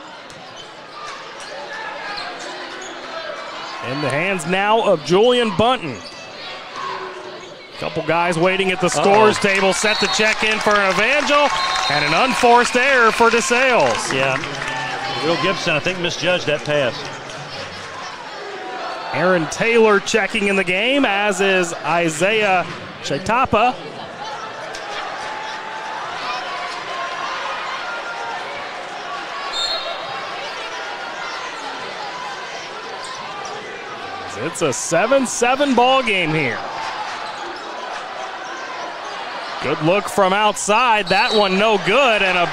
In the hands now of Julian Bunton. Couple guys waiting at the scores table, set to check in for an Evangel, and an unforced error for DeSales. Yeah, Will Gibson, I think, misjudged that pass. Aaron Taylor checking in the game, as is Isaiah Chaitapa. It's a 7-7 ball game here. Good look from outside. That one no good, and a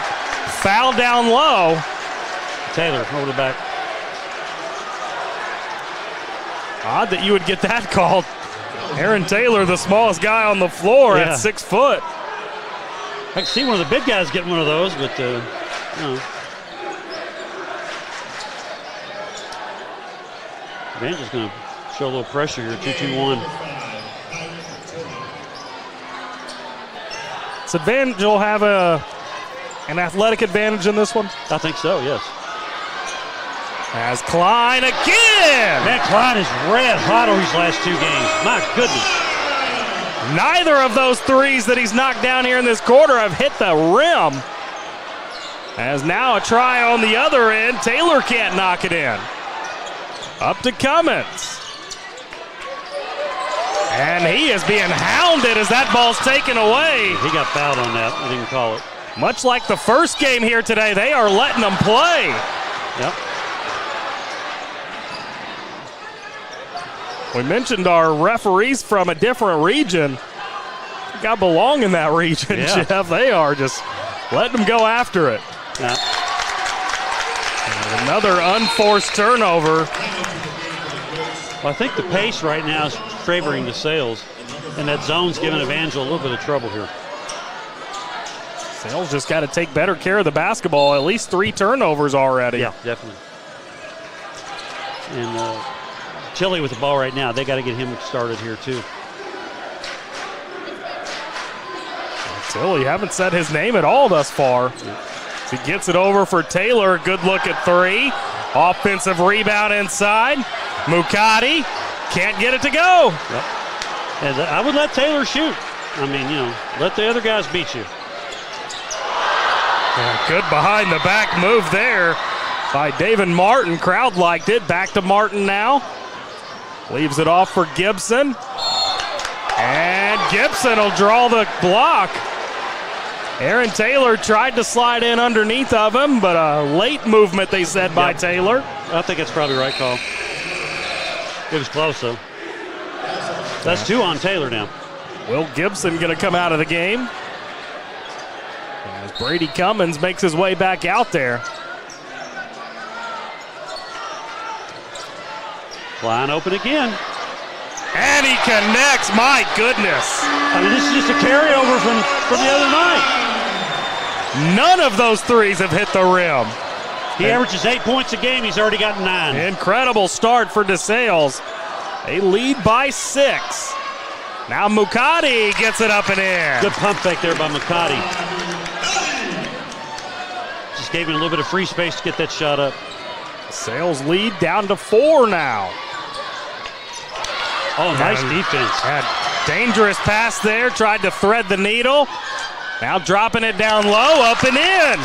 foul down low. Taylor, hold it back. Odd that you would get that called. Aaron Taylor, the smallest guy on the floor at 6 foot. I can see one of the big guys getting one of those, but no. Evangel's going to show a little pressure here, 2-2-1. Does Evangel have an athletic advantage in this one? I think so, yes. As Klein again! Man, Klein is red hot on his last 2 games. My goodness. Neither of those threes that he's knocked down here in this quarter have hit the rim. As now a try on the other end. Taylor can't knock it in. Up to Cummins. And he is being hounded as that ball's taken away. He got fouled on that. We didn't call it. Much like the first game here today, they are letting them play. Yep. We mentioned our referees from a different region. Got belong in that region, Jeff. They are just letting them go after it. Yeah. And another unforced turnover. Well, I think the pace right now is favoring DeSales, and that zone's giving Evangel a little bit of trouble here. DeSales just got to take better care of the basketball. At least 3 turnovers already. Yeah, definitely. And Chile with the ball right now. They got to get him started here too. Tilly, haven't said his name at all thus far. He gets it over for Taylor. Good look at 3. Offensive rebound inside. Mukadi can't get it to go. Yep. And I would let Taylor shoot. I mean, let the other guys beat you. Yeah, good behind the back move there by David Martin. Crowd liked it. Back to Martin now. Leaves it off for Gibson. And Gibson will draw the block. Aaron Taylor tried to slide in underneath of him, but a late movement, they said, by Taylor. I think that's probably the right call. It was close, though. That's 2 on Taylor now. Will Gibson going to come out of the game as Brady Cummins makes his way back out there. Line open again. And he connects. My goodness. I mean, this is just a carryover from the other night. None of those threes have hit the rim. He averages 8 points a game. He's already got 9. Incredible start for DeSales. They lead by 6. Now Mukadi gets it up and in. Good pump fake there by Mukadi. Just gave him a little bit of free space to get that shot up. DeSales lead down to 4 now. Oh, nice defense. Had dangerous pass there. Tried to thread the needle. Now dropping it down low, up and in.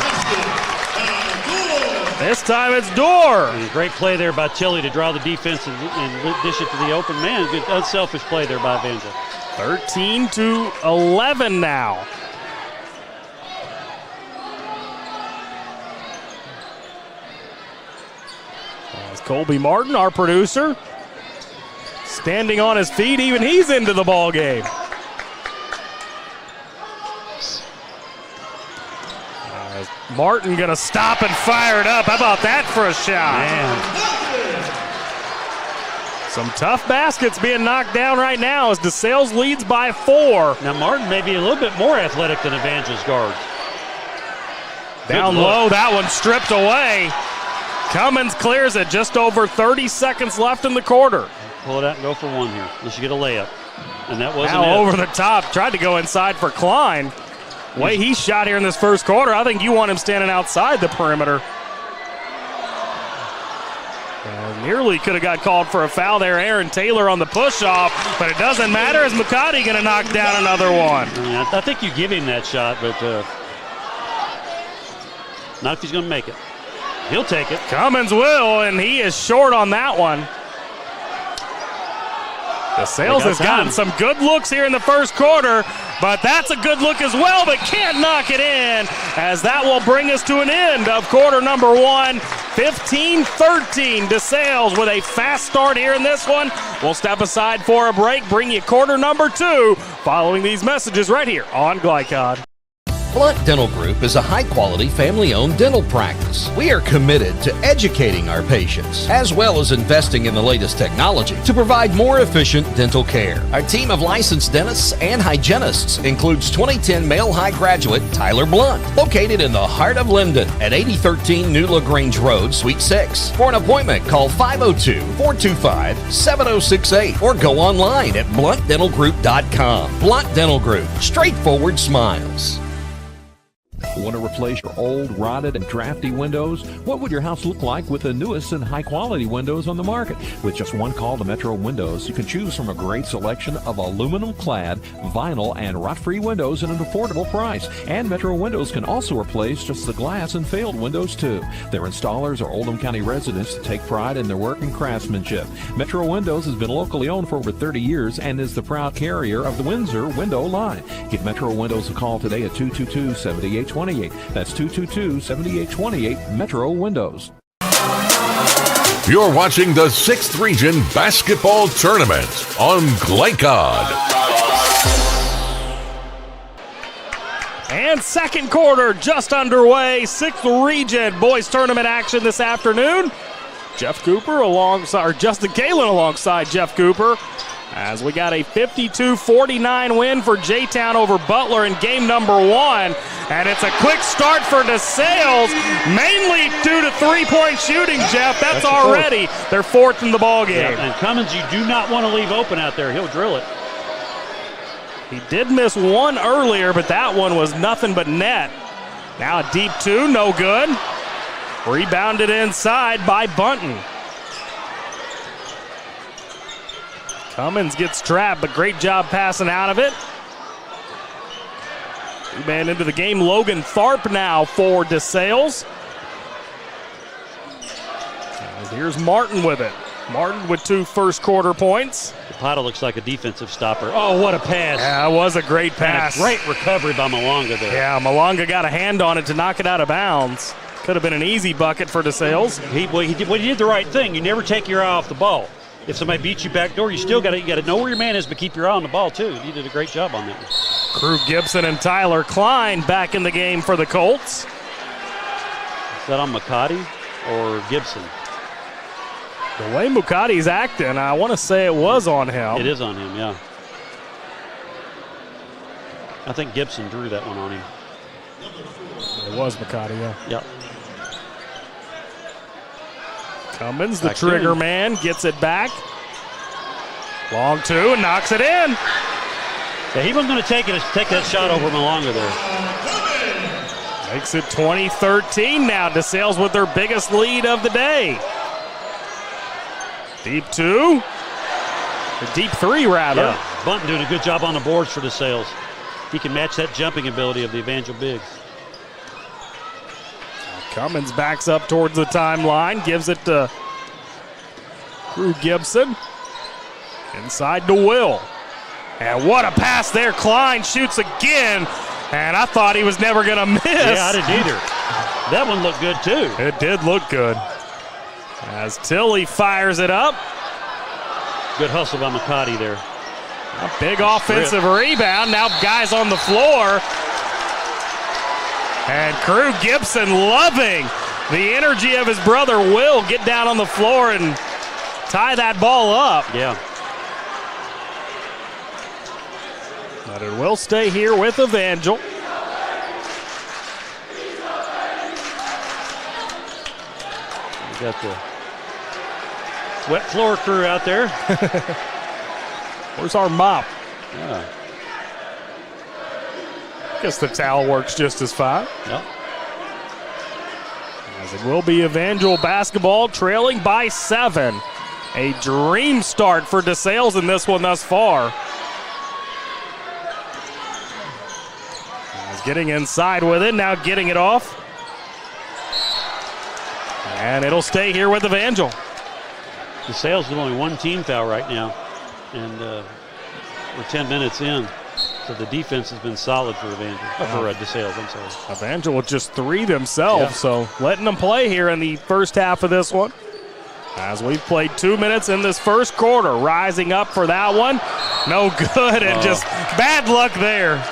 This time it's Dorr. And great play there by Tilly to draw the defense and dish it to the open man. Good unselfish play there by Evangel. 13-11 now. As Colby Martin, our producer, standing on his feet, even he's into the ball game. Martin gonna stop and fire it up. How about that for a shot? Man. Some tough baskets being knocked down right now as DeSales leads by 4. Now Martin may be a little bit more athletic than Evangel's guards. Down low, that one stripped away. Cummins clears it, just over 30 seconds left in the quarter. Pull it out and go for 1 here, unless you get a layup. And that wasn't now it. Over the top, tried to go inside for Klein. Way he shot here in this first quarter, I think you want him standing outside the perimeter. Nearly could have got called for a foul there. Aaron Taylor on the push-off, but it doesn't matter as Mukadi going to knock down another one. I think you give him that shot, but not if he's going to make it. He'll take it. Cummins will, and he is short on that one. DeSales has gotten some good looks here in the first quarter, but that's a good look as well, but can't knock it in, as that will bring us to an end of quarter number 1. 15-13, DeSales with a fast start here in this one. We'll step aside for a break, bring you quarter number 2, following these messages right here on Glycod. Blunt Dental Group is a high-quality, family-owned dental practice. We are committed to educating our patients, as well as investing in the latest technology to provide more efficient dental care. Our team of licensed dentists and hygienists includes 2010 male high graduate Tyler Blunt, located in the heart of Linden at 8013 New LaGrange Road, Suite 6. For an appointment, call 502-425-7068 or go online at bluntdentalgroup.com. Blunt Dental Group, straightforward smiles. Want to replace your old, rotted, and drafty windows? What would your house look like with the newest and high-quality windows on the market? With just one call to Metro Windows, you can choose from a great selection of aluminum-clad, vinyl, and rot-free windows at an affordable price. And Metro Windows can also replace just the glass and failed windows, too. Their installers are Oldham County residents that take pride in their work and craftsmanship. Metro Windows has been locally owned for over 30 years and is the proud carrier of the Windsor window line. Give Metro Windows a call today at 222-7828. That's 222-7828 Metro Windows. You're watching the 6th Region Basketball Tournament on Glycod. And second quarter just underway. 6th Region Boys Tournament action this afternoon. Jeff Cooper alongside, or Justin Kalen alongside Jeff Cooper, as we got a 52-49 win for J-Town over Butler in game number 1. And it's a quick start for DeSales, mainly due to three-point shooting, Jeff. That's already their 4th in the ballgame. Yeah, and Cummins, you do not want to leave open out there. He'll drill it. He did miss one earlier, but that one was nothing but net. Now a deep 2, no good. Rebounded inside by Bunton. Cummins gets trapped, but great job passing out of it. Man into the game, Logan Tharp now for DeSales. Here's Martin with it. Martin with 2 first-quarter points. Zapata looks like a defensive stopper. Oh, what a pass. Yeah, it was a great pass. And a great recovery by Malonga there. Yeah, Malonga got a hand on it to knock it out of bounds. Could have been an easy bucket for DeSales. He did the right thing. You never take your eye off the ball. If somebody beats you backdoor, you still got to know where your man is, but keep your eye on the ball, too. He did a great job on that one. Crew Gibson and Tyler Klein back in the game for the Colts. Is that on McCarty or Gibson? The way Mukadi's acting, I want to say it was on him. It is on him, yeah. I think Gibson drew that one on him. It was McCarty, yeah. Yep. Cummins, the trigger man, gets it back. Long 2 and knocks it in. Yeah, he wasn't going to take that shot over Malonga there. Makes it 20-13 now. DeSales with their biggest lead of the day. Deep 2. Or deep 3, rather. Yeah, Bunton doing a good job on the boards for DeSales. He can match that jumping ability of the Evangel bigs. Cummins backs up towards the timeline, gives it to Crew Gibson. Inside to Will. And what a pass there. Klein shoots again. And I thought he was never going to miss. Yeah, I didn't either. That one looked good, too. It did look good. As Tilley fires it up. Good hustle by McCarty there. A big offensive rebound. Now guys on the floor. And Crew Gibson loving the energy of his brother Will. Get down on the floor and tie that ball up. Yeah. But it will stay here with Evangel. We got the wet floor crew out there. Where's our mop? Yeah. Guess the towel works just as fine. Yep. As it will be Evangel basketball trailing by 7. A dream start for DeSales in this one thus far. He's getting inside with it, now getting it off. And it'll stay here with Evangel. DeSales with only 1 team foul right now. And we're 10 minutes in. So the defense has been solid for Evangel, for DeSales, I'm sorry. Evangel with just 3 themselves, so letting them play here in the first half of this one. As we've played 2 minutes in this first quarter, rising up for that one. No good, and just bad luck there.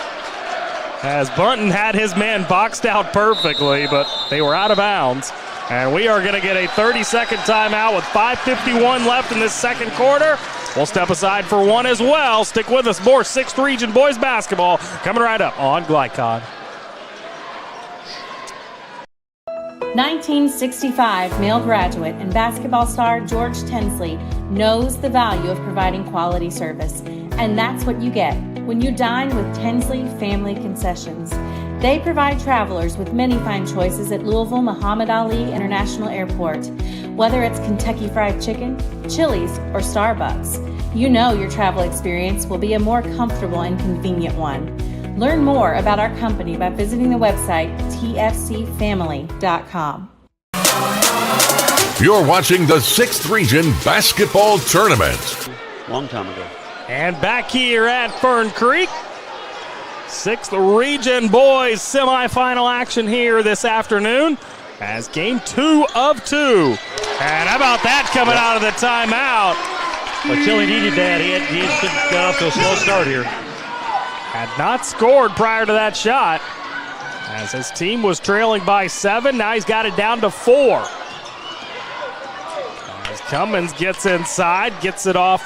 As Bunton had his man boxed out perfectly, but they were out of bounds. And we are going to get a 30-second timeout with 5:51 left in this second quarter. We'll step aside for one as well. Stick with us. More 6th Region boys basketball coming right up on Glycod. 1965 male graduate and basketball star George Tensley knows the value of providing quality service. And that's what you get when you dine with Tensley Family Concessions. They provide travelers with many fine choices at Louisville Muhammad Ali International Airport. Whether it's Kentucky Fried Chicken, Chili's, or Starbucks, you know your travel experience will be a more comfortable and convenient one. Learn more about our company by visiting the website tfcfamily.com. You're watching the 6th Region Basketball Tournament. Long time ago. And back here at Fern Creek, 6th Region boys semifinal action here this afternoon as game 2 of 2. And how about that coming out of the timeout? Well, Tilly needed that. He got off to a slow start here. Had not scored prior to that shot as his team was trailing by 7. Now he's got it down to 4. As Cummins gets inside, gets it off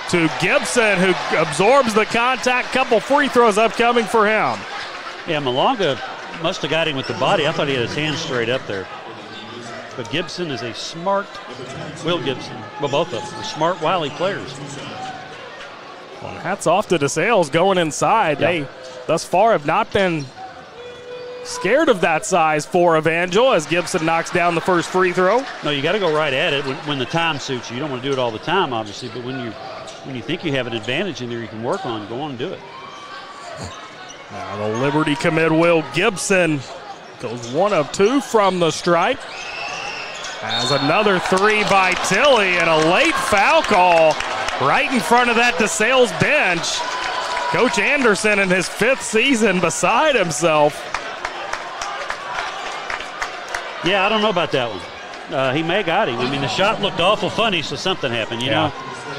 to Gibson, who absorbs the contact. Couple free throws upcoming for him. Yeah, Malonga must have got him with the body. I thought he had his hand straight up there. But Gibson is a smart, Will Gibson, well, both of them are smart, wily players. Well, hats off to DeSales going inside. Yeah. They thus far have not been scared of that size for Evangel as Gibson knocks down the first free throw. No, you got to go right at it when the time suits you. You don't want to do it all the time, obviously, but when you think you have an advantage in there you can work on, go on and do it. Now the Liberty commit Will Gibson goes 1 of 2 from the stripe. As another three by Tilly and a late foul call right in front of that DeSales bench. Coach Anderson in his 5th season beside himself. Yeah, I don't know about that one. He may have got him. I mean, the shot looked awful funny, so something happened, you know?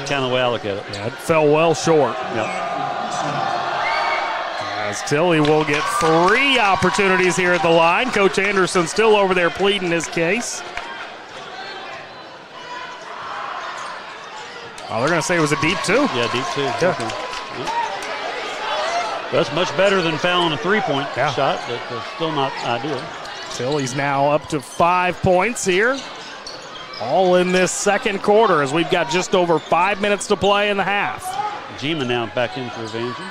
Kind of the way I look at it. Yeah, it fell well short. Yep. As Tilly will get 3 opportunities here at the line. Coach Anderson still over there pleading his case. Oh, they're going to say it was a deep 2? Yeah, deep 2. Yeah. Okay. Yep. That's much better than fouling a 3-point shot, but still not ideal. Tilly's now up to 5 points here. All in this second quarter as we've got just over 5 minutes to play in the half. Jima now back in for Evangel.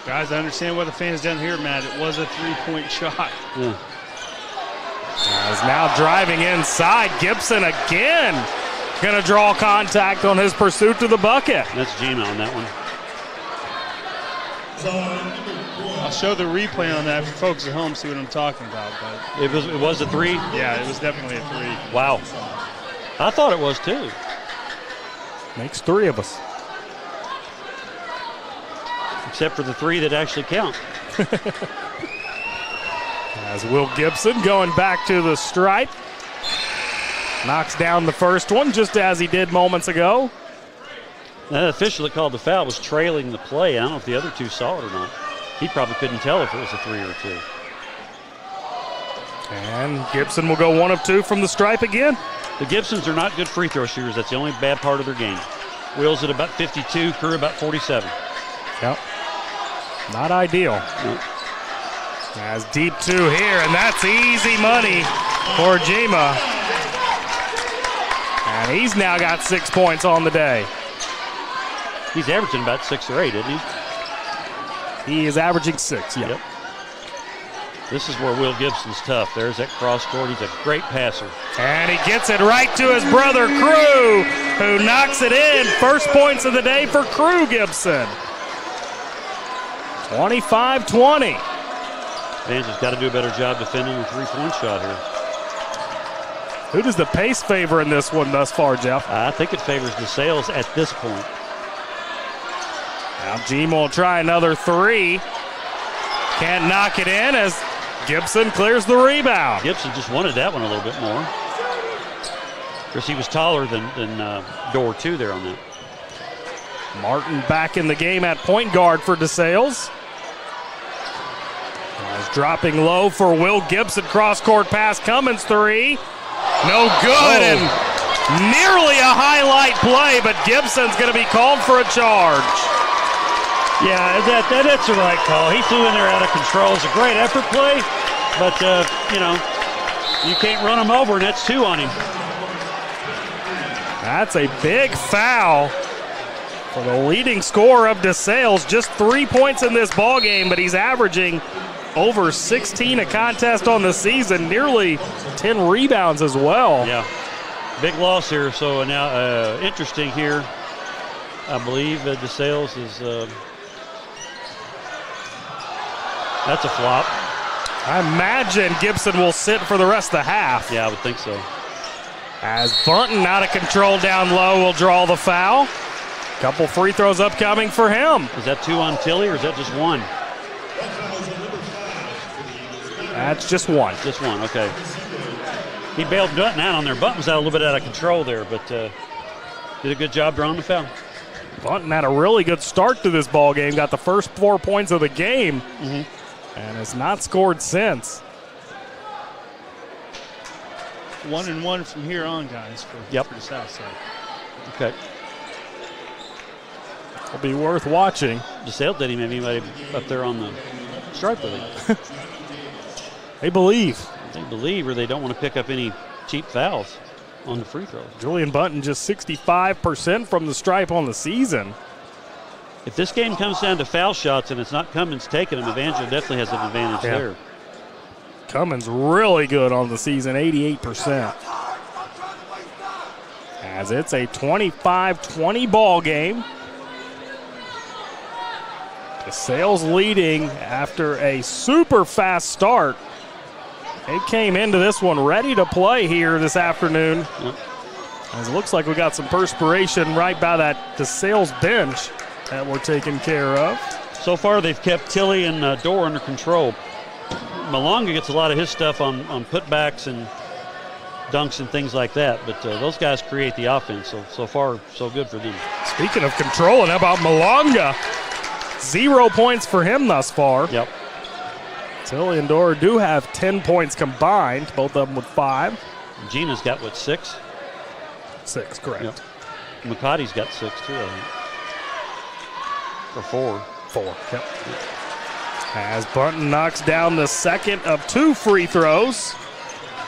Guys, I understand why the fans down here, Matt. It was a 3-point shot. Yeah. Is now driving inside. Gibson again going to draw contact on his pursuit to the bucket. That's Jima on that one. I'll show the replay on that for folks at home, see what I'm talking about. But it was a 3? Yeah, it was definitely a 3. Wow. I thought it was too. Makes 3 of us. Except for the 3 that actually count. As Will Gibson going back to the stripe. Knocks down the first one just as he did moments ago. That official that called the foul was trailing the play. I don't know if the other 2 saw it or not. He probably couldn't tell if it was a 3 or a 2. And Gibson will go 1 of 2 from the stripe again. The Gibsons are not good free throw shooters. That's the only bad part of their game. Will's at about 52, Crew about 47. Yep. Not ideal. Nope. As deep 2 here, and that's easy money for Jima. And he's now got 6 points on the day. He's averaging about 6 or 8, isn't he? He is averaging 6, yeah. Yep. This is where Will Gibson's tough. There's that cross court. He's a great passer. And he gets it right to his brother, Crew, who knocks it in. First points of the day for Crew Gibson. 25-20. Evangel's got to do a better job defending the 3-point shot here. Who does the pace favor in this one thus far, Jeff? I think it favors DeSales at this point. Now Jima will try another 3. Can't knock it in as Gibson clears the rebound. Gibson just wanted that one a little bit more. Of course, he was taller than door 2 there on that. Martin back in the game at point guard for DeSales. Dropping low for Will Gibson. Cross-court pass. Cummins 3. No good. And nearly a highlight play, but Gibson's going to be called for a charge. Yeah, that's the right call. He flew in there out of control. It's a great effort play, but, you can't run him over, and that's 2 on him. That's a big foul for the leading scorer of DeSales. Just 3 points in this ball game, but he's averaging over 16 a contest on the season, nearly 10 rebounds as well. Yeah, big loss here. So now interesting here. I believe DeSales is that's a flop. I imagine Gibson will sit for the rest of the half. Yeah, I would think so. As Bunton out of control down low will draw the foul. Couple free throws upcoming for him. Is that 2 on Tilly or is that just 1? That's just 1. Just 1, okay. He bailed Bunton out on there. Bunton was a little bit out of control there, but did a good job drawing the foul. Bunton had a really good start to this ball game. Got the first 4 points of the game, and has not scored since. 1-1 from here on, guys, for the South side. Okay. It'll be worth watching. DeSales didn't even have anybody up there on the stripe with him. They believe. They believe, or they don't want to pick up any cheap fouls on the free throws. Julian Bunton just 65% from the stripe on the season. If this game comes down to foul shots and it's not Cummins taking them, Evangel definitely has an advantage there. Cummins really good on the season, 88%. As it's a 25-20 ball game. DeSales leading after a super fast start. They came into this one ready to play here this afternoon. Yep. As it looks like we got some perspiration right by that DeSales bench that we're taking care of. So far, they've kept Tilly and Dorr under control. Malonga gets a lot of his stuff on putbacks and dunks and things like that, but those guys create the offense. So far, so good for them. Speaking of control, and how about Malonga? 0 points for him thus far. Yep. Tilly and Dorr do have 10 points combined, both of them with 5. Gina's got, what, 6? 6, correct. Yep. McCarty's got 6, too, I think. Or 4. 4, yep. As Bunton knocks down the second of 2 free throws.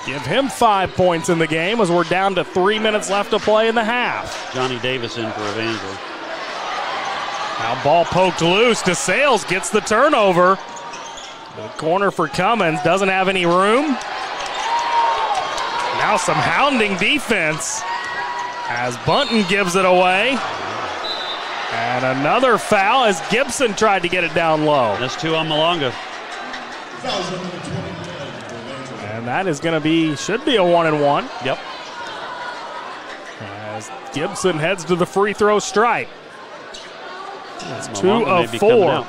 Give him 5 points in the game as we're down to 3 minutes left to play in the half. Johnny Davis in for Evangel. Now ball poked loose. DeSales gets the turnover. The corner for Cummins, doesn't have any room. Now some hounding defense as Bunton gives it away. And another foul as Gibson tried to get it down low. That's 2 on Malonga. And that is going to be, should be a 1-and-1. Yep. As Gibson heads to the free throw stripe. It's 2 of 4.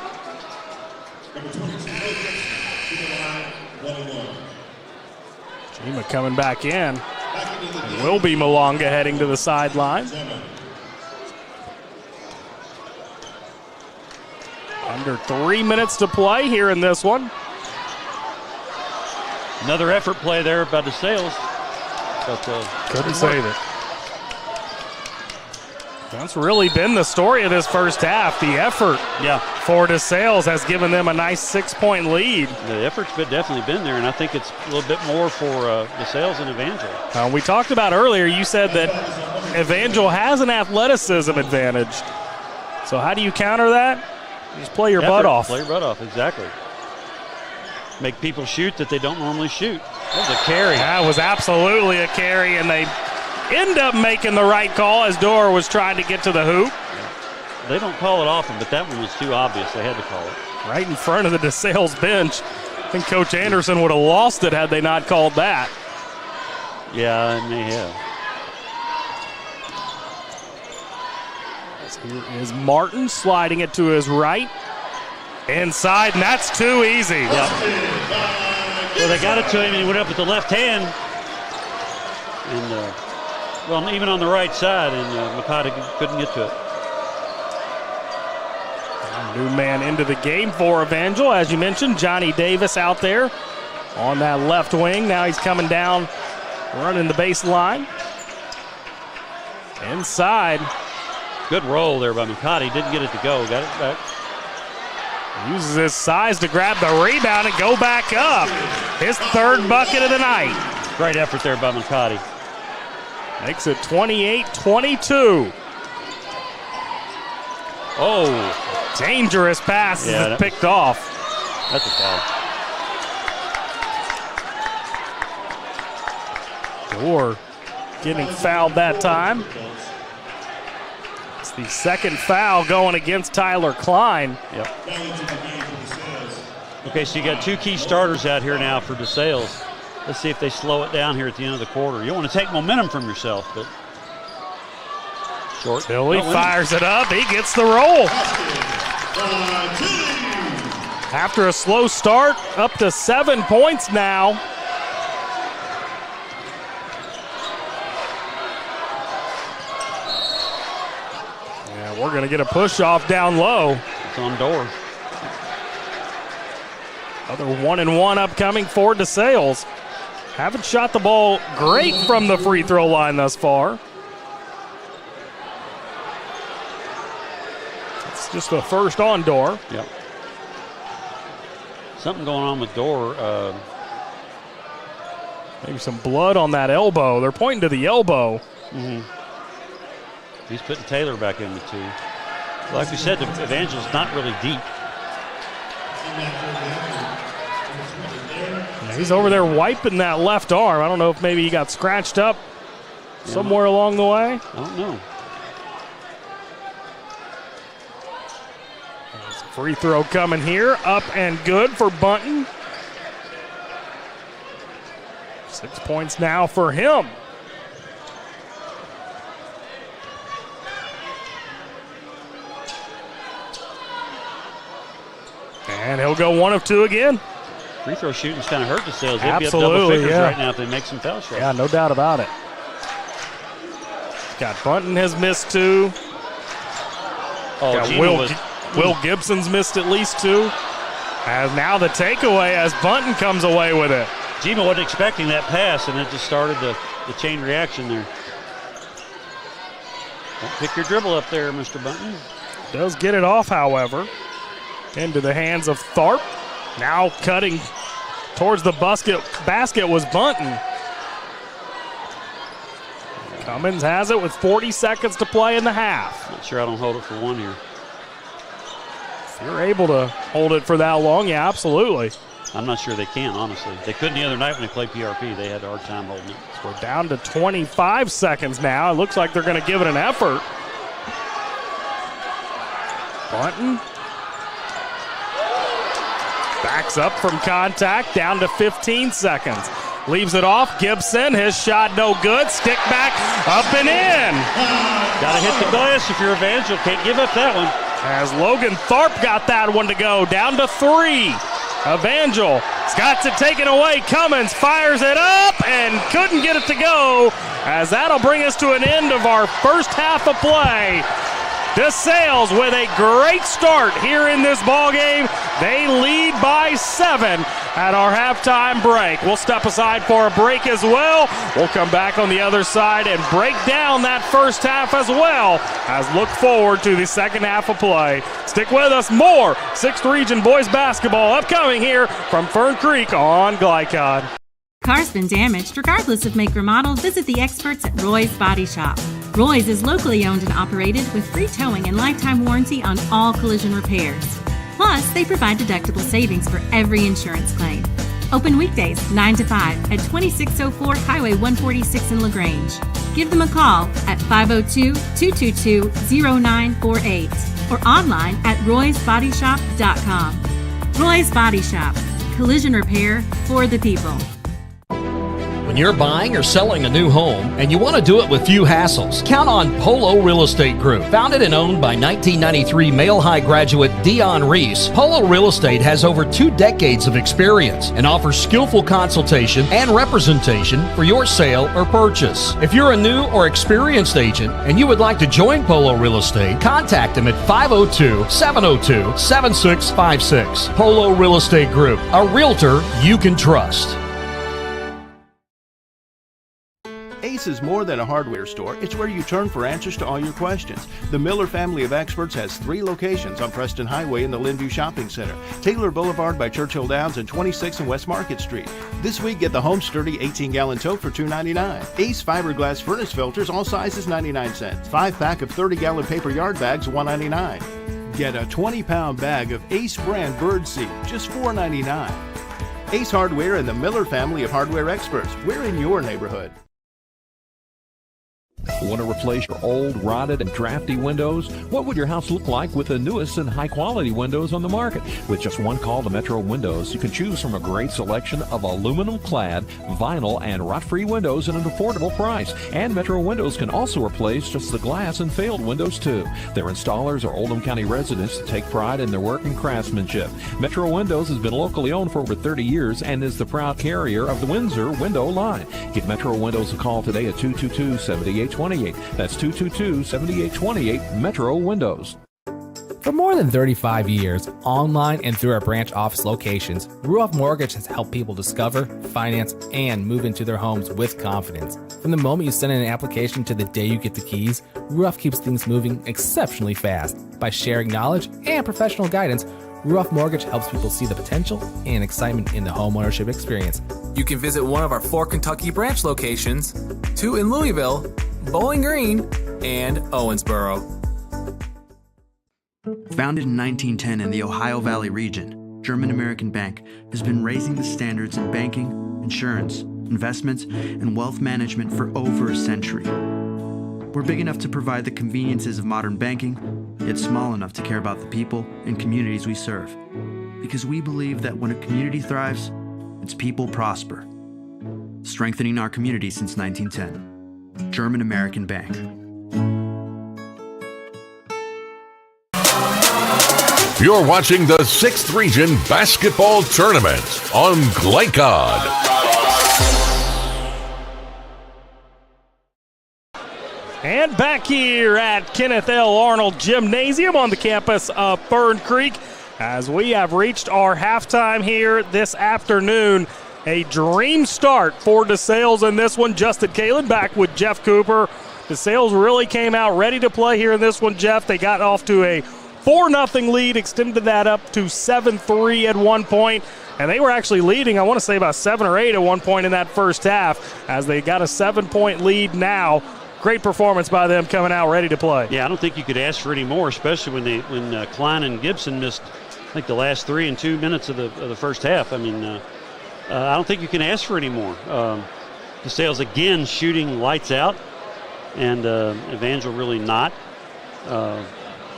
Chima coming back in. It will be Malonga heading to the sideline. Under 3 minutes to play here in this one. Another effort play there by DeSales. But couldn't save it. That's really been the story of this first half. The effort for DeSales has given them a nice 6-point lead. The effort's definitely been there, and I think it's a little bit more for DeSales and Evangel. We talked about earlier, you said that Evangel has an athleticism advantage. So how do you counter that? You just play your butt off. Play your butt off, exactly. Make people shoot that they don't normally shoot. That was a carry. That was absolutely a carry, and they end up making the right call as Dorr was trying to get to the hoop. They don't call it often, but that one was too obvious. They had to call it. Right in front of the DeSales bench. I think Coach Anderson would have lost it had they not called that. Yeah, it may have. Here is Martin sliding it to his right. Inside, and that's too easy. Yep. So they got it to him, and he went up with the left hand. And, well, even on the right side, and McCarty couldn't get to it. New man into the game for Evangel. As you mentioned, Johnny Davis out there on that left wing. Now he's coming down, running the baseline. Inside. Good roll there by McCarty. Didn't get it to go. Got it back. Uses his size to grab the rebound and go back up. His 3rd bucket of the night. Great effort there by McCarty. Makes it 28-22. Oh. Dangerous pass is picked off. That's a foul. Dorr getting fouled that time. It's the 2nd foul going against Tyler Klein. Yep. Okay, so you got 2 key starters out here now for DeSales. Let's see if they slow it down here at the end of the quarter. You don't want to take momentum from yourself, but short. Tilly fires it up. He gets the roll. After a slow start, up to 7 points now. Yeah, we're going to get a push off down low. It's on Dorr. Another 1-and-1 upcoming for DeSales. Haven't shot the ball great from the free throw line thus far. It's just the first on Dorr. Yep. Something going on with Dorr. Maybe some blood on that elbow. They're pointing to the elbow. Mm-hmm. He's putting Taylor back in the 2. Like we said, the Evangel's not really deep. Yeah, he's over there wiping that left arm. I don't know if maybe he got scratched up somewhere along the way. I don't know. There's a free throw coming here. Up and good for Bunton. 6 points now for him. And he'll go 1 of 2 again. Free throw shooting's kind of hurt DeSales. They'd be up Absolutely, double figures yeah. right now if they make some foul shots. Yeah, no doubt about it. Scott Bunton has missed 2. Will Gibson's missed at least 2. And now the takeaway as Bunton comes away with it. Gima wasn't expecting that pass, and it just started the chain reaction there. Don't pick your dribble up there, Mr. Bunton. Does get it off, however, into the hands of Tharp. Now cutting towards the basket was Bunton. Cummins has it with 40 seconds to play in the half. Not sure I don't hold it for 1 here. If you're able to hold it for that long, yeah, absolutely. I'm not sure they can, honestly. They couldn't the other night when they played PRP. They had a hard time holding it. So we're down to 25 seconds now. It looks like they're going to give it an effort. Bunton backs up from contact, down to 15 seconds. Leaves it off. Gibson, his shot no good. Stick back, up and in. Got to hit the glass if you're Evangel. Can't give up that one. As Logan Tharp got that one to go, down to 3. Evangel got it taken away. Cummins fires it up and couldn't get it to go, as that'll bring us to an end of our first half of play. DeSales with a great start here in this ballgame. They lead by 7 at our halftime break. We'll step aside for a break as well. We'll come back on the other side and break down that first half as well, as look forward to the second half of play. Stick with us. More 6th Region boys basketball upcoming here from Fern Creek on Glycod. Car's been damaged. Regardless of make or model, visit the experts at Roy's Body Shop. Roy's is locally owned and operated with free towing and lifetime warranty on all collision repairs. Plus, they provide deductible savings for every insurance claim. Open weekdays 9 to 5 at 2604 Highway 146 in LaGrange. Give them a call at 502-222-0948 or online at roysbodyshop.com. Roy's Body Shop. Collision repair for the people. When you're buying or selling a new home and you want to do it with few hassles, count on Polo Real Estate Group. Founded and owned by 1993 Male High graduate Dion Reese, Polo Real Estate has over 2 decades of experience and offers skillful consultation and representation for your sale or purchase. If you're a new or experienced agent and you would like to join Polo Real Estate, contact them at 502-702-7656. Polo Real Estate Group, a realtor you can trust. Ace is more than a hardware store. It's where you turn for answers to all your questions. The Miller family of experts has 3 locations on Preston Highway in the Lynnview Shopping Center, Taylor Boulevard by Churchill Downs, and 26 and West Market Street. This week, get the Home Sturdy 18-gallon tote for $2.99. Ace fiberglass furnace filters, all sizes 99 cents. 5-pack of 30-gallon paper yard bags, $1.99. Get a 20-pound bag of Ace brand bird seed, just $4.99. Ace Hardware and the Miller family of hardware experts. We're in your neighborhood. Want to replace your old, rotted, and drafty windows? What would your house look like with the newest and high-quality windows on the market? With just one call to Metro Windows, you can choose from a great selection of aluminum-clad, vinyl, and rot-free windows at an affordable price. And Metro Windows can also replace just the glass and failed windows, too. Their installers are Oldham County residents that take pride in their work and craftsmanship. Metro Windows has been locally owned for over 30 years and is the proud carrier of the Windsor window line. Give Metro Windows a call today at 222-7828. That's 222-7828, Metro Windows. For more than 35 years, online and through our branch office locations, Ruoff Mortgage has helped people discover, finance, and move into their homes with confidence. From the moment you send in an application to the day you get the keys, Ruoff keeps things moving exceptionally fast. By sharing knowledge and professional guidance, Ruoff Mortgage helps people see the potential and excitement in the homeownership experience. You can visit one of our 4 Kentucky branch locations, 2 in Louisville, Bowling Green, and Owensboro. Founded in 1910 in the Ohio Valley region, German American Bank has been raising the standards in banking, insurance, investments, and wealth management for over a century. We're big enough to provide the conveniences of modern banking, yet small enough to care about the people and communities we serve. Because we believe that when a community thrives, its people prosper. strengthening our community since 1910. German American Bank. You're watching the 6th Region Basketball Tournament on Glycod. And back here at Kenneth L. Arnold Gymnasium on the campus of Fern Creek, as we have reached our halftime here this afternoon. A dream start for DeSales in this one. Justin Kalen back with Jeff Cooper. DeSales really came out ready to play here in this one, Jeff. They got off to a 4-0 lead, extended that up to 7-3 at one point, and they were actually leading, I want to say about 7 or 8 at one point in that first half, as they got a 7-point lead now. Great performance by them coming out ready to play. Yeah, I don't think you could ask for any more, especially when Klein and Gibson missed, I think, the last 3 and 2 minutes of the first half. I mean, I don't think you can ask for any more. DeSales again shooting lights out, and Evangel really not.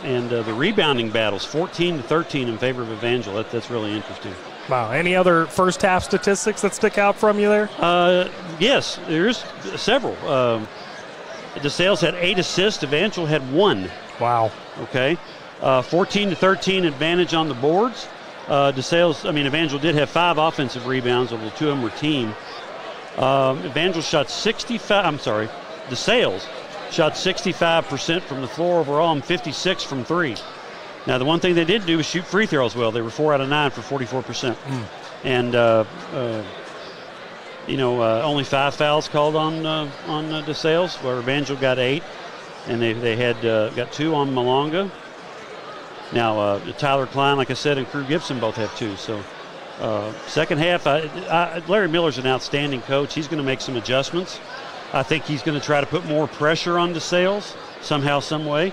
And the rebounding battles, 14-13 in favor of Evangel. That's really interesting. Wow. Any other first half statistics that stick out from you there? Yes, there's several. DeSales had 8 assists. Evangel had 1. Wow. Okay. 14-13 advantage on the boards. Evangel did have 5 offensive rebounds, although 2 of them were team. DeSales shot 65% from the floor overall and 56 from 3. Now, the one thing they did do was shoot free throws well. They were 4 out of 9 for 44%. And, only 5 fouls called on DeSales, where Evangel got 8. And they had got 2 on Malonga. Now, Tyler Klein, like I said, and Crew Gibson both have 2. So, second half, Larry Miller's an outstanding coach. He's going to make some adjustments. I think he's going to try to put more pressure on DeSales somehow, some way,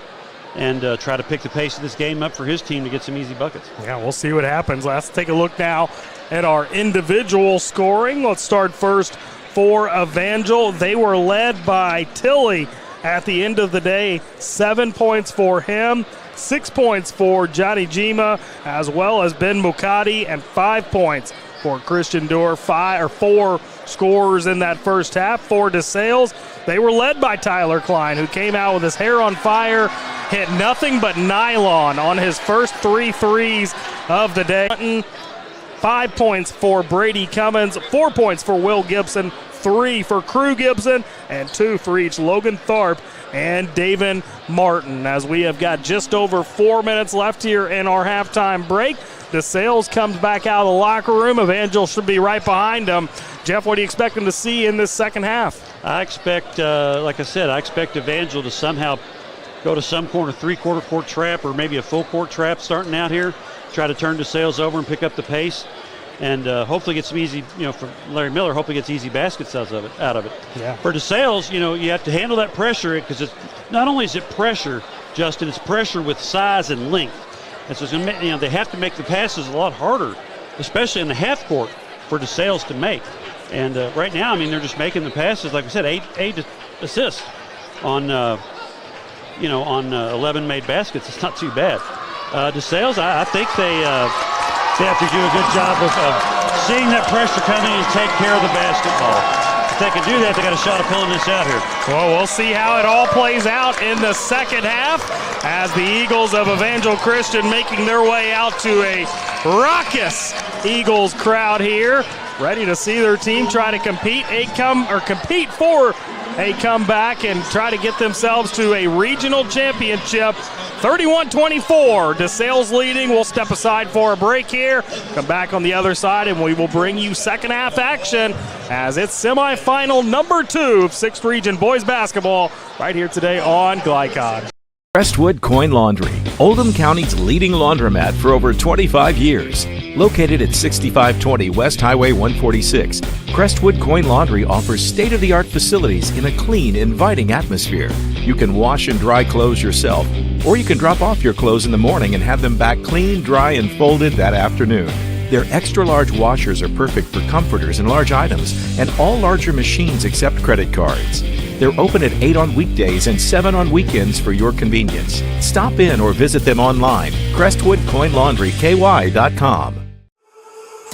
and try to pick the pace of this game up for his team to get some easy buckets. Yeah, we'll see what happens. Let's take a look now at our individual scoring. Let's start first for Evangel. They were led by Tilly at the end of the day. 7 points for him, 6 points for Johnny Jima, as well as Ben Mukadi, and 5 points for Christian Dorr. 4 scorers in that first half for DeSales. They were led by Tyler Klein, who came out with his hair on fire, hit nothing but nylon on his first 3 threes of the day. 5 points for Brady Cummins, 4 points for Will Gibson, 3 for Crew Gibson, and 2 for each Logan Tharp and David Martin. As we have got just over 4 minutes left here in our halftime break, DeSales comes back out of the locker room. Evangel should be right behind them. Jeff, what do you expect them to see in this second half? I expect, like I said, Evangel to somehow go to some corner, 3-quarter court trap or maybe a full court trap starting out here, try to turn DeSales over and pick up the pace, and hopefully get some easy, for Larry Miller, hopefully gets easy baskets out of it. Yeah. For DeSales, you have to handle that pressure, because it's not only is it pressure, Justin, it's pressure with size and length. And so it's gonna, they have to make the passes a lot harder, especially in the half court, for DeSales to make. And right now, they're just making the passes. Like I said, 8 assists on 11 made baskets. It's not too bad. DeSales, I think they have to do a good job of seeing that pressure coming and take care of the basketball. If they can do that, they got a shot of pulling this out here. Well, we'll see how it all plays out in the second half, as the Eagles of Evangel Christian making their way out to a raucous Eagles crowd here, ready to see their team try to compete for a comeback and try to get themselves to a regional championship. 31-24, DeSales leading. We'll step aside for a break here, come back on the other side, and we will bring you second half action as it's semifinal number 2 of 6th Region Boys Basketball right here today on Glycod. Crestwood Coin Laundry, Oldham County's leading laundromat for over 25 years. Located at 6520 West Highway 146, Crestwood Coin Laundry offers state-of-the-art facilities in a clean, inviting atmosphere. You can wash and dry clothes yourself, or you can drop off your clothes in the morning and have them back clean, dry, and folded that afternoon. Their extra-large washers are perfect for comforters and large items, and all larger machines accept credit cards. They're open at 8 on weekdays and 7 on weekends for your convenience. Stop in or visit them online, CrestwoodCoinLaundryKY.com.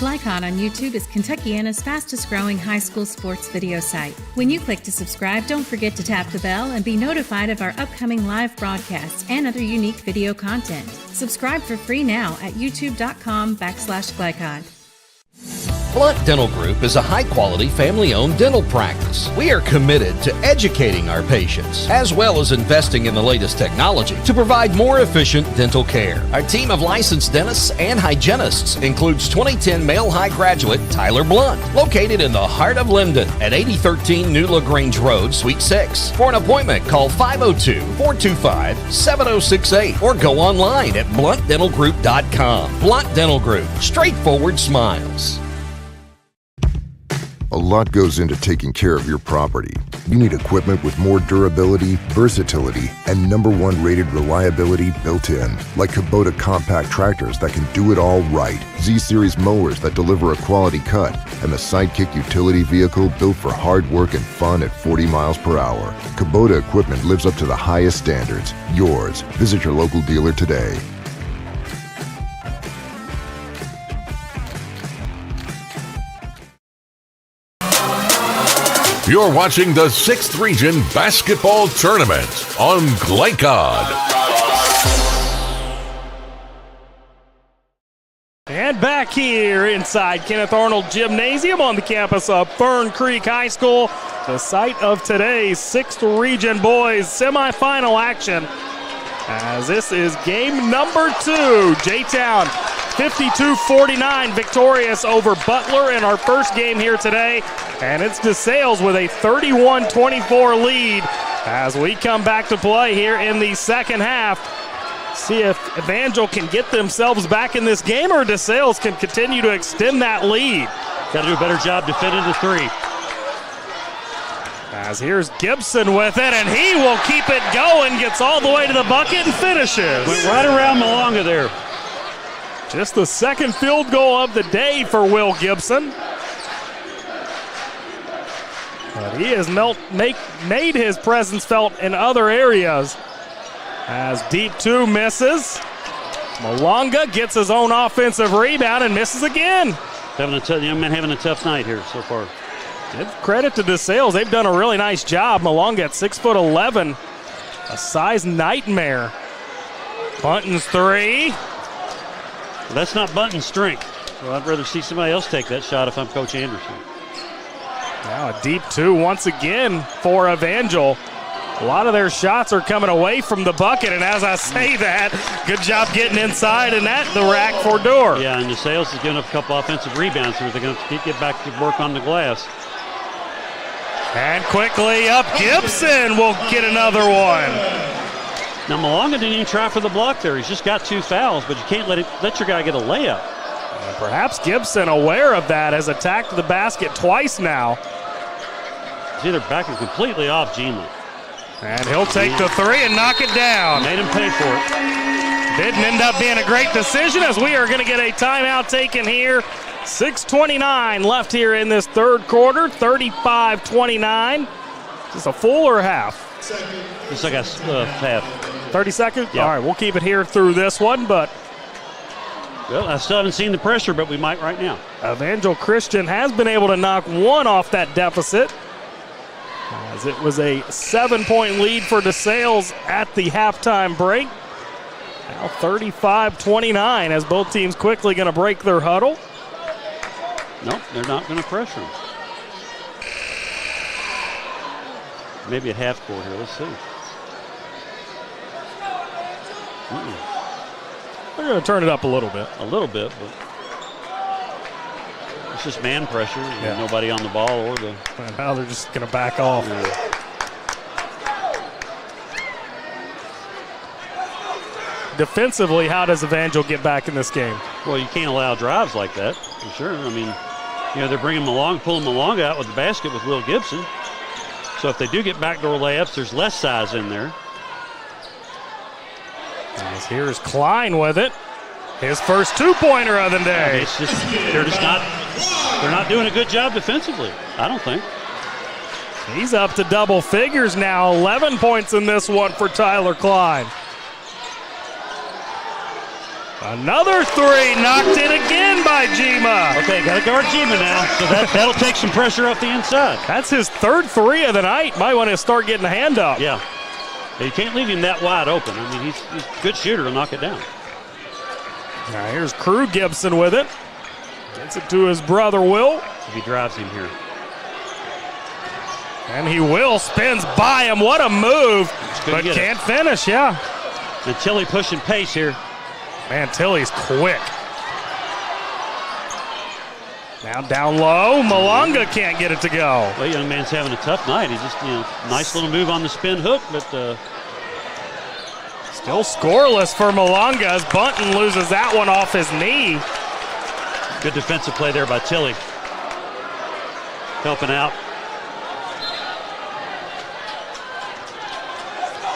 Glycod on YouTube is Kentuckiana's fastest growing high school sports video site. When you click to subscribe, don't forget to tap the bell and be notified of our upcoming live broadcasts and other unique video content. Subscribe for free now at youtube.com/Glycod. Blunt Dental Group is a high-quality, family-owned dental practice. We are committed to educating our patients, as well as investing in the latest technology to provide more efficient dental care. Our team of licensed dentists and hygienists includes 2010 male high graduate Tyler Blunt, located in the heart of Linden at 8013 New LaGrange Road, Suite 6. For an appointment, call 502-425-7068 or go online at bluntdentalgroup.com. Blunt Dental Group, straightforward smiles. A lot goes into taking care of your property. You need equipment with more durability, versatility, and #1 rated reliability built in, like Kubota compact tractors that can do it all right, Z-Series mowers that deliver a quality cut, and the Sidekick utility vehicle built for hard work and fun at 40 miles per hour. Kubota equipment lives up to the highest standards. Yours. Visit your local dealer today. You're watching the 6th Region Basketball Tournament on Glycod. And back here inside Kenneth Arnold Gymnasium on the campus of Fern Creek High School, the site of today's 6th Region Boys semifinal action. As this is game number 2, J-Town 52-49 victorious over Butler in our first game here today. And it's DeSales with a 31-24 lead as we come back to play here in the second half. See if Evangel can get themselves back in this game or DeSales can continue to extend that lead. Got to do a better job defending the three. As here's Gibson with it, and he will keep it going, gets all the way to the bucket and finishes. Went right around Malonga there. Just the second field goal of the day for Will Gibson. But he has made his presence felt in other areas. As deep 2 misses. Malonga gets his own offensive rebound and misses again. Young man having a tough night here so far. Give credit to DeSales. They've done a really nice job. Malonga at 6'11", a size nightmare. Bunton's 3. Well, that's not Bunton's strength. So I'd rather see somebody else take that shot if I'm Coach Anderson. Now a deep 2 once again for Evangel. A lot of their shots are coming away from the bucket, and as I say that, good job getting inside and at the rack for Dorr. Yeah, and DeSales is giving up a couple offensive rebounds here. They're going to get back to work on the glass. And quickly up, Gibson will get another one. Now Malonga didn't even try for the block there. He's just got 2 fouls, but you can't let your guy get a layup. And perhaps Gibson, aware of that, has attacked the basket twice now. He's either backing completely off Gene. And he'll take the 3 and knock it down. Made him pay for it. Didn't end up being a great decision as we are going to get a timeout taken here. 6:29 left here in this third quarter, 35-29. Is this a full or half? It's like a half. 30 seconds? Yeah. All right, we'll keep it here through this one, but... Well, I still haven't seen the pressure, but we might right now. Evangel Christian has been able to knock one off that deficit, as it was a 7-point lead for DeSales at the halftime break. Now 35-29 as both teams quickly going to break their huddle. Nope, they're not going to pressure him. Maybe at half court here. Let's see. They're going to turn it up a little bit. A little bit, but it's just man pressure. Yeah. Nobody on the ball or the... And now they're just going to back off. Yeah. Defensively, how does Evangel get back in this game? Well, you can't allow drives like that, for sure. I mean, they're bringing pulling Malonga out with the basket with Will Gibson. So if they do get backdoor layups, there's less size in there. As here's Klein with it. His first 2-pointer of the day. It's just they're not doing a good job defensively, I don't think. He's up to double figures now. 11 points in this one for Tyler Klein. Another three, knocked in again by Jima. Okay, got to guard Jima now, so that'll take some pressure off the inside. That's his third three of the night. Might want to start getting a hand up. Yeah. You can't leave him that wide open. I mean, he's a good shooter to knock it down. Now here's Crew Gibson with it. Gets it to his brother, Will. If he drives him here. And he will, spins by him. What a move, but can't finish, yeah. And Tilly pushing pace here. Man, Tilly's quick. Now down low, Malonga can't get it to go. Well, young man's having a tough night. He just, nice little move on the spin hook, but still scoreless for Malonga as Bunton loses that one off his knee. Good defensive play there by Tilly. Helping out.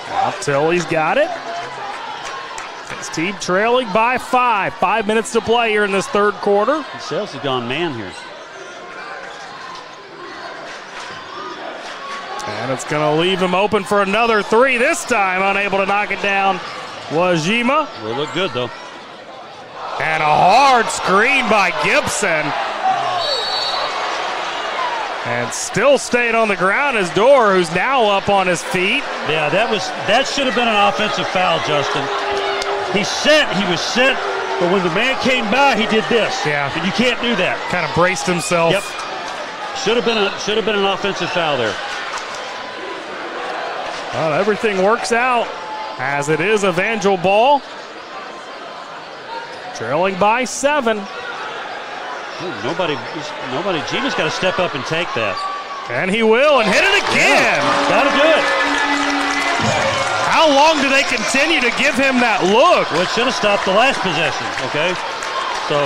Now Tilly's got it. His team trailing by 5. 5 minutes to play here in this third quarter. DeSales has gone man here. And it's going to leave him open for another three. This time unable to knock it down was Jima. Will look good though. And a hard screen by Gibson. And still staying on the ground is Dorr, who's now up on his feet. Yeah, that should have been an offensive foul, Justin. He was set, but when the man came by, he did this. Yeah. And you can't do that. Kind of braced himself. Yep. Should have been an offensive foul there. Well, everything works out as it is Evangel ball. Trailing by 7. Nobody. Jima's got to step up and take that. And he will, and hit it again. Yeah, gotta do it. How long do they continue to give him that look? Well, it should have stopped the last possession, okay? So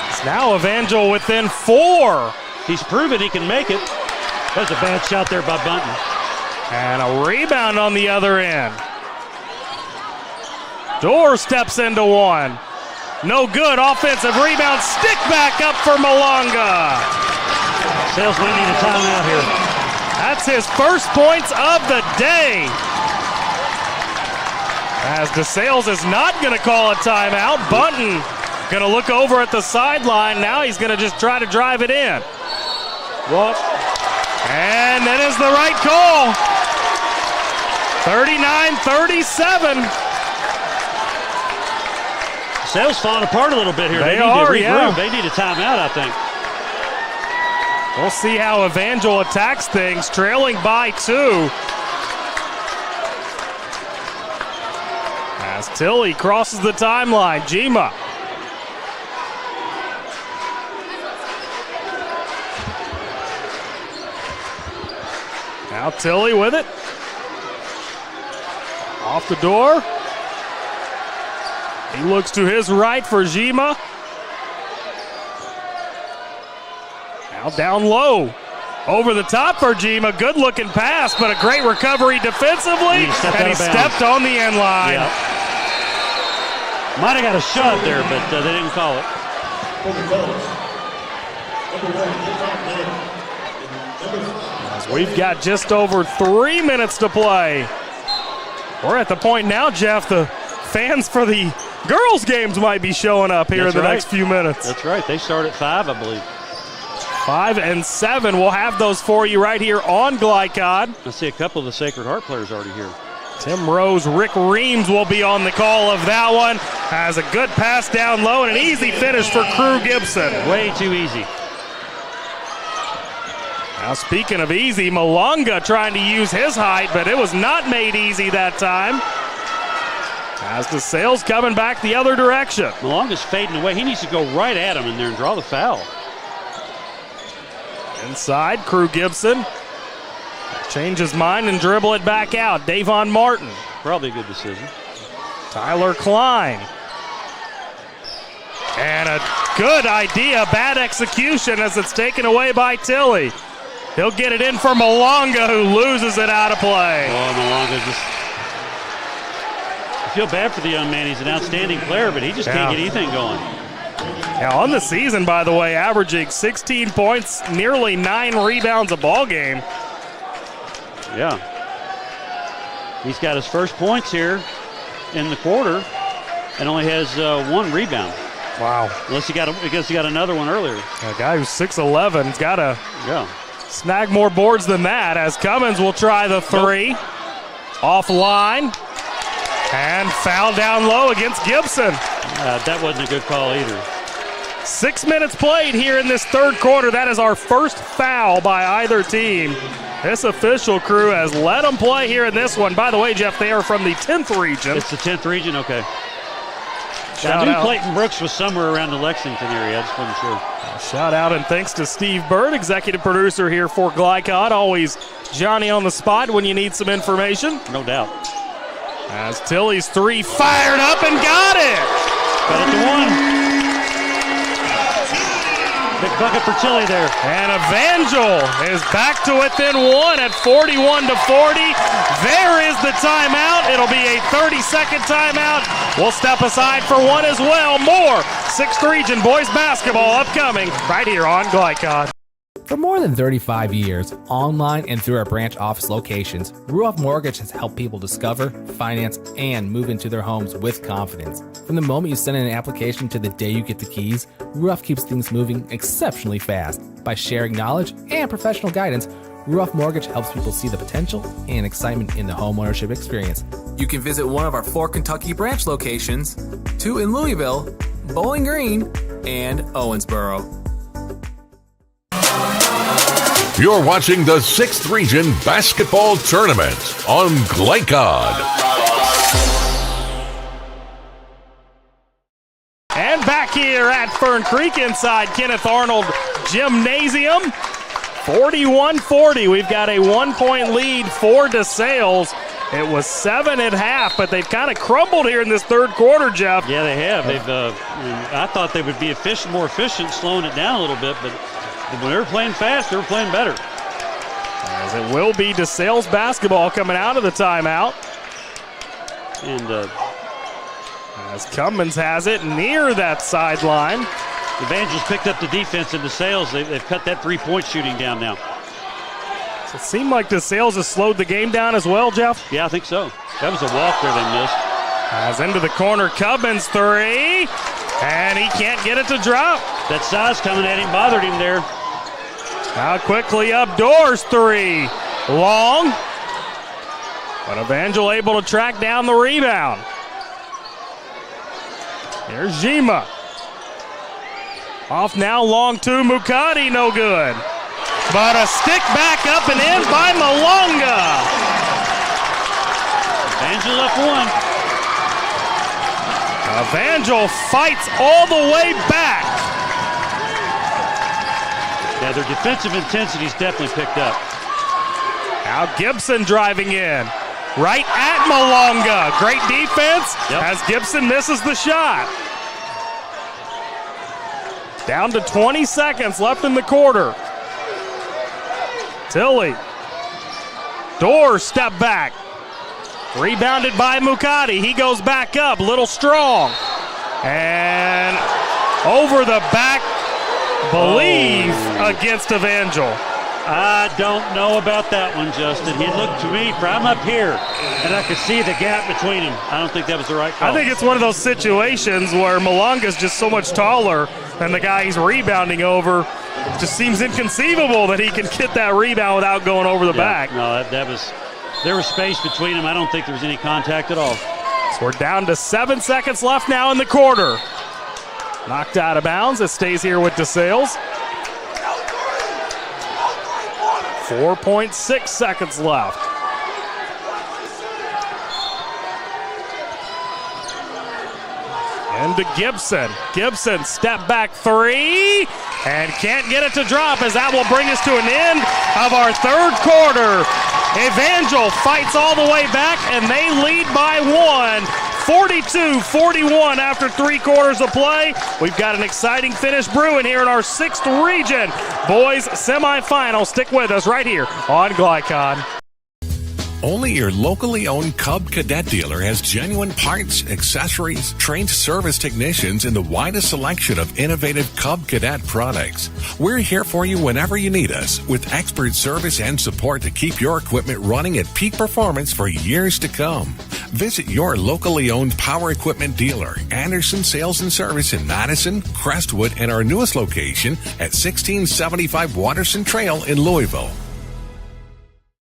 it's now Evangel within 4. He's proven he can make it. That's a bad shot there by Bunton. And a rebound on the other end. Dorr steps into one. No good. Offensive rebound. Stick back up for Malonga. DeSales might need a timeout here. That's his first points of the day. As DeSales is not going to call a timeout. Bunton going to look over at the sideline. Now he's going to just try to drive it in. What? And that is the right call. 39-37. DeSales falling apart a little bit here. They need are, to regroup. yeah. They need a timeout, I think. We'll see how Evangel attacks things, trailing by 2. As Tilly crosses the timeline, Jima. Now Tilly with it. Off the door. He looks to his right for Jima. Now down low. Over the top for Jima. Good looking pass, but a great recovery defensively. And he stepped on the end line. Yep. Might have got a shot there, but they didn't call it. As we've got just over 3 minutes to play. We're at the point now, Jeff, the fans for the girls' games might be showing up here in the next few minutes. That's right. They start at 5, I believe. 5 and 7. We'll have those for you right here on Glycod. I see a couple of the Sacred Heart players already here. Tim Rose, Rick Reams will be on the call of that one. Has a good pass down low and an easy finish for Crew Gibson. Way too easy. Now speaking of easy, Malonga trying to use his height, but it was not made easy that time. As DeSales coming back the other direction. Malonga's fading away. He needs to go right at him in there and draw the foul. Inside, Crew Gibson. Change his mind and dribble it back out. Davon Martin. Probably a good decision. Tyler Klein. And a good idea, bad execution as it's taken away by Tilly. He'll get it in for Malonga, who loses it out of play. Oh, Malonga just... I feel bad for the young man. He's an outstanding player, but he just can't get anything going. Now on the season, by the way, averaging 16 points, nearly 9 rebounds a ball game. Yeah. He's got his first points here in the quarter. and only has 1 rebound. Wow. Unless he got another one earlier. A guy who's 6'11's got to snag more boards than that, as Cummins will try the 3. Nope. Offline. And foul down low against Gibson. That wasn't a good call either. 6 minutes played here in this third quarter. That is our first foul by either team. This official crew has let them play here in this one. By the way, Jeff, they are from the 10th region. It's the 10th region? Okay. Shout I knew out. Clayton Brooks was somewhere around the Lexington area. I just wasn't sure. Shout out and thanks to Steve Bird, executive producer here for Glycod. Always Johnny on the spot when you need some information. No doubt. As Tilly's 3 fired up and got it. Got it to 1. Big bucket for Tilly there. And Evangel is back to within 1 at 41-40. There is the timeout. It'll be a 30-second timeout. We'll step aside for one as well. More 6th Region boys basketball upcoming right here on Glycod. For more than 35 years, online and through our branch office locations, Ruoff Mortgage has helped people discover, finance, and move into their homes with confidence. From the moment you send in an application to the day you get the keys, Ruoff keeps things moving exceptionally fast. By sharing knowledge and professional guidance, Ruoff Mortgage helps people see the potential and excitement in the homeownership experience. You can visit one of our 4 Kentucky branch locations, 2 in Louisville, Bowling Green, and Owensboro. You're watching the 6th Region Basketball Tournament on Glycod. And back here at Fern Creek inside Kenneth Arnold Gymnasium. 41-40. We've got a 1-point lead for DeSales. It was 7 at half, but they've kind of crumbled here in this third quarter, Jeff. Yeah, they have. I thought they would be more efficient, slowing it down a little bit, but when they were playing fast, they were playing better. As it will be DeSales basketball coming out of the timeout. And as Cummins has it near that sideline. Evangel's picked up the defense in DeSales. They've cut that 3-point shooting down now. So it seemed like DeSales has slowed the game down as well, Jeff? Yeah, I think so. That was a walk there they missed. As into the corner, Cummins 3. And he can't get it to drop. That size coming at him bothered him there. Now quickly up doors 3. Long. But Evangel able to track down the rebound. Here's Jima. Off now, long 2. Mukadi, no good. But a stick back up and in by Malonga. Evangel up 1. Evangel fights all the way back. Yeah, their defensive intensity's definitely picked up. Now Gibson driving in. Right at Malonga. Great defense as Gibson misses the shot. Down to 20 seconds left in the quarter. Tilly. Door step back. Rebounded by Mukadi. He goes back up. Little strong. And over the back. Believe against Evangel. I don't know about that one, Justin. He looked to me, I'm up here, and I could see the gap between them. I don't think that was the right call. I think it's one of those situations where Malonga's just so much taller than the guy he's rebounding over. It just seems inconceivable that he can get that rebound without going over the back. No, there was space between them. I don't think there was any contact at all. So we're down to 7 seconds left now in the quarter. Knocked out of bounds. It stays here with DeSales. 4.6 seconds left. Into Gibson. Gibson step back 3 and can't get it to drop, as that will bring us to an end of our third quarter. Evangel fights all the way back and they lead by 1. 42-41 after 3 quarters of play. We've got an exciting finish brewing here in our 6th region boys semifinal. Stick with us right here on Glycod. Only your locally owned Cub Cadet dealer has genuine parts, accessories, trained service technicians, and the widest selection of innovative Cub Cadet products. We're here for you whenever you need us, with expert service and support to keep your equipment running at peak performance for years to come. Visit your locally owned power equipment dealer, Anderson Sales and Service in Madison, Crestwood, and our newest location at 1675 Watterson Trail in Louisville.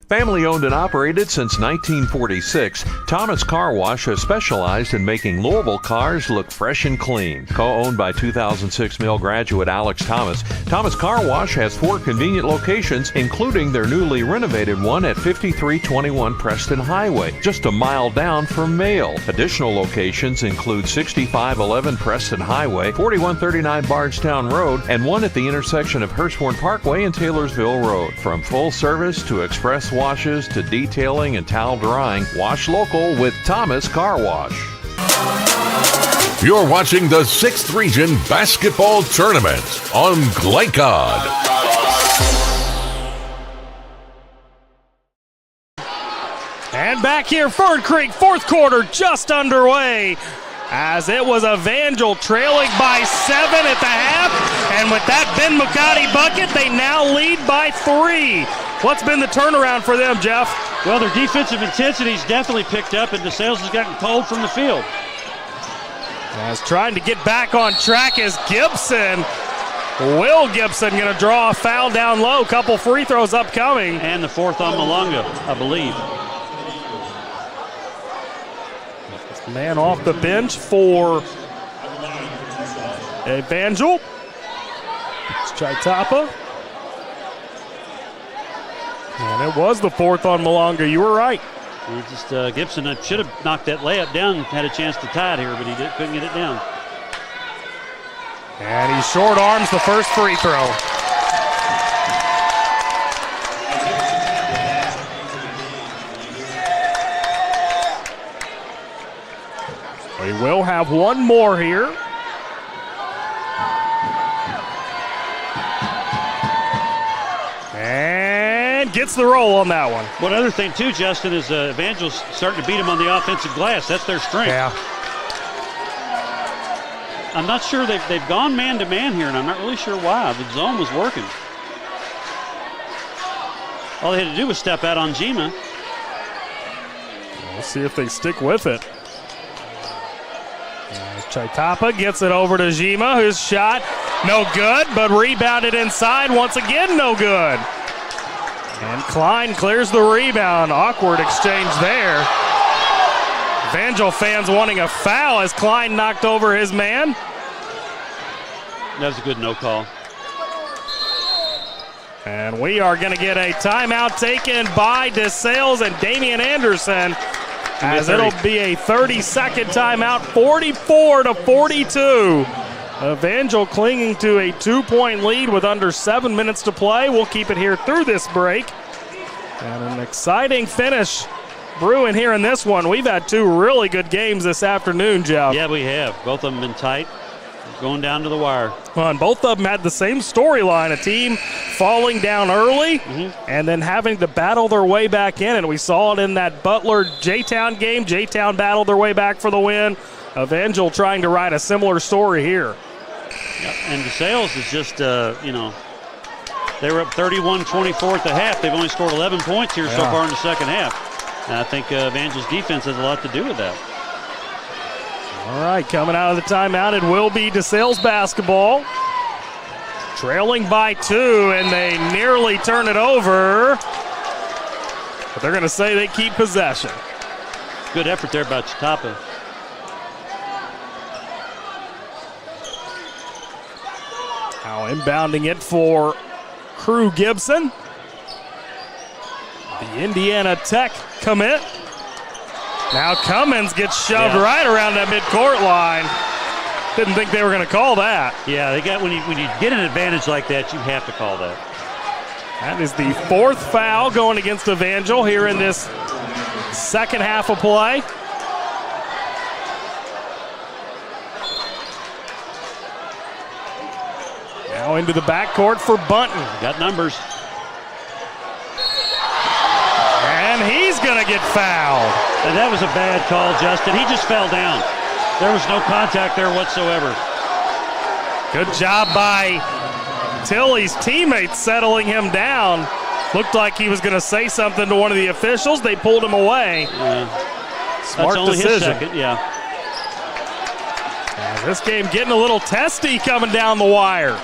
Family owned and operated since 1946, Thomas Car Wash has specialized in making Louisville cars look fresh and clean. Co-owned by 2006 Mill graduate Alex Thomas, Thomas Car Wash has 4 convenient locations, including their newly renovated one at 5321 Preston Highway, just a mile down from Mail. Additional locations include 6511 Preston Highway, 4139 Bardstown Road, and one at the intersection of Hurstbourne Parkway and Taylorsville Road. From full service to express washes to detailing and towel drying, wash local with Thomas Car Wash. You're watching the 6th Region Basketball Tournament on Glycod. And back here, Fern Creek, 4th quarter just underway, as it was Evangel trailing by 7 at the half. And with that Ben McCarty bucket, they now lead by 3. What's been the turnaround for them, Jeff? Well, their defensive intensity's definitely picked up, and DeSales has gotten cold from the field. As trying to get back on track is Gibson. Will Gibson going to draw a foul down low. Couple free throws upcoming. And the 4th on Malunga, I believe. Man off the bench for Evangel. It's Chaitapa. And it was the 4th on Malunga. You were right. Gibson should have knocked that layup down and had a chance to tie it here, but he couldn't get it down. And he short arms the first free throw. We will have one more here. And gets the roll on that one. One other thing, too, Justin, is Evangel's starting to beat him on the offensive glass. That's their strength. Yeah. I'm not sure they've gone man-to-man here, and I'm not really sure why. The zone was working. All they had to do was step out on Jima. We'll see if they stick with it. Chaitapa gets it over to Jima, whose shot no good, but rebounded inside once again, no good. And Klein clears the rebound. Awkward exchange there. Evangel fans wanting a foul as Klein knocked over his man. That was a good no call. And we are going to get a timeout taken by DeSales and Damian Anderson, as it'll be a 30-second timeout, 44-42. Evangel clinging to a 2-point lead with under 7 minutes to play. We'll keep it here through this break. And an exciting finish brewing here in this one. We've had 2 really good games this afternoon, Jeff. Yeah, we have. Both of them been tight, going down to the wire. Well, and both of them had the same storyline, a team falling down early and then having to battle their way back in. And we saw it in that Butler J-Town game. J-Town battled their way back for the win. Evangel trying to write a similar story here. Yep. And DeSales is just, they were up 31-24 at the half. They've only scored 11 points here so far in the second half. And I think Evangel's defense has a lot to do with that. All right, coming out of the timeout, it will be DeSales basketball. Trailing by 2, and they nearly turn it over. But they're going to say they keep possession. Good effort there by Chaitapa. Now inbounding it for Crew Gibson. The Indiana Tech commit. Now Cummins gets shoved right around that midcourt line. Didn't think they were going to call that. Yeah, they got when you get an advantage like that, you have to call that. That is the 4th foul going against Evangel here in this second half of play. Now into the backcourt for Bunton. Got numbers. And he's going to get fouled. And that was a bad call, Justin. He just fell down. There was no contact there whatsoever. Good job by Tilley's teammates settling him down. Looked like he was going to say something to one of the officials. They pulled him away. Yeah. Smart That's only decision. his second, yeah. This game getting a little testy coming down the wire.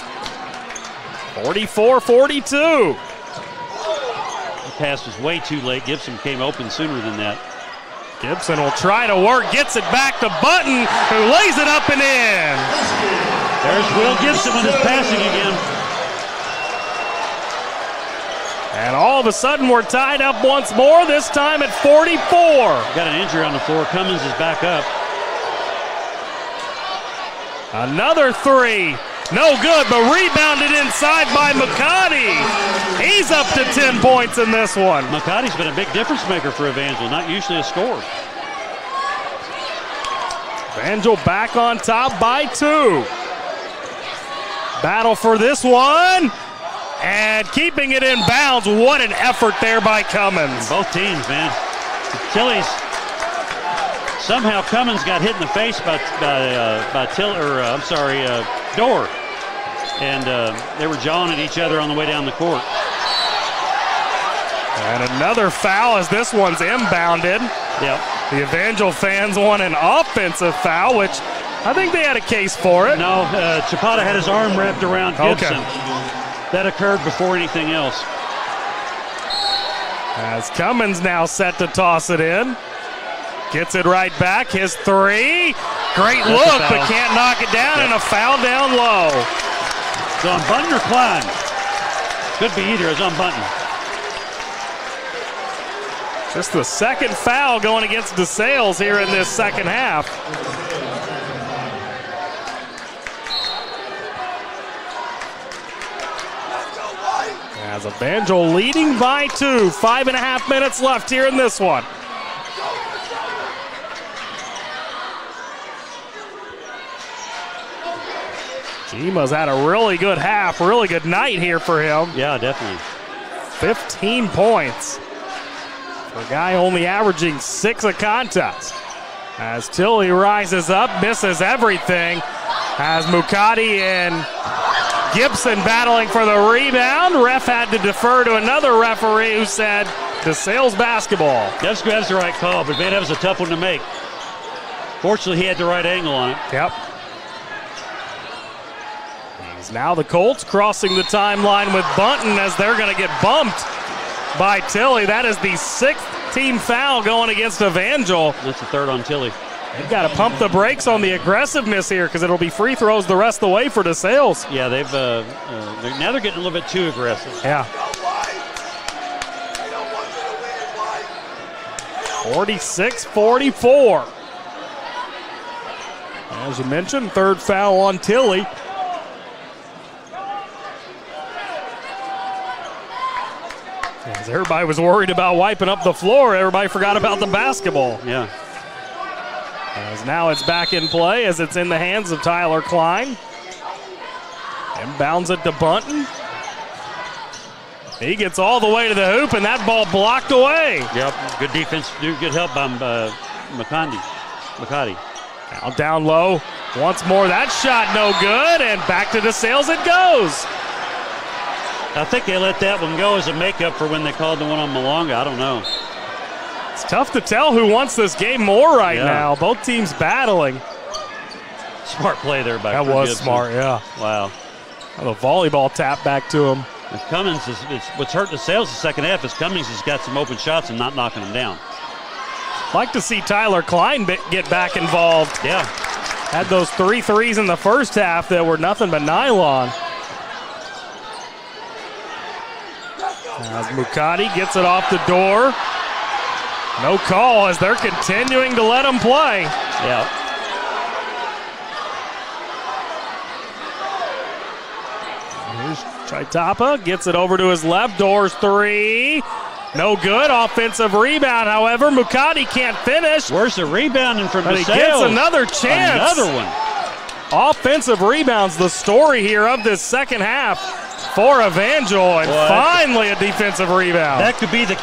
44-42. The pass was way too late. Gibson came open sooner than that. Gibson will try to work, gets it back to Button, who lays it up and in. There's Will Gibson with his passing again. And all of a sudden we're tied up once more, this time at 44. Got an injury on the floor. Cummins is back up. Another three. No good, but rebounded inside by McCarty. He's up to 10 points in this one. McCarty's been a big difference maker for Evangel, not usually a scorer. Evangel back on top by 2. Battle for this one. And keeping it in bounds. What an effort there by Cummins. Both teams, man. Tilly's. Somehow Cummins got hit in the face by Dorr. And they were jawing at each other on the way down the court. And another foul as this one's inbounded. Yep. The Evangel fans want an offensive foul, which I think they had a case for it. No, Chapata had his arm wrapped around Gibson. Okay. That occurred before anything else. As Cummins now set to toss it in. Gets it right back. His three. Great look, but can't knock it down, and a foul down low. It's on Button or Klein? Could be either. It's on Button. Just the second foul going against DeSales here in this second half. As Evangel leading by 2. 5.5 minutes left here in this one. Jima's had a really good half, really good night here for him. Yeah, definitely. 15 points. For a guy only averaging 6 a contest. As Tilly rises up, misses everything. As Mukadi and Gibson battling for the rebound. Ref had to defer to another referee who said DeSales basketball. That's the right call, but man, that was a tough one to make. Fortunately, he had the right angle on it. Yep. Now the Colts crossing the timeline with Bunton as they're going to get bumped by Tilly. That is the 6th team foul going against Evangel. That's the 3rd on Tilly. They've got to pump the brakes on the aggressiveness here because it'll be free throws the rest of the way for DeSales. Yeah, now they're getting a little bit too aggressive. Yeah. 46-44. As you mentioned, 3rd foul on Tilly. As everybody was worried about wiping up the floor, everybody forgot about the basketball. Yeah. As now it's back in play as it's in the hands of Tyler Klein. Inbounds it to Bunton. He gets all the way to the hoop, and that ball blocked away. Yep, good defense, good help by McCarty. Now down low. Once more, that shot no good, and back to DeSales it goes. I think they let that one go as a makeup for when they called the one on Malonga. I don't know. It's tough to tell who wants this game more right now. Both teams battling. Smart play there by That was Gibson. smart, yeah. Wow. The volleyball tap back to him. And Cummins, what's hurt DeSales the second half is Cummins has got some open shots and not knocking them down. Like to see Tyler Klein get back involved. Yeah. Had those 3 threes in the first half that were nothing but nylon. As Mukadi gets it off the door. No call as they're continuing to let him play. Yeah. Here's Chaitapa, gets it over to his left. Doors 3. No good. Offensive rebound, however. Mukadi can't finish. Where's the rebounding from But DeSales? he gets another chance. Another one. Offensive rebounds, the story here of this second half for Evangel, and finally a defensive rebound. That could be if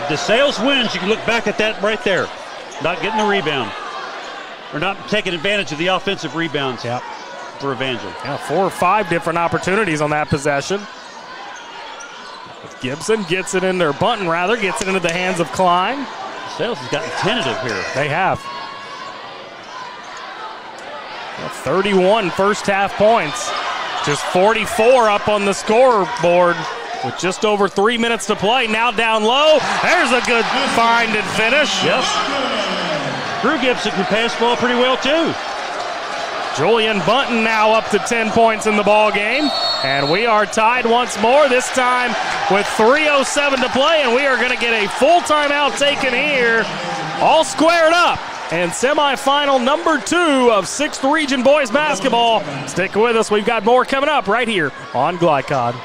DeSales wins, you can look back at that right there. Not getting the rebound. Or not taking advantage of the offensive rebounds for Evangel. Yeah, 4 or 5 different opportunities on that possession. Gibson gets it in there. Bunton, rather, gets it into the hands of Klein. DeSales has gotten tentative here. They have. 31 first half points. Just 44 up on the scoreboard with just over 3 minutes to play. Now down low. There's a good find and finish. Yep. Drew Gibson can pass the ball pretty well too. Julian Bunton now up to 10 points in the ball game. And we are tied once more, this time with 3:07 to play, and we are going to get a full timeout taken here. All squared up. And semifinal number 2 of 6th Region Boys Basketball. Stick with us. We've got more coming up right here on Glycod.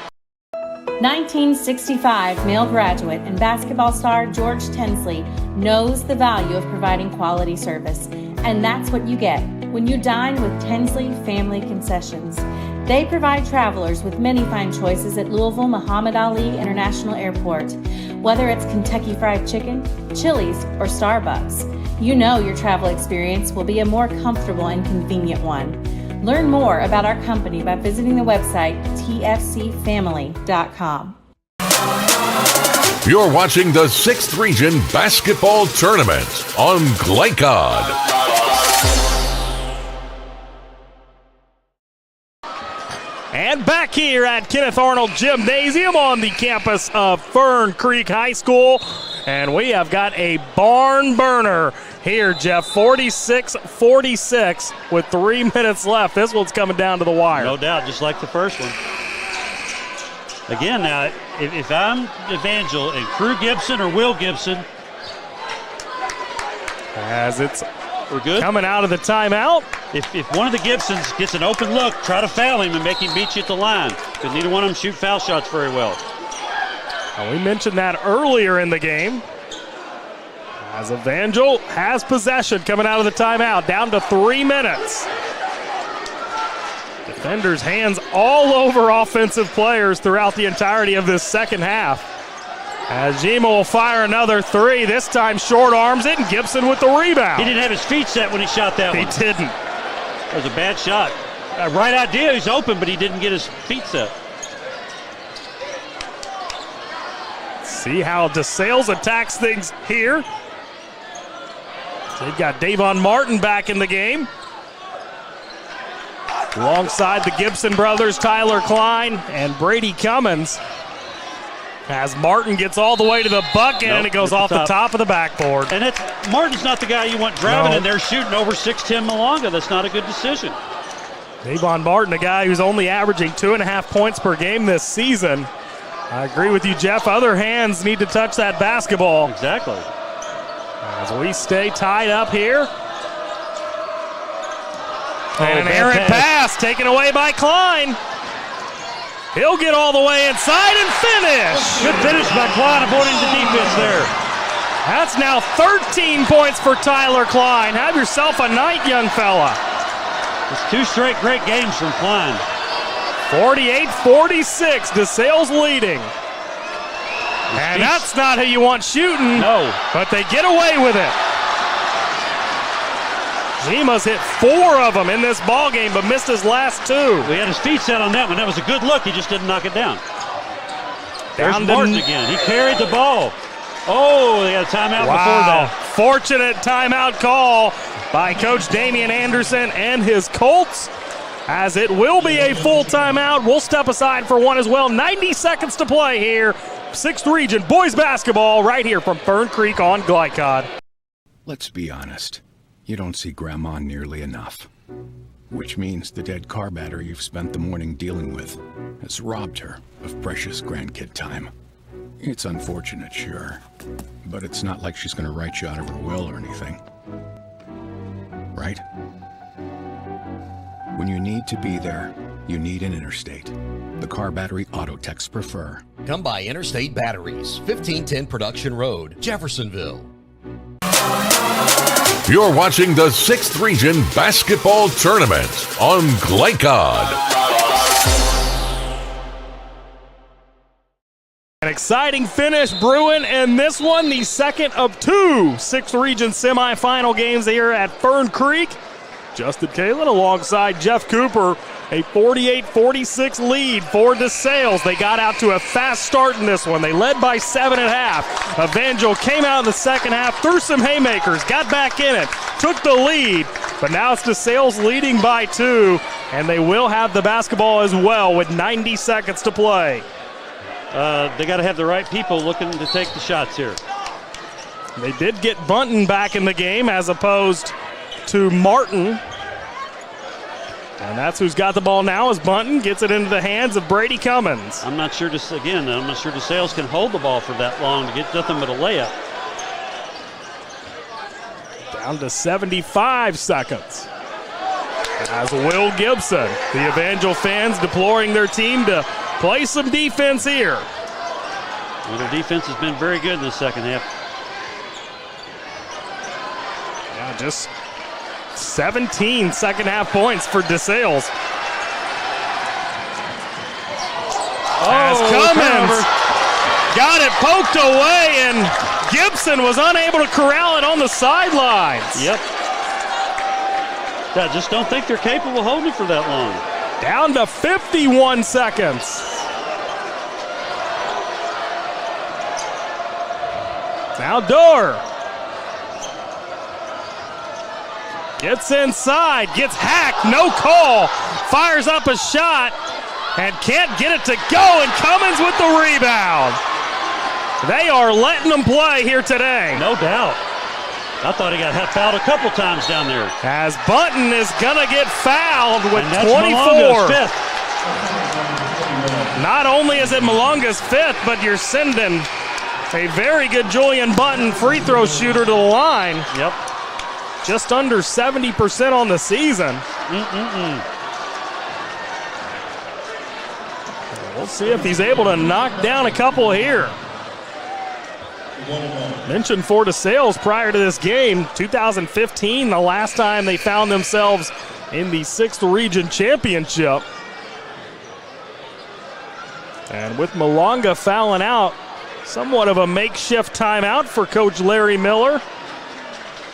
1965 male graduate and basketball star George Tensley knows the value of providing quality service. And that's what you get when you dine with Tensley Family Concessions. They provide travelers with many fine choices at Louisville Muhammad Ali International Airport. Whether it's Kentucky Fried Chicken, Chili's, or Starbucks, you know your travel experience will be a more comfortable and convenient one. Learn more about our company by visiting the website tfcfamily.com. You're watching the 6th Region Basketball Tournament on Glycod. And back here at Kenneth Arnold Gymnasium on the campus of Fern Creek High School. And we have got a barn burner here, Jeff. 46-46 with 3 minutes left. This one's coming down to the wire. No doubt, just like the first one. Again, now, if I'm Evangel and Crew Gibson or Will Gibson. As it's we're good. Coming out of the timeout. If one of the Gibsons gets an open look, try to foul him and make him beat you at the line, because neither one of them shoot foul shots very well. Well, we mentioned that earlier in the game. As Evangel has possession coming out of the timeout, down to 3 minutes. Defenders' hands all over offensive players throughout the entirety of this second half. As Jima will fire another three, this time short arms it, and Gibson with the rebound. He didn't have his feet set when he shot that one. He didn't. That was a bad shot. Right idea, he's open, but he didn't get his feet set. See how DeSales attacks things here. They've got Davon Martin back in the game. Alongside the Gibson brothers, Tyler Klein and Brady Cummins. As Martin gets all the way to the bucket, and it goes off the top of the backboard. And Martin's not the guy you want driving in there shooting over 6'10" Malonga. That's not a good decision. Davon Martin, a guy who's only averaging 2.5 points per game this season. I agree with you, Jeff. Other hands need to touch that basketball. Exactly. As we stay tied up here. And an errant pass taken away by Klein. He'll get all the way inside and finish. Good finish by Klein, avoiding the defense there. That's now 13 points for Tyler Klein. Have yourself a night, young fella. It's 2 straight great games from Klein. 48-46, DeSales leading. And that's not who you want shooting. No. But they get away with it. Jima's hit 4 of them in this ball game, but missed his last 2. He had his feet set on that one. That was a good look. He just didn't knock it down. There's Martin again. He carried the ball. Oh, they got a timeout before that. Fortunate timeout call by Coach Damian Anderson and his Colts. As it will be a full timeout. We'll step aside for one as well. 90 seconds to play here. 6th Region Boys Basketball right here from Fern Creek on Glycod. Let's be honest. You don't see Grandma nearly enough. Which means the dead car battery you've spent the morning dealing with has robbed her of precious grandkid time. It's unfortunate, sure, but it's not like she's going to write you out of her will or anything. Right? When you need to be there, you need an Interstate. The car battery auto techs prefer. Come by Interstate Batteries, 1510 Production Road, Jeffersonville. You're watching the 6th Region Basketball Tournament on Glycod. An exciting finish brewing, and this one the second of 2 6th Region semifinal games here at Fern Creek. Justin Kalen alongside Jeff Cooper. A 48-46 lead for DeSales. They got out to a fast start in this one. They led by 7 at half. Evangel came out in the second half, threw some haymakers, got back in it, took the lead, but now it's DeSales leading by 2, and they will have the basketball as well with 90 seconds to play. They got to have the right people looking to take the shots here. They did get Bunton back in the game as opposed to Martin. And that's who's got the ball now as Bunton gets it into the hands of Brady Cummins. I'm not sure DeSales can hold the ball for that long to get nothing but a layup. Down to 75 seconds. As Will Gibson, the Evangel fans deploring their team to play some defense here. Well, their defense has been very good in the second half. Yeah, just 17 second half points for DeSales. As Cummins got it poked away, and Gibson was unable to corral it on the sidelines. Yep. I just don't think they're capable of holding it for that long. Down to 51 seconds. Now Dorr gets inside, gets hacked, no call, fires up a shot, and can't get it to go, and Cummins with the rebound. They are letting them play here today. No doubt. I thought he got fouled a couple times down there. As Bunton is going to get fouled with 24. Malonga's fifth. Not only is it Malonga's fifth, but you're sending a very good Julian Bunton free throw shooter to the line. Yep. Just under 70% on the season. We'll see if he's able to knock down a couple here. Mentioned for DeSales prior to this game, 2015, the last time they found themselves in the 6th Region Championship. And with Malonga fouling out, somewhat of a makeshift timeout for Coach Larry Miller.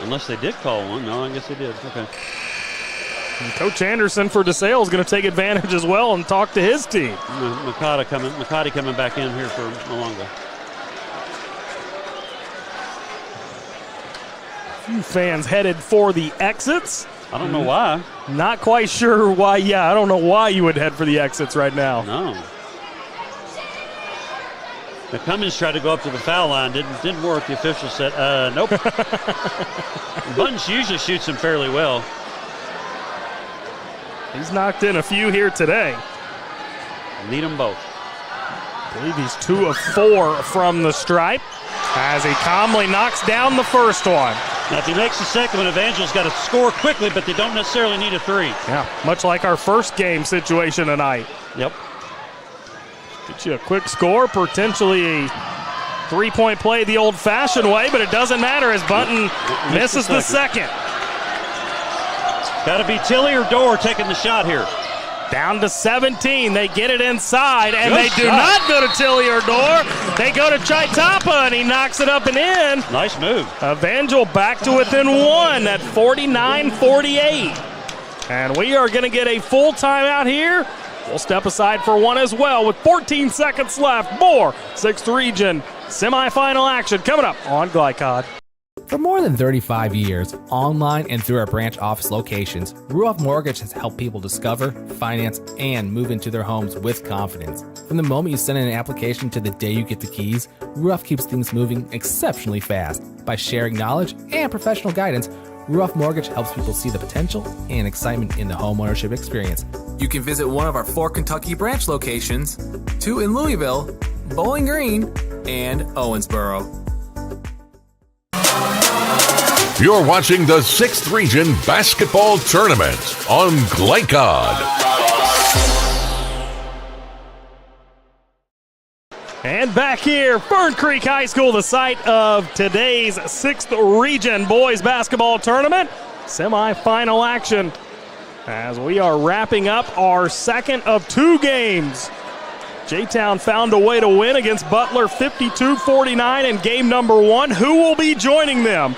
Unless they did call one. No, I guess they did. Okay. And Coach Anderson for DeSales is going to take advantage as well and talk to his team. McCarty coming back in here for Malonga. Few fans headed for the exits. I don't know why. Not quite sure why. Yeah, I don't know why you would head for the exits right now. No. Now Cummins tried to go up to the foul line. Didn't work. The official said, nope. Buttons usually shoots him fairly well. He's knocked in a few here today. Need them both. I believe he's 2 of 4 from the stripe as he calmly knocks down the first one. Now, if he makes the second one, Evangel's got to score quickly, but they don't necessarily need a 3. Yeah, much like our first game situation tonight. Yep. Get you a quick score, potentially a 3-point play the old-fashioned way, but it doesn't matter as Bunton misses the second. Got to be Tilley or Dorr taking the shot here. Down to 17. They get it inside, and they do not go to Tilley or Dorr. They go to Chaitapa, and he knocks it up and in. Nice move. Evangel back to within 1 at 49-48. And we are going to get a full timeout here. We'll step aside for one as well with 14 seconds left. More 6th Region semifinal action coming up on Glycod. For more than 35 years, online and through our branch office locations, Ruoff Mortgage has helped people discover, finance, and move into their homes with confidence. From the moment you send in an application to the day you get the keys, Ruoff keeps things moving exceptionally fast. By sharing knowledge and professional guidance, Ruoff Mortgage helps people see the potential and excitement in the homeownership experience. You can visit one of our 4 Kentucky branch locations, 2 in Louisville, Bowling Green, and Owensboro. You're watching the 6th Region Basketball Tournament on Glycod. And back here, Fern Creek High School, the site of today's 6th Region Boys Basketball Tournament. Semifinal action as we are wrapping up our second of 2 games. J-Town found a way to win against Butler 52-49 in game number 1. Who will be joining them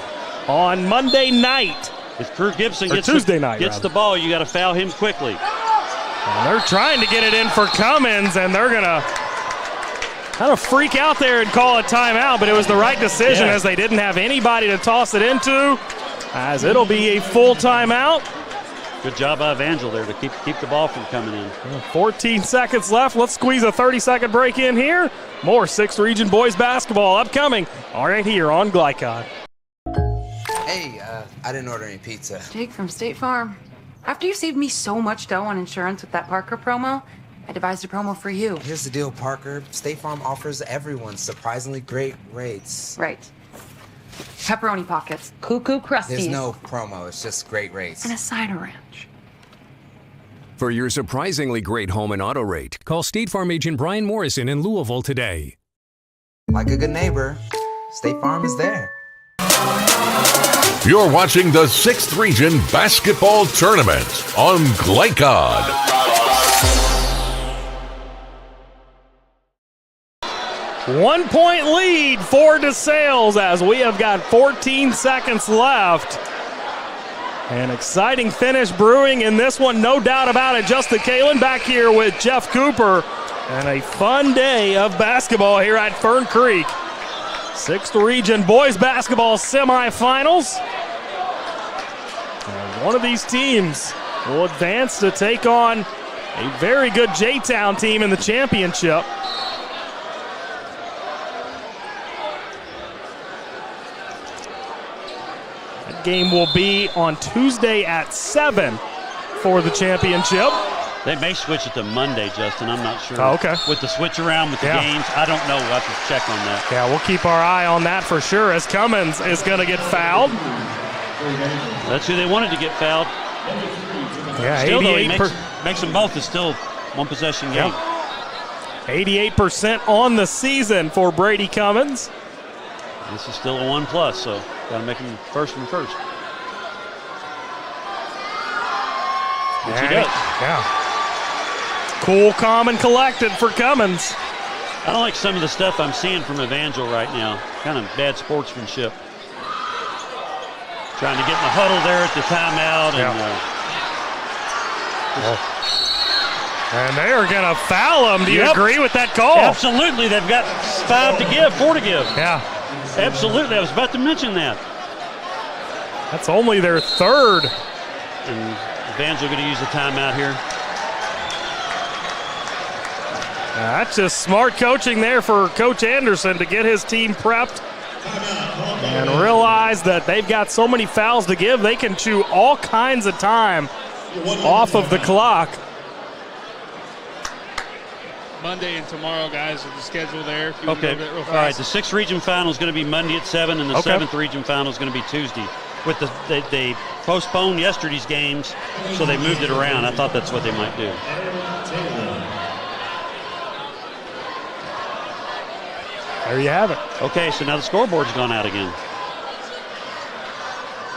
on Monday night If Crew Gibson gets the ball, you got to foul him quickly. And they're trying to get it in for Cummins, and they're going to kind of freak out there and call a timeout, but it was the right decision as they didn't have anybody to toss it into, as it'll be a full timeout. Good job by Evangel there to keep the ball from coming in. 14 seconds left. Let's squeeze a 30-second break in here. More 6th Region boys basketball upcoming right here on Glycod. Hey, I didn't order any pizza. Jake from State Farm. After you saved me so much dough on insurance with that Parker promo, I devised a promo for you. Here's the deal, Parker. State Farm offers everyone surprisingly great rates. Right. Pepperoni pockets, cuckoo crusties. There's no promo, it's just great rates. And a cider ranch. For your surprisingly great home and auto rate, call State Farm agent Brian Morrison in Louisville today. Like a good neighbor, State Farm is there. You're watching the 6th Region Basketball Tournament on Glycod. 1 point lead for DeSales as we have got 14 seconds left. An exciting finish brewing in this one, no doubt about it. Justin Kalen back here with Jeff Cooper. And a fun day of basketball here at Fern Creek. 6th Region boys basketball semifinals. And one of these teams will advance to take on a very good J-Town team in the championship. That game will be on Tuesday at 7 for the championship. They may switch it to Monday, Justin. I'm not sure. Oh, okay. With the switch around with the games, I don't know. We'll have to check on that. Yeah, we'll keep our eye on that for sure as Cummins is going to get fouled. That's who they wanted to get fouled. Yeah, still, though, he makes them both. It's still one possession game. 88% on the season for Brady Cummins. This is still a 1+, so got to make him first and first. Which he does. Yeah. Cool, calm, and collected for Cummins. I don't like some of the stuff I'm seeing from Evangel right now. Kind of bad sportsmanship. Trying to get in the huddle there at the timeout. And they are going to foul him. Do you agree with that call? Absolutely. They've got 4 to give. Yeah. Absolutely. I was about to mention that. That's only their 3rd. And Evangel going to use the timeout here. That's just smart coaching there for Coach Anderson to get his team prepped and realize that they've got so many fouls to give, they can chew all kinds of time off of the clock. Monday and tomorrow, guys, are the schedule there. If you Okay. real fast. All right. The 6th Region Final is going to be Monday at 7, and the 7th Region Final is going to be Tuesday. With they postponed yesterday's games, so they moved it around. I thought that's what they might do. There you have it. Okay, so now the scoreboard's gone out again.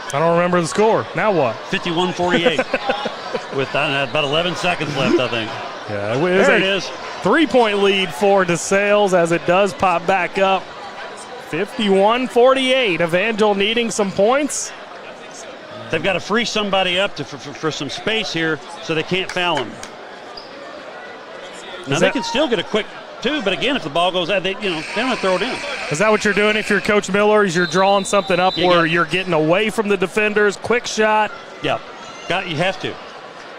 I don't remember the score. Now what? 51-48 with about 11 seconds left, I think. Yeah, there it is. 3-point lead for DeSales as it does pop back up. 51-48. Evangel needing some points. They've got to free somebody up for some space here so they can't foul him. Now they can still get a quick 2, but again, if the ball goes out, they don't have to throw it in. Is that what you're doing if you're Coach Miller? Is you're drawing something up you're getting away from the defenders, quick shot? Yeah, you have to.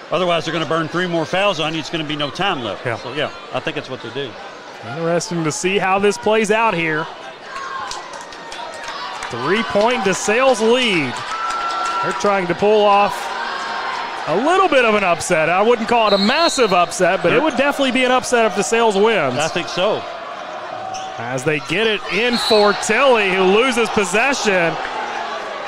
Otherwise, they're going to burn 3 more fouls on you. It's going to be no time left. Yeah. So, yeah, I think that's what they do. Interesting to see how this plays out here. 3-point DeSales lead. They're trying to pull off a little bit of an upset. I wouldn't call it a massive upset, but it would definitely be an upset if DeSales wins. I think so. As they get it in for Tilley, who loses possession.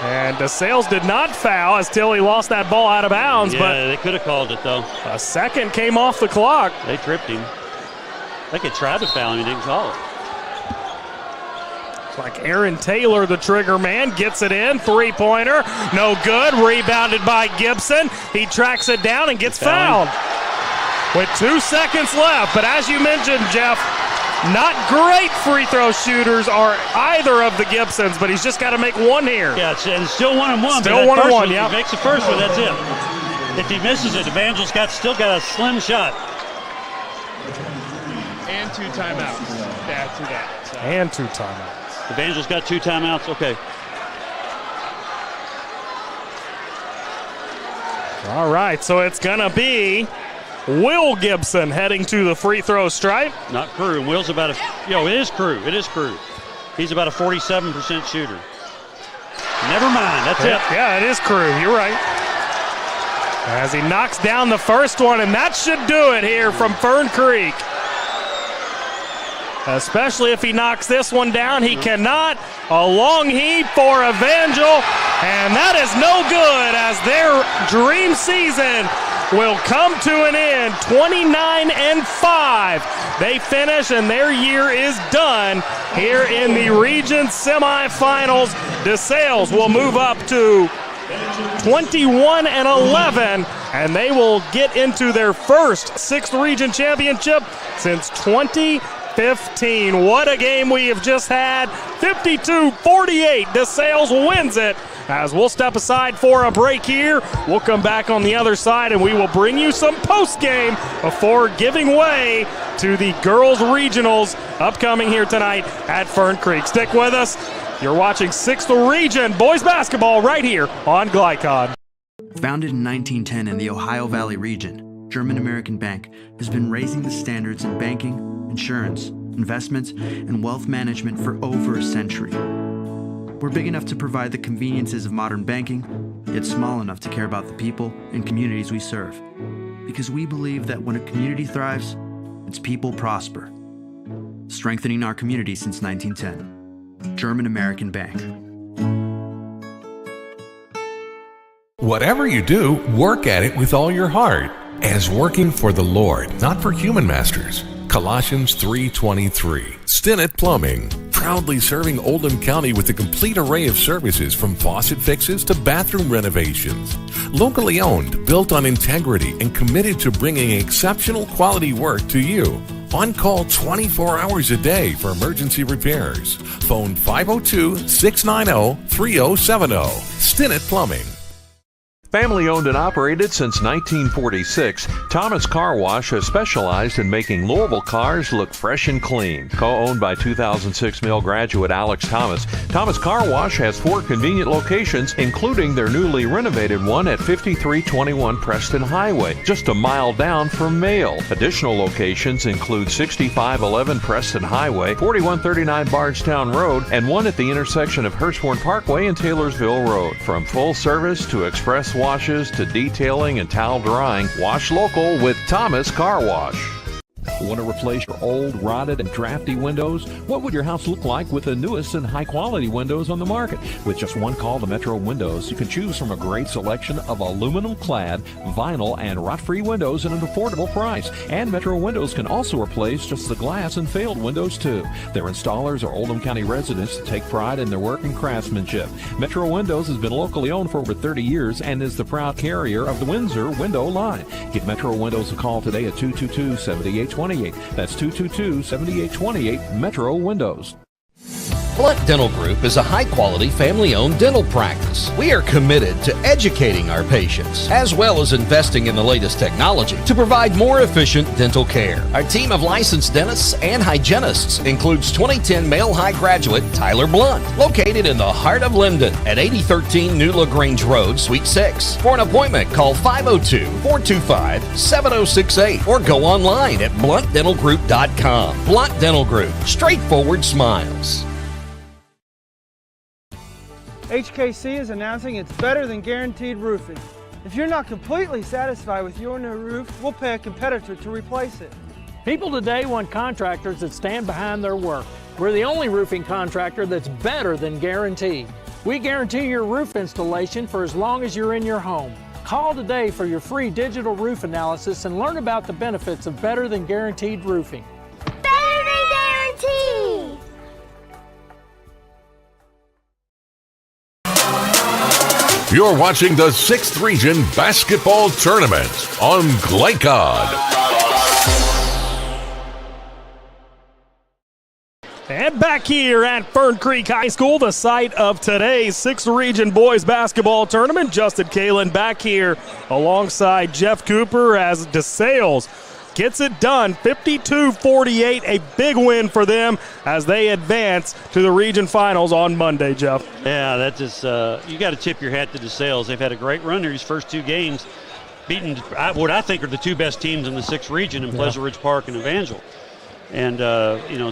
And DeSales did not foul as Tilley lost that ball out of bounds. Yeah, but they could have called it, though. A second came off the clock. They tripped him. I think they tried to foul him. He didn't call it. It's like Aaron Taylor, the trigger man, gets it in. 3-pointer. No good. Rebounded by Gibson. He tracks it down and gets fouled. With 2 seconds left. But as you mentioned, Jeff, Not great free throw shooters are either of the Gibsons, but he's just got to make one here. Yeah, and it's still 1-1. Still 1-1, yeah. If he makes the first one, that's it. If he misses it, Evangel's still got a slim shot. And 2 timeouts. Add to that. So. And 2 timeouts. Evangel's got 2 timeouts. Okay. All right, so it's going to be Will Gibson heading to the free throw stripe. Not Crew. Will's about it is Crew. It is Crew. He's about a 47% shooter. Never mind. That's it. Yeah, it is Crew. You're right. As he knocks down the first one, and that should do it here from Fern Creek. Especially if he knocks this one down. He cannot. A long heave for Evangel, and that is no good as their dream season will come to an end. 29-5. They finish, and their year is done here in the region semifinals. DeSales will move up to 21-11, and they will get into their first 6th region championship since 2015. What a game we have just had. 52-48. DeSales wins it. As we'll step aside for a break here, we'll come back on the other side and we will bring you some post-game before giving way to the girls regionals upcoming here tonight at Fern Creek. Stick with us. You're watching 6th Region boys basketball right here on Glycod. Founded in 1910 in the Ohio Valley region, German American Bank has been raising the standards in banking, insurance, investments, and wealth management for over a century. We're big enough to provide the conveniences of modern banking, yet small enough to care about the people and communities we serve. Because we believe that when a community thrives, its people prosper. Strengthening our community since 1910. German American Bank. Whatever you do, work at it with all your heart, as working for the Lord, not for human masters. Colossians 3:23. Stinnett Plumbing, proudly serving Oldham County with a complete array of services from faucet fixes to bathroom renovations. Locally owned, built on integrity, and committed to bringing exceptional quality work to you. On call 24 hours a day for emergency repairs. Phone 502-690-3070. Stinnett Plumbing. Family owned and operated since 1946, Thomas Car Wash has specialized in making Louisville cars look fresh and clean. Co-owned by 2006 Mill graduate Alex Thomas, Thomas Car Wash has 4 convenient locations, including their newly renovated one at 5321 Preston Highway, just a mile down from Mail. Additional locations include 6511 Preston Highway, 4139 Bardstown Road, and one at the intersection of Hurstbourne Parkway and Taylorsville Road. From full service to express washes to detailing and towel drying, wash local with Thomas Car Wash. Want to replace your old, rotted, and drafty windows? What would your house look like with the newest and high-quality windows on the market? With just one call to Metro Windows, you can choose from a great selection of aluminum-clad, vinyl, and rot-free windows at an affordable price. And Metro Windows can also replace just the glass and failed windows, too. Their installers are Oldham County residents that take pride in their work and craftsmanship. Metro Windows has been locally owned for over 30 years and is the proud carrier of the Windsor window line. Give Metro Windows a call today at 222-7828. That's 222-7828 Metro Windows. Blunt Dental Group is a high-quality, family-owned dental practice. We are committed to educating our patients, as well as investing in the latest technology to provide more efficient dental care. Our team of licensed dentists and hygienists includes 2010 Male High graduate Tyler Blunt, located in the heart of Linden at 8013 New LaGrange Road, Suite 6. For an appointment, call 502-425-7068 or go online at bluntdentalgroup.com. Blunt Dental Group, straightforward smiles. HKC is announcing it's better than guaranteed roofing. If you're not completely satisfied with your new roof, we'll pay a competitor to replace it. People today want contractors that stand behind their work. We're the only roofing contractor that's better than guaranteed. We guarantee your roof installation for as long as you're in your home. Call today for your free digital roof analysis and learn about the benefits of better than guaranteed roofing. Better than guaranteed! You're watching the 6th Region Basketball Tournament on Glycod. And back here at Fern Creek High School, the site of today's 6th Region Boys Basketball Tournament. Justin Kalin back here alongside Jeff Cooper as DeSales gets it done, 52-48, a big win for them as they advance to the region finals on Monday, Jeff. Yeah, that just you got to tip your hat to DeSales. They've had a great run here these first 2 games, beating what I think are the 2 best teams in the 6th region in Pleasant Ridge Park and Evangel. And,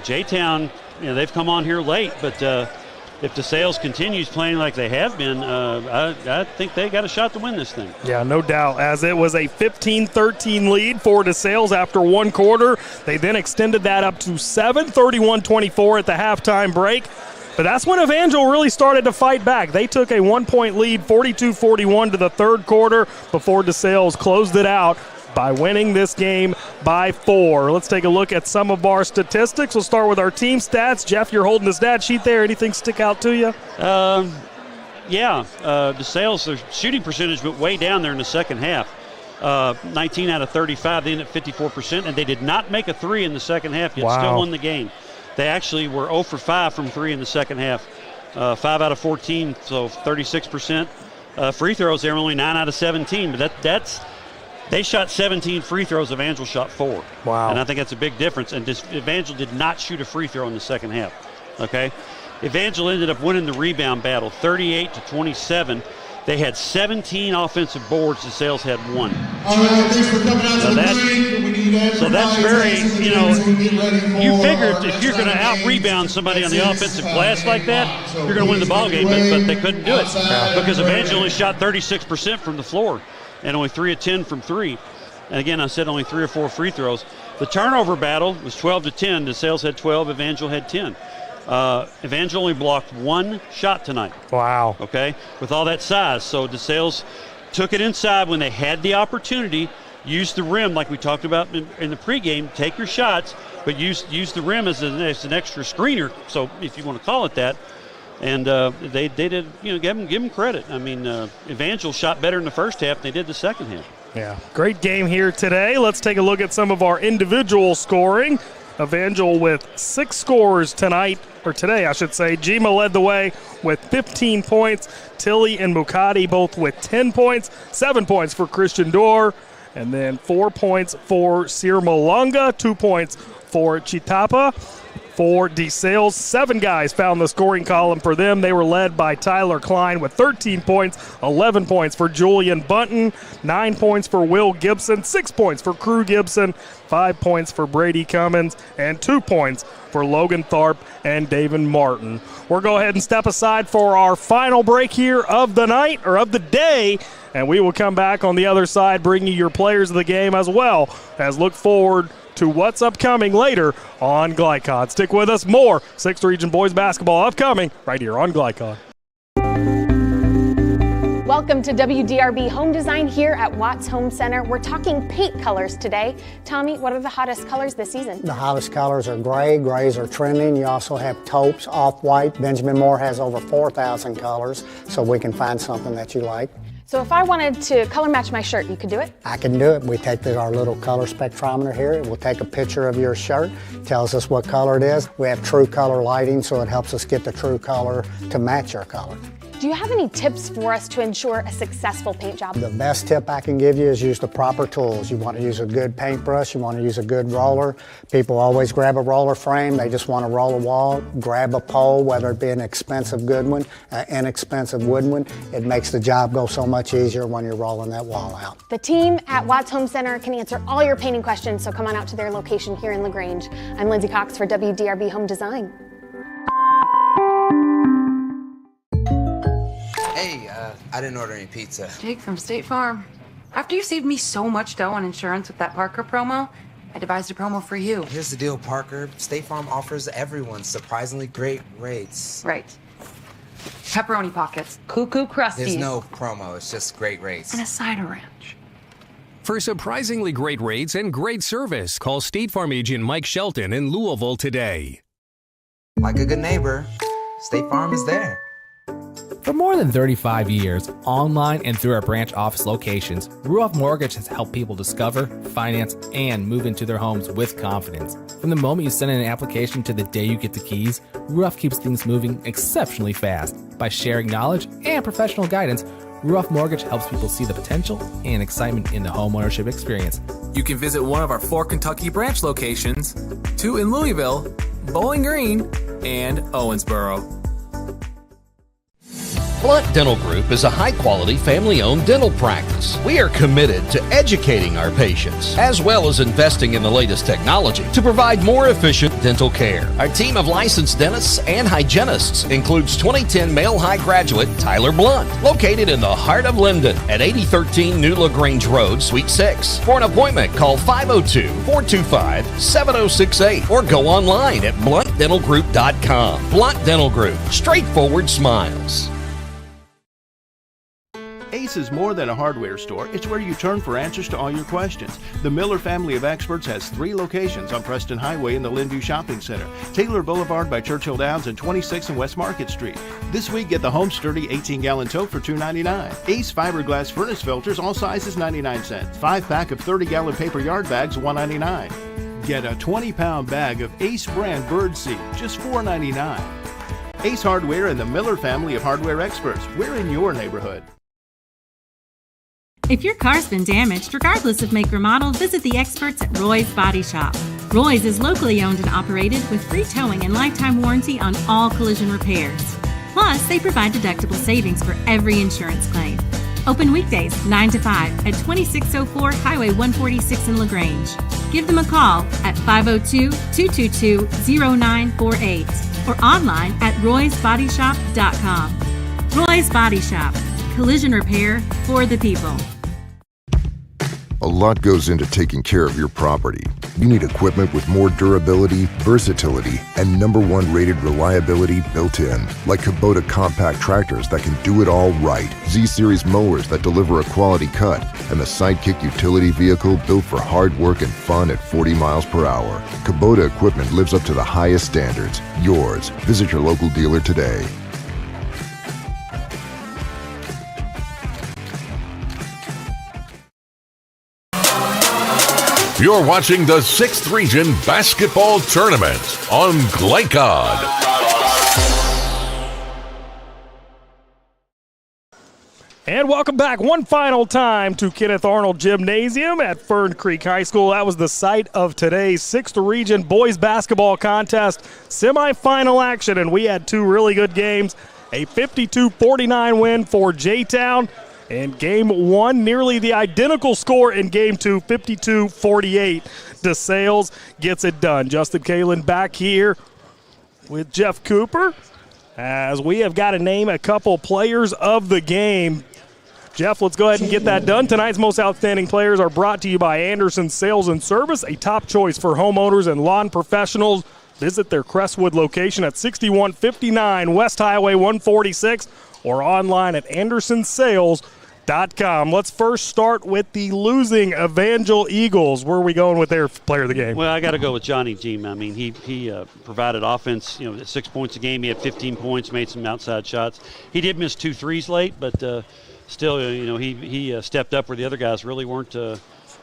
J-Town, they've come on here late, but if DeSales continues playing like they have been, I think they got a shot to win this thing. Yeah, no doubt, as it was a 15-13 lead for DeSales after 1 quarter. They then extended that up to 7, 31-24 at the halftime break. But that's when Evangel really started to fight back. They took a 1-point lead, 42-41 to the 3rd quarter before DeSales closed it out by winning this game by 4. Let's take a look at some of our statistics. We'll start with our team stats. Jeff, you're holding the stat sheet there. Anything stick out to you? DeSales, their shooting percentage went way down there in the second half. 19 out of 35, they ended at 54%, and they did not make a 3 in the second half, yet still won the game. They actually were 0 for 5 from 3 in the second half. 5 out of 14, so 36%. Free throws, they were only 9 out of 17, but that's they shot 17 free throws. Evangel shot 4. Wow. And I think that's a big difference. And Evangel did not shoot a free throw in the second half. Okay? Evangel ended up winning the rebound battle, 38-27. They had 17 offensive boards. DeSales had 1. All right, thanks for coming out to the break. So that's very, you figure if you're going to out-rebound somebody on the offensive glass like that, you're going to win the ballgame, but they couldn't do it because Evangel only shot 36% from the floor and only 3 of 10 from 3. And again, I said only 3 or 4 free throws. The turnover battle was 12-10. DeSales had 12, Evangel had 10. Evangel only blocked 1 shot tonight. Wow. Okay, with all that size. So DeSales took it inside when they had the opportunity, used the rim like we talked about in the pregame, take your shots, but use the rim as an extra screener, so if you want to call it that. And they did, give them credit. I mean, Evangel shot better in the first half than they did the second half. Yeah, great game here today. Let's take a look at some of our individual scoring. Evangel with 6 scores today, I should say. Jima led the way with 15 points. Tilly and Mukadi both with 10 points. 7 points for Christian Dorr. And then 4 points for Sirmalunga. 2 points for Chitapa. For DeSales, 7 guys found the scoring column for them. They were led by Tyler Klein with 13 points, 11 points for Julian Bunton, 9 points for Will Gibson, 6 points for Crew Gibson, 5 points for Brady Cummins, and 2 points for Logan Tharp and David Martin. We'll go ahead and step aside for our final break here of the night, or of the day, and we will come back on the other side, bringing you your players of the game as well as look forward to what's upcoming later on Glycod. Stick with us. More 6th Region Boys Basketball upcoming right here on Glycod. Welcome to WDRB Home Design here at Watts Home Center. We're talking paint colors today. Tommy, what are the hottest colors this season? The hottest colors are gray. Grays are trending. You also have taupes, off-white. Benjamin Moore has over 4,000 colors, so we can find something that you like. So if I wanted to color match my shirt, you could do it? I can do it. We take our little color spectrometer here. We'll take a picture of your shirt, tells us what color it is. We have true color lighting, so it helps us get the true color to match your color. Do you have any tips for us to ensure a successful paint job? The best tip I can give you is use the proper tools. You want to use a good paintbrush, you want to use a good roller. People always grab a roller frame, they just want to roll a wall. Grab a pole, whether it be an expensive good one, an inexpensive wooden one. It makes the job go so much easier when you're rolling that wall out. The team at Watts Home Center can answer all your painting questions, so come on out to their location here in LaGrange. I'm Lindsay Cox for WDRB Home Design. Hey, I didn't order any pizza. Jake from State Farm. After you saved me so much dough on insurance with that Parker promo, I devised a promo for you. Here's the deal, Parker. State Farm offers everyone surprisingly great rates. Right. Pepperoni pockets, cuckoo crusties. There's no promo, it's just great rates. And a cider ranch. For surprisingly great rates and great service, call State Farm agent Mike Shelton in Louisville today. Like a good neighbor, State Farm is there. For more than 35 years, online and through our branch office locations, Ruoff Mortgage has helped people discover, finance, and move into their homes with confidence. From the moment you send in an application to the day you get the keys, Ruoff keeps things moving exceptionally fast. By sharing knowledge and professional guidance, Ruoff Mortgage helps people see the potential and excitement in the homeownership experience. You can visit one of our 4 Kentucky branch locations, 2 in Louisville, Bowling Green, and Owensboro. Blunt Dental Group is a high-quality, family-owned dental practice. We are committed to educating our patients, as well as investing in the latest technology to provide more efficient dental care. Our team of licensed dentists and hygienists includes 2010 male high graduate Tyler Blunt, located in the heart of Linden at 8013 New LaGrange Road, Suite 6. For an appointment, call 502-425-7068 or go online at bluntdentalgroup.com. Blunt Dental Group, straightforward smiles. Ace is more than a hardware store. It's where you turn for answers to all your questions. The Miller family of experts has 3 locations on Preston Highway in the Lynnview Shopping Center, Taylor Boulevard by Churchill Downs, and 26 and West Market Street. This week, get the Home Sturdy 18-gallon tote for $2.99. Ace fiberglass furnace filters, all sizes 99 cents. 5-pack of 30-gallon paper yard bags, $1.99. Get a 20-pound bag of Ace brand birdseed, just $4.99. Ace Hardware and the Miller family of hardware experts. We're in your neighborhood. If your car's been damaged, regardless of make or model, visit the experts at Roy's Body Shop. Roy's is locally owned and operated with free towing and lifetime warranty on all collision repairs. Plus, they provide deductible savings for every insurance claim. Open weekdays 9 to 5 at 2604 Highway 146 in LaGrange. Give them a call at 502-222-0948 or online at roysbodyshop.com. Roy's Body Shop. Collision repair for the people. A lot goes into taking care of your property. You need equipment with more durability, versatility, and #1 rated reliability built in, like Kubota compact tractors that can do it all right, Z-Series mowers that deliver a quality cut, and the Sidekick utility vehicle built for hard work and fun at 40 miles per hour. Kubota equipment lives up to the highest standards. Yours. Visit your local dealer today. You're watching the 6th Region Basketball Tournament on Glycod. And welcome back one final time to Kenneth Arnold Gymnasium at Fern Creek High School. That was the site of today's 6th Region Boys Basketball Contest semifinal action, and we had 2 really good games. A 52-49 win for J-Town. And game 1, nearly the identical score in game 2, 52-48. DeSales gets it done. Justin Kalin back here with Jeff Cooper as we have got to name a couple players of the game. Jeff, let's go ahead and get that done. Tonight's most outstanding players are brought to you by Anderson Sales and Service, a top choice for homeowners and lawn professionals. Visit their Crestwood location at 6159 West Highway 146 or online at andersonsales.com. Let's first start with the losing Evangel Eagles. Where are we going with their player of the game? Well, I got to go with Johnny Jeem. I mean, he provided offense, 6 points a game. He had 15 points, made some outside shots. He did miss 2 threes late, but still, he stepped up where the other guys really weren't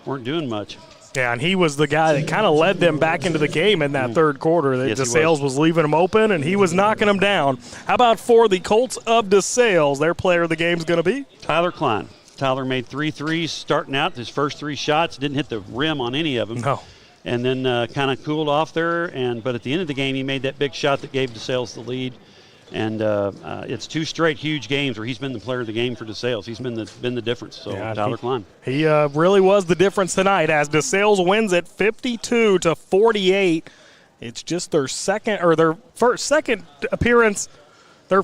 doing much. Yeah, and he was the guy that kind of led them back into the game in that third quarter. Yes, DeSales was leaving them open, and he was knocking them down. How about for the Colts of DeSales? Their player of the game is going to be? Tyler Klein. Tyler made 3 threes starting out. His first 3 shots, didn't hit the rim on any of them. No. And then kind of cooled off there. But at the end of the game, he made that big shot that gave DeSales the lead. And it's 2 straight huge games where he's been the player of the game for DeSales. He's been the difference. So yeah, Tyler Klein. He really was the difference tonight as DeSales wins it 52-48. It's just their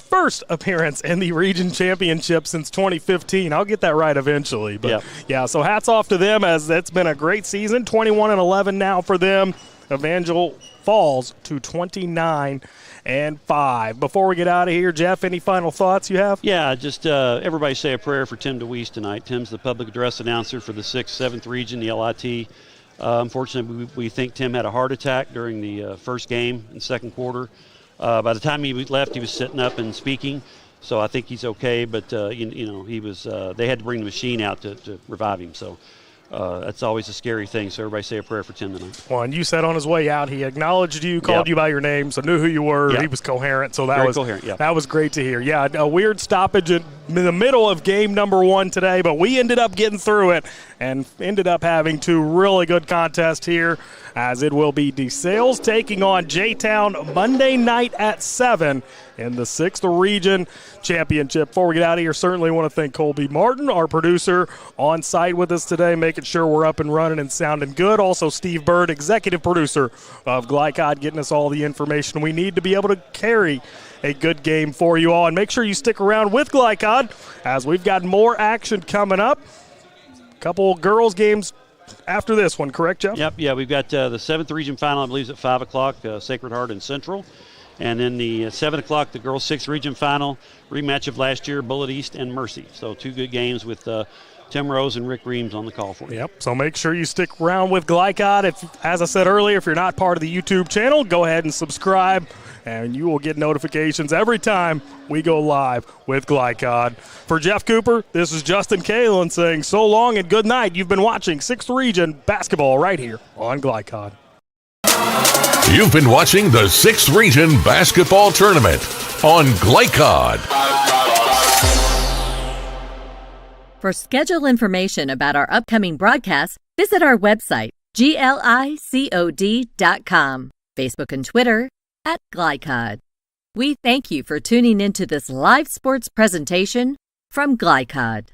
first appearance in the region championship since 2015. I'll get that right eventually. But yeah, so hats off to them as it's been a great season. 21-11 now for them. Evangel falls to 29-5. Before we get out of here, Jeff, any final thoughts you have? Yeah, just everybody say a prayer for Tim DeWeese tonight. Tim's the public address announcer for the 6th, 7th region, the LIT. Unfortunately, we think Tim had a heart attack during the first game in the second quarter. By the time he left, he was sitting up and speaking. So I think he's okay, but he was. They had to bring the machine out to revive him. So that's always a scary thing. So everybody say a prayer for Tim tonight. Well, and you said on his way out, he acknowledged you, called you by your name, so knew who you were. Yep. He was coherent, so that Very was coherent, yeah. That was great to hear. Yeah, a weird stoppage in the middle of game number 1 today, but we ended up getting through it and ended up having 2 really good contests here, as it will be DeSales taking on J-Town Monday night at 7 in the 6th Region Championship. Before we get out of here, certainly want to thank Colby Martin, our producer, on site with us today, making sure we're up and running and sounding good. Also, Steve Bird, executive producer of Glycod, getting us all the information we need to be able to carry a good game for you all. And make sure you stick around with Glycod, as we've got more action coming up. A couple girls' games after this one, correct, Jeff? Yep, yeah, we've got the 7th Region Final, I believe, is at 5 o'clock, Sacred Heart and Central. And then the 7 o'clock, the girls' 6th Region Final, rematch of last year, Bullitt East and Mercy. So 2 good games with Tim Rose and Rick Reams on the call for you. Yep, so make sure you stick around with Glycod. If, as I said earlier, if you're not part of the YouTube channel, go ahead and subscribe, and you will get notifications every time we go live with Glycod. For Jeff Cooper, this is Justin Kalen saying so long and good night. You've been watching 6th Region Basketball right here on Glycod. You've been watching the 6th Region Basketball Tournament on Glycod. For schedule information about our upcoming broadcasts, visit our website, glicod.com, Facebook and Twitter @Glycod. We thank you for tuning into this live sports presentation from Glycod.